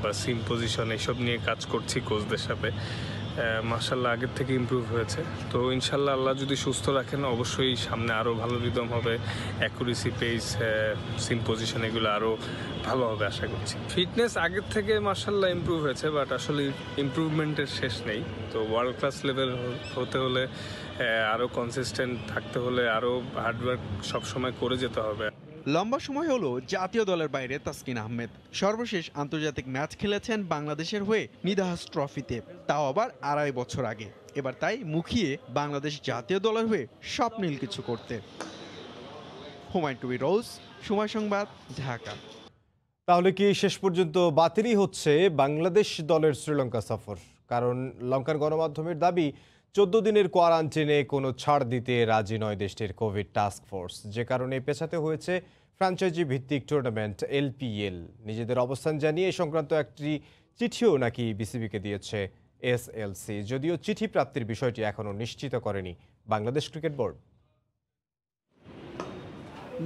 বা সিম পজিশন এসব নিয়ে কাজ করছি কোচদের সাথে। মাশাআল্লাহ আগের থেকে ইমপ্রুভ হয়েছে, তো ইনশাল্লাহ আল্লাহ যদি সুস্থ রাখেন অবশ্যই সামনে আরও ভালো রিদম হবে। অ্যাকুরেসি, পেস, সিম পজিশন এগুলো আরও ভালো হবে আশা করছি। ফিটনেস আগের থেকে মাশাআল্লাহ ইমপ্রুভ হয়েছে, বাট আসলে ইমপ্রুভমেন্টের শেষ নেই। তো ওয়ার্ল্ড ক্লাস লেভেল হতে হলে আরও কনসিস্টেন্ট থাকতে হলে আরও হার্ডওয়ার্ক সবসময় করে যেতে হবে। লম্বা সময় হলো জাতীয় দলের বাইরে তাসকিন আহমেদ। সর্বশেষ আন্তর্জাতিক ম্যাচ খেলেছেন বাংলাদেশের হয়ে নিদাহাস ট্রফিতে, তাও আবার 2.5 বছর আগে। এবার তাই মুখিয়ে বাংলাদেশ জাতীয় দলের হয়ে স্বপ্নীল কিছু করতে। হুমায়ুন টুবি রোজ, সময় সংবাদ, ঢাকা। তাহলে কি শেষ পর্যন্ত বাতিলই হচ্ছে বাংলাদেশ দলের শ্রীলঙ্কা সফর? কারণ লঙ্কার গণমাধ্যমের দাবি 14 দিনের কোয়ারান্টিনে কোনো ছাড় দিতে রাজি নয় দেশটির কোভিড টাস্ক ফোর্স, যে কারণে পেছাতে হয়েছে ফ্র্যাঞ্চাইজি ভিত্তিক টুর্নামেন্ট এলপিএল। নিজেদের অবস্থান জানিয়ে সংক্রান্ত একটি চিঠিও নাকি বিসিবিকে দিয়েছে এসএলসি, যদিও চিঠি প্রাপ্তির বিষয়টি এখনও নিশ্চিত করেনি বাংলাদেশ ক্রিকেট বোর্ড।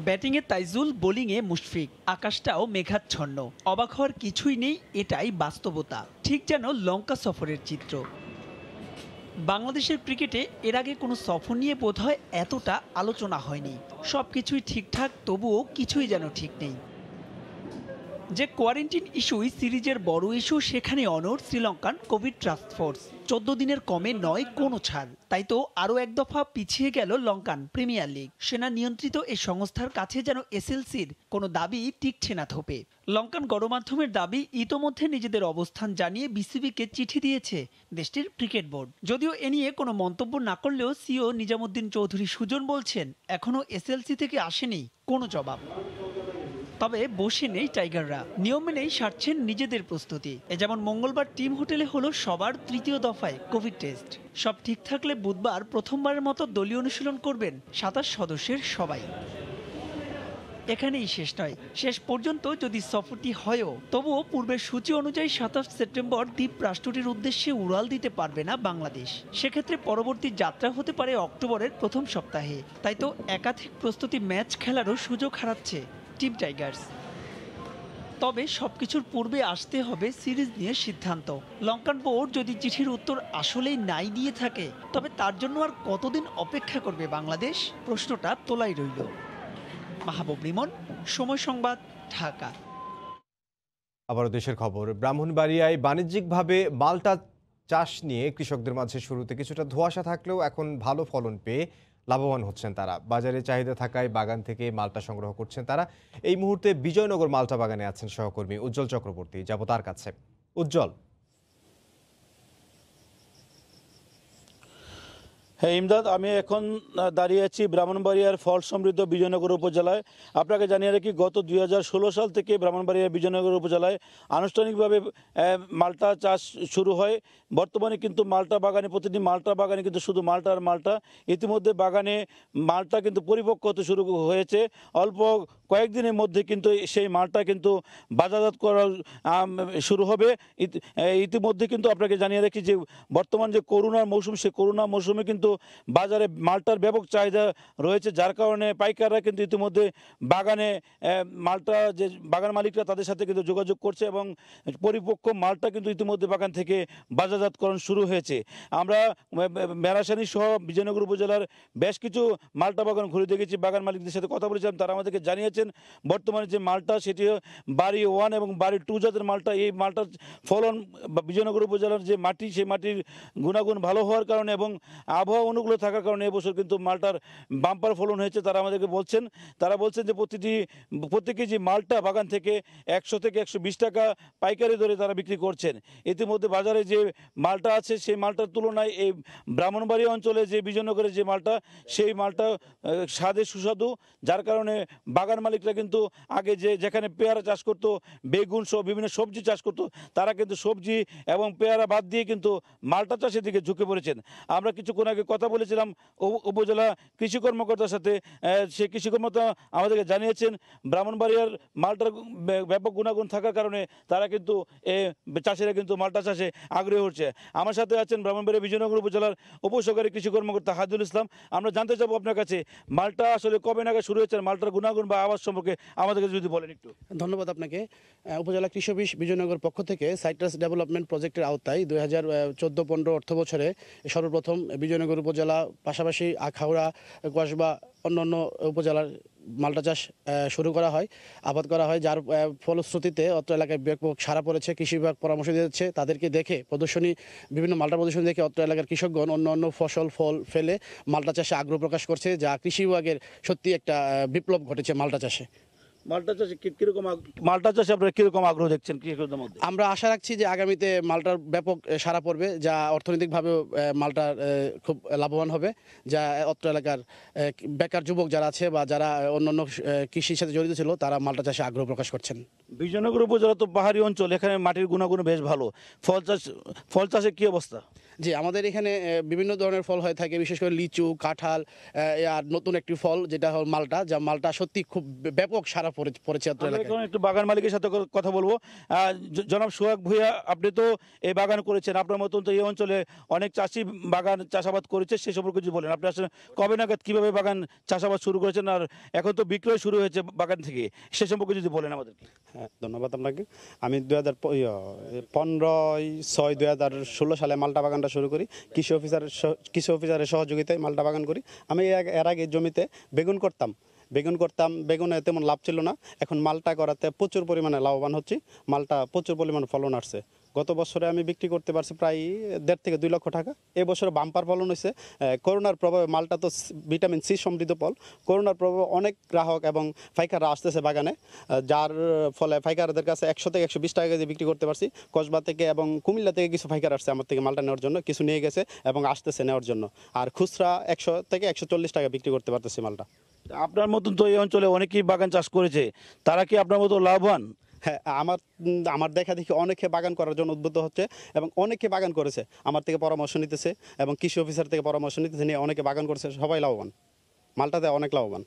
ব্যাটিংয়ে তাইজুল, বোলিংয়ে মুশফিক, আকাশটাও মেঘাচ্ছন্ন। অবাক হওয়ার কিছুই নেই, এটাই বাস্তবতা। ঠিক যেন লঙ্কা সফরের চিত্র। বাংলাদেশের ক্রিকেটে এর আগে কোনো সফর নিয়ে বোধহয় এতটা আলোচনা হয়নি। সব কিছুই ঠিকঠাক, তবুও কিছুই যেন ঠিক নেই। যে কোয়ারেন্টিন ইস্যুই সিরিজের বড় ইস্যু, সেখানে অনড় শ্রীলঙ্কান কোভিড টাস্ক ফোর্স। 14 দিনের কমে নয় কোনো ছাড়, তাই তো আরও এক দফা পিছিয়ে গেল লঙ্কান প্রিমিয়ার লিগ। সেনা নিয়ন্ত্রিত এই সংস্থার কাছে যেন এসএলসির কোনো দাবি টিকছে না থোপে। লঙ্কান গণমাধ্যমের দাবি, ইতোমধ্যে নিজেদের অবস্থান জানিয়ে বিসিবিকে চিঠি দিয়েছে দেশটির ক্রিকেট বোর্ড। যদিও এ নিয়ে কোনো মন্তব্য না করলেও সিও নিজামুদ্দিন চৌধুরী সুজন বলছেন, এখনও এসএলসি থেকে আসেনি কোনো জবাব। তবে বসে নেই টাইগাররা, নিয়ম মেনেই সারছেন নিজেদের প্রস্তুতি। এ যেমন মঙ্গলবার টিম হোটেলে হলো সবার তৃতীয় দফায় কোভিড টেস্ট। সব ঠিক থাকলে বুধবার প্রথমবারের মতো দলীয় অনুশীলন করবেন 27 সদস্যের সবাই। এখানেই শেষ নয়, শেষ পর্যন্ত যদি সফরটি হয়ও, তবুও পূর্বের সূচি অনুযায়ী 27 সেপ্টেম্বর দ্বীপ রাষ্ট্রটির উদ্দেশ্যে উড়াল দিতে পারবে না বাংলাদেশ। সেক্ষেত্রে পরবর্তী যাত্রা হতে পারে অক্টোবরের প্রথম সপ্তাহে। তাই তো একাধিক প্রস্তুতি ম্যাচ খেলারও সুযোগ হারাচ্ছে টিম টাইগার্স। তবে সবকিছুর পূর্বে আসতে হবে সিরিজ নিয়ে সিদ্ধান্ত। লঙ্কান বোর্ড যদি চিঠির উত্তর আসলেই নাই দিয়ে থাকে, তবে তার জন্য আর কতদিন অপেক্ষা করবে বাংলাদেশ? প্রশ্নটা তোলাই রইল। মাহবুব লিমন, সময় সংবাদ, ঢাকা। আবারও দেশের খবর। ব্রাহ্মণবাড়িয়ায় বাণিজ্যিকভাবে মালটা চাষ নিয়ে কৃষকদের মাঝে শুরুতে কিছুটা ধোঁয়াশা থাকলেও এখন ভালো ফলন পেয়ে লাভবান হচ্ছেন তারা। বাজারে চাহিদা থাকায় বাগান থেকে মালটা সংগ্রহ করছেন তারা। এই মুহূর্তে বিজয়নগর মালটা বাগানে আছেন সহকর্মী উজ্জ্বল চক্রবর্তী, যাব তার কাছে। উজ্জ্বল। হ্যাঁ ইমদাদ, আমি এখন দাঁড়িয়ে আছি ব্রাহ্মণবাড়িয়ার ফল সমৃদ্ধ বিজয়নগর উপজেলায়। আপনাকে জানিয়ে রাখি, গত 2016 সাল থেকে ব্রাহ্মণবাড়িয়ার বিজয়নগর উপজেলায় আনুষ্ঠানিকভাবে মালটা চাষ শুরু হয়। বর্তমানে কিন্তু মালটা বাগানে, প্রতিটি মালটা বাগানে কিন্তু শুধু মালটা আর মালটা। ইতিমধ্যে বাগানে মালটা কিন্তু পরিপক্ক হতে শুরু হয়েছে। অল্প কয়েকদিনের মধ্যে কিন্তু সেই মালটা কিন্তু বাজারজাত করা শুরু হবে। ইতিমধ্যে কিন্তু আপনাকে জানিয়ে রাখি যে বর্তমান যে করোনার মৌসুম, সেই করোনা মৌসুমে কিন্তু বাজারে মালটার ব্যাপক চাহিদা রয়েছে, যার কারণে পাইকাররা কিন্তু ইতিমধ্যে বাগানে মালটা যে বাগান মালিকরা তাদের সাথে কিন্তু যোগাযোগ করছে এবং পরিপক্ক মালটা কিন্তু ইতিমধ্যে বাগান থেকে বাজারজাতকরণ শুরু হয়েছে। আমরা মেরাসানি সহ বিজয়নগর উপজেলার বেশ কিছু মালটা বাগান ঘুরে দেখেছি, বাগান মালিকদের সাথে কথা বলেছিলাম। তারা আমাদেরকে জানিয়েছেন বর্তমানে যে মালটা, সেটি বাড়ি 1 এবং বাড়ি 2 জাতের মালটা। এই মালটার ফলন বিজয়নগর উপজেলার যে মাটি, সেই মাটির গুণাগুণ ভালো হওয়ার কারণে এবং আবহাওয়া অনুকূলে থাকার কারণে এবছর কিন্তু মালটার বাম্পার ফলন হয়েছে। তারা আমাদেরকে বলছেন, তারা বলছেন যে প্রতি কেজি মালটা বাগান থেকে 100 থেকে 120 টাকা পাইকারি দরে তারা বিক্রি করছেন। ইতিমধ্যে বাজারে যে মালটা আছে, সেই মালটার তুলনায় এই ব্রাহ্মণবাড়িয়া অঞ্চলে যে বিজয়নগরের যে মালটা, সেই মালটা স্বাদে সুস্বাদু, যার কারণে বাগান মালিকরা কিন্তু আগে যেখানে পেয়ারা চাষ করতো, বেগুন সহ বিভিন্ন সবজি চাষ করতো, তারা কিন্তু সবজি এবং পেয়ারা বাদ দিয়ে কিন্তু মালটা চাষের দিকে ঝুঁকে পড়েছেন। আমরা কিছুক্ষণ আগে কথা বলেছিলাম উপজেলা কৃষি কর্মকর্তার সাথে। সেই কৃষি কর্মকর্তা আমাদেরকে জানিয়েছেন ব্রাহ্মণবাড়িয়ার মালটার ব্যাপক গুণাগুণ থাকার কারণে তারা কিন্তু চাষিরা কিন্তু মালটা চাষে আগ্রহী হচ্ছে। আমার সাথে আছেন ব্রাহ্মণবাড়িয়া বিজয়নগর উপজেলার উপসহকারী কৃষি কর্মকর্তা হাদিউল ইসলাম। আমরা জানতে চাবো আপনার কাছে, মালটা আসলে কবে নাগাদ শুরু হয়েছে, মালটার গুণাগুণ বা আবাস সম্পর্কে আমাদেরকে যদি বলেন একটু। ধন্যবাদ আপনাকে। উপজেলা কৃষি অফিস বিজয়নগর পক্ষ থেকে সাইট্রাস ডেভেলপমেন্ট প্রজেক্টের আওতায় 2014-15 অর্থ বছরে সর্বপ্রথম বিজয়নগর উপজেলা, পাশাপাশি আখাউড়া, কসবা, অন্যান্য উপজেলার মালটা চাষ শুরু করা হয়, আবাদ করা হয়, যার ফলশ্রুতিতে অত্র এলাকায় ব্যাপক সাড়া পড়েছে। কৃষি বিভাগ পরামর্শ দিচ্ছে, তাদেরকে দেখে বিভিন্ন মালটা প্রদর্শনী দেখে অত্র এলাকার কৃষকগণ অন্য ফল ফেলে মালটা চাষে আগ্রহ প্রকাশ করছে, যা কৃষি বিভাগের সত্যি একটা বিপ্লব ঘটেছে মালটা চাষে। মালটা চাষে আপনারা কিরকম আগ্রহ দেখছেন কৃষকদের মধ্যে? আমরা আশা রাখছি যে আগামীতে মালটার ব্যাপক সাড়া পড়বে, যা অর্থনৈতিকভাবেও মালটার খুব লাভবান হবে, যা অত্র এলাকার বেকার যুবক যারা আছে বা যারা অন্যান্য কৃষির সাথে জড়িত ছিল, তারা মালটা চাষে আগ্রহ প্রকাশ করছেন। বিজয়নগর উপজেলা তো পাহাড়ি অঞ্চল, এখানে মাটির গুণাগুণ বেশ ভালো। ফল চাষে কি অবস্থা? জি, আমাদের এখানে বিভিন্ন ধরনের ফল হয়ে থাকে, বিশেষ করে লিচু, কাঁঠাল, আর নতুন একটি ফল যেটা হল মালটা, যা মালটা সত্যি খুব ব্যাপক সাড়া পড়েছে। একটু বাগান মালিকের সাথে কথা বলবো। জনাব সোহাগ ভূঁইয়া, আপনি তো এই বাগান করেছেন, আপনার মতন তো এই অঞ্চলে অনেক চাষি বাগান চাষাবাদ করেছে, সে সম্পর্কে কিছু বলেন। আপনি আসলে কবে নাগাদ কীভাবে বাগান চাষাবাদ শুরু করেছেন, আর এখন তো বিক্রয় শুরু হয়েছে বাগান থেকে, সে সম্পর্কে যদি বলেন আমাদের। হ্যাঁ, ধন্যবাদ আপনাকে। আমি 15/6/2016 সালে মালটা বাগানটা শুরু করি। কৃষি অফিসারের সহযোগিতায় মালটা বাগান করি। আমি এর আগে জমিতে বেগুন করতাম, বেগুন করতাম, বেগুনে তেমন লাভ ছিল না। এখন মালটা করাতে প্রচুর পরিমাণে লাভবান হচ্ছি। মালটা প্রচুর পরিমাণে ফলন আসছে। গত বছরে আমি বিক্রি করতে পারছি প্রায় 1.5 থেকে 2 লক্ষ টাকা। এবছরে বাম্পার ফলন হয়েছে। করোনার প্রভাবে মালটা তো ভিটামিন সি সমৃদ্ধ ফল। করোনার প্রভাবে অনেক গ্রাহক এবং পাইকাররা আসতেছে বাগানে, যার ফলে পাইকারদের কাছে 100 থেকে 120 টাকা কেজি বিক্রি করতে পারছি। কসবা থেকে এবং কুমিল্লা থেকে কিছু পাইকার আসছে আমার থেকে মালটা নেওয়ার জন্য, কিছু নিয়ে গেছে এবং আসতেছে নেওয়ার জন্য। আর খুচরা 100 থেকে 140 টাকা বিক্রি করতে পারতেছি মালটা। আপনার মতন তো এই অঞ্চলে অনেকেই বাগান চাষ করেছে, তারা কি আপনার মতো লাভবান? হ্যাঁ, আমার দেখা দেখি অনেকে বাগান করার জন্য উদ্বুদ্ধ হচ্ছে এবং অনেকে বাগান করেছে, আমার থেকে পরামর্শ নিতেছে এবং কৃষি অফিসার থেকে পরামর্শ নিতেছে, নিয়ে অনেকে বাগান করেছে, সবাই লাভবান। মালটাতে অনেক লাভবান।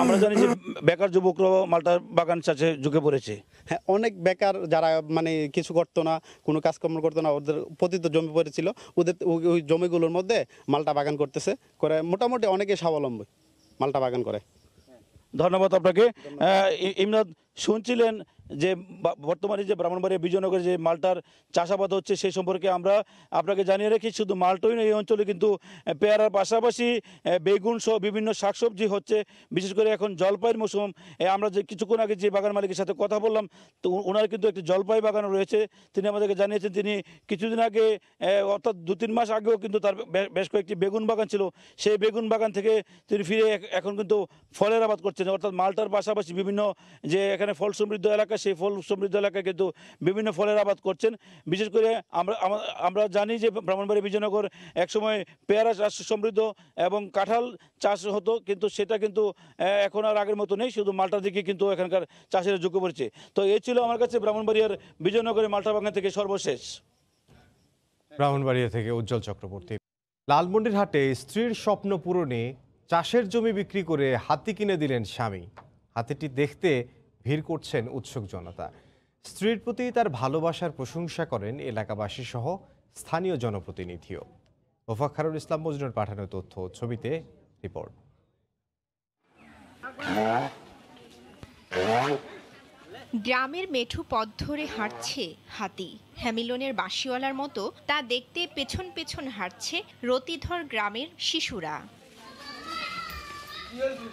আমরা জানি যে বেকার যুবকরাও মালটার বাগান চাষে ঝুঁকে পড়েছে। হ্যাঁ, অনেক বেকার যারা মানে কিছু করতো না, কোনো কাজকর্ম করতো না, ওদের পতিত জমি পড়েছিল, ওদের ওই জমিগুলোর মধ্যে মালটা বাগান করতেছে, করে মোটামুটি অনেকে স্বাবলম্বী মালটা বাগান করে। ধন্যবাদ আপনাকে। ইমদাদ, শুনছিলেন যে বর্তমানে যে ব্রাহ্মণবাড়িয়া বিজয়নগরে যে মালটার চাষাবাদ হচ্ছে সেই সম্পর্কে আমরা আপনাকে জানিয়ে রাখি। শুধু মালটাই নয়, এই অঞ্চলে কিন্তু পেয়ারার পাশাপাশি বেগুন সহ বিভিন্ন শাকসবজি হচ্ছে। বিশেষ করে এখন জলপাইয়ের মৌসুম। আমরা যে কিছুক্ষণ আগে যে বাগান মালিকের সাথে কথা বললাম, তো ওনার কিন্তু একটি জলপাই বাগানও রয়েছে। তিনি আমাদেরকে জানিয়েছেন তিনি কিছুদিন আগে অর্থাৎ 2-3 মাস আগেও কিন্তু তার বেশ কয়েকটি বেগুন বাগান ছিল। সেই বেগুন বাগান থেকে তিনি ফিরে এখন কিন্তু ফলের আবাদ করছেন, অর্থাৎ মালটার পাশাপাশি বিভিন্ন যে এখানে ফল সমৃদ্ধ এলাকা, সেই ফল সমৃদ্ধ এলাকায় কিন্তু বিভিন্ন ফলের আবাদ করছেন। বিশেষ করে আমরা জানি যে ব্রাহ্মণবাড়িয়া বিজয়নগর একসময় পেয়ারা চাষ সমৃদ্ধ এবং কাঁঠাল চাষ হতো, কিন্তু সেটা কিন্তু এখন আর আগের মতো নেই। শুধু মালটার দিকে কিন্তু এখানকার চাষিরা ঝুঁকে পড়েছে। তো এই ছিল আমার কাছে ব্রাহ্মণবাড়িয়ার বিজয়নগরের মালটা বাগান থেকে সর্বশেষ। ব্রাহ্মণবাড়িয়া থেকে উজ্জ্বল চক্রবর্তী। লালমন্ডিরহাটে স্ত্রীর স্বপ্ন পূরণে চাষের জমি বিক্রি করে হাতি কিনে দিলেন স্বামী। হাতিটি দেখতে ভিড় করছেন উৎসুক জনতা। স্ত্রীর প্রতি তার ভালোবাসার প্রশংসা করেন এলাকাবাসী সহ স্থানীয় জনপ্রতিনিধিও। মোফাক্খারুল ইসলাম মজনুর পাঠানো তথ্য, ছবিতে রিপোর্ট। গ্রামের মেঠু পথ ধরে হাঁটছে হাতি। হ্যামিলনের বাঁশিওয়ালার মতো তা দেখতে পেছন পেছন হাঁটছে রতিধর গ্রামের শিশুরা।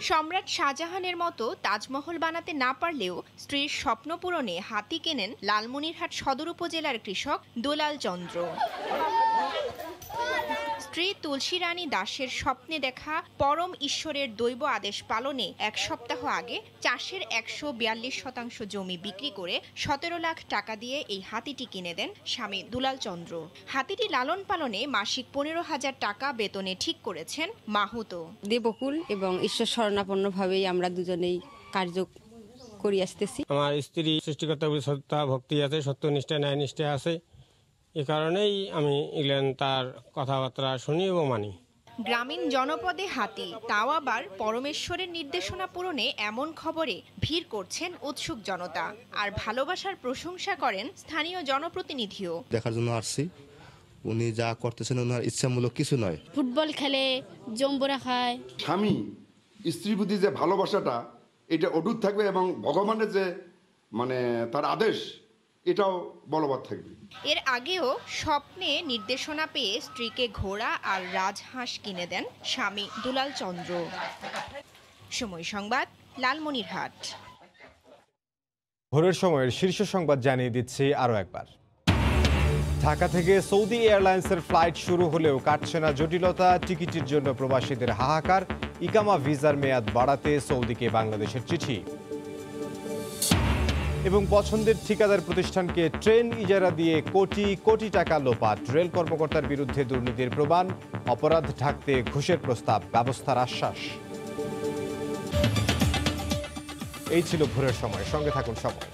সম্রাট শাহজাহানের মতো তাজমহল বানাতে না পারলেও স্ত্রীর স্বপ্ন পূরণে হাতি কেনেন লালমনিরহাট সদর উপজেলার কৃষক দুলাল চন্দ্র। স্ত্রী তুলসী রানী দাসের স্বপ্নে দেখা পরম ঈশ্বরের দৈব আদেশ পালনে 1 সপ্তাহ আগে চাষের 142% জমি বিক্রি করে 17 লাখ টাকা দিয়ে এই হাতিটি কিনে দেন স্বামী দুলাল চন্দ্র। হাতিটি লালন পালনে মাসিক 15,000 টাকা বেতনে ঠিক করেছেন মাহুতো। দেবকুল এবং ঈশ্বর শরণাপন্নভাবেই আমরা দুজনেই কার্য করি আসতেছি। আমার স্ত্রী সৃষ্টিকর্তার প্রতি শ্রদ্ধা ভক্তি আছে, সত্যনিষ্ঠা ন্যায়নিষ্ঠা আছে। এ কারণেই আমি ইংল্যান্ড তার কথাবার্তা শুনি এবং মানি। গ্রামীণ জনপদে হাতি, তাও আবার পরমেশ্বরের নির্দেশনা পূরণে, এমন খবরে ভিড় করছেন উৎসুক জনতা। আর ভালোবাসার প্রশংসা করেন স্থানীয় জনপ্রতিনিধিও। দেখার জন্য আসছি, উনি যা করতেছেন ওনার ইচ্ছামূলক কিছু নয়। ফুটবল খেলে, জম্বুরা খায়। স্বামী স্ত্রীর প্রতি যে ভালোবাসাটা, এটা অটুট থাকবে এবং ভগবানের যে তার আদেশ, এটাও বলবৎ থাকবে। এর আগেও স্বপ্নে নির্দেশনা পেয়ে স্ত্রীকে ঘোড়া আর রাজহাঁস কিনে দেন স্বামী দুলাল চন্দ্র। সময় সংবাদ, লালমনিরহাট। ভোরের সময়ের শীর্ষ সংবাদ জানিয়ে দিচ্ছি আরও একবার। ঢাকা থেকে সৌদি এয়ারলাইন্সের ফ্লাইট শুরু হলেও কাটছে না জটিলতা। টিকিটের জন্য প্রবাসীদের হাহাকার। ইকামা ভিসার মেয়াদ বাড়াতে সৌদিকে বাংলাদেশের চিঠি। এবং পছন্দের ঠিকাদার প্রতিষ্ঠানকে ট্রেন ইজারা দিয়ে কোটি কোটি টাকা লোপাট। রেল কর্মকর্তার বিরুদ্ধে দুর্নীতির প্রমাণ। অপরাধ ঢাকতে ঘুষের প্রস্তাব, ব্যবস্থার আশ্বাস। এই ছিল ভোরের সময়। সঙ্গে থাকুন সময়।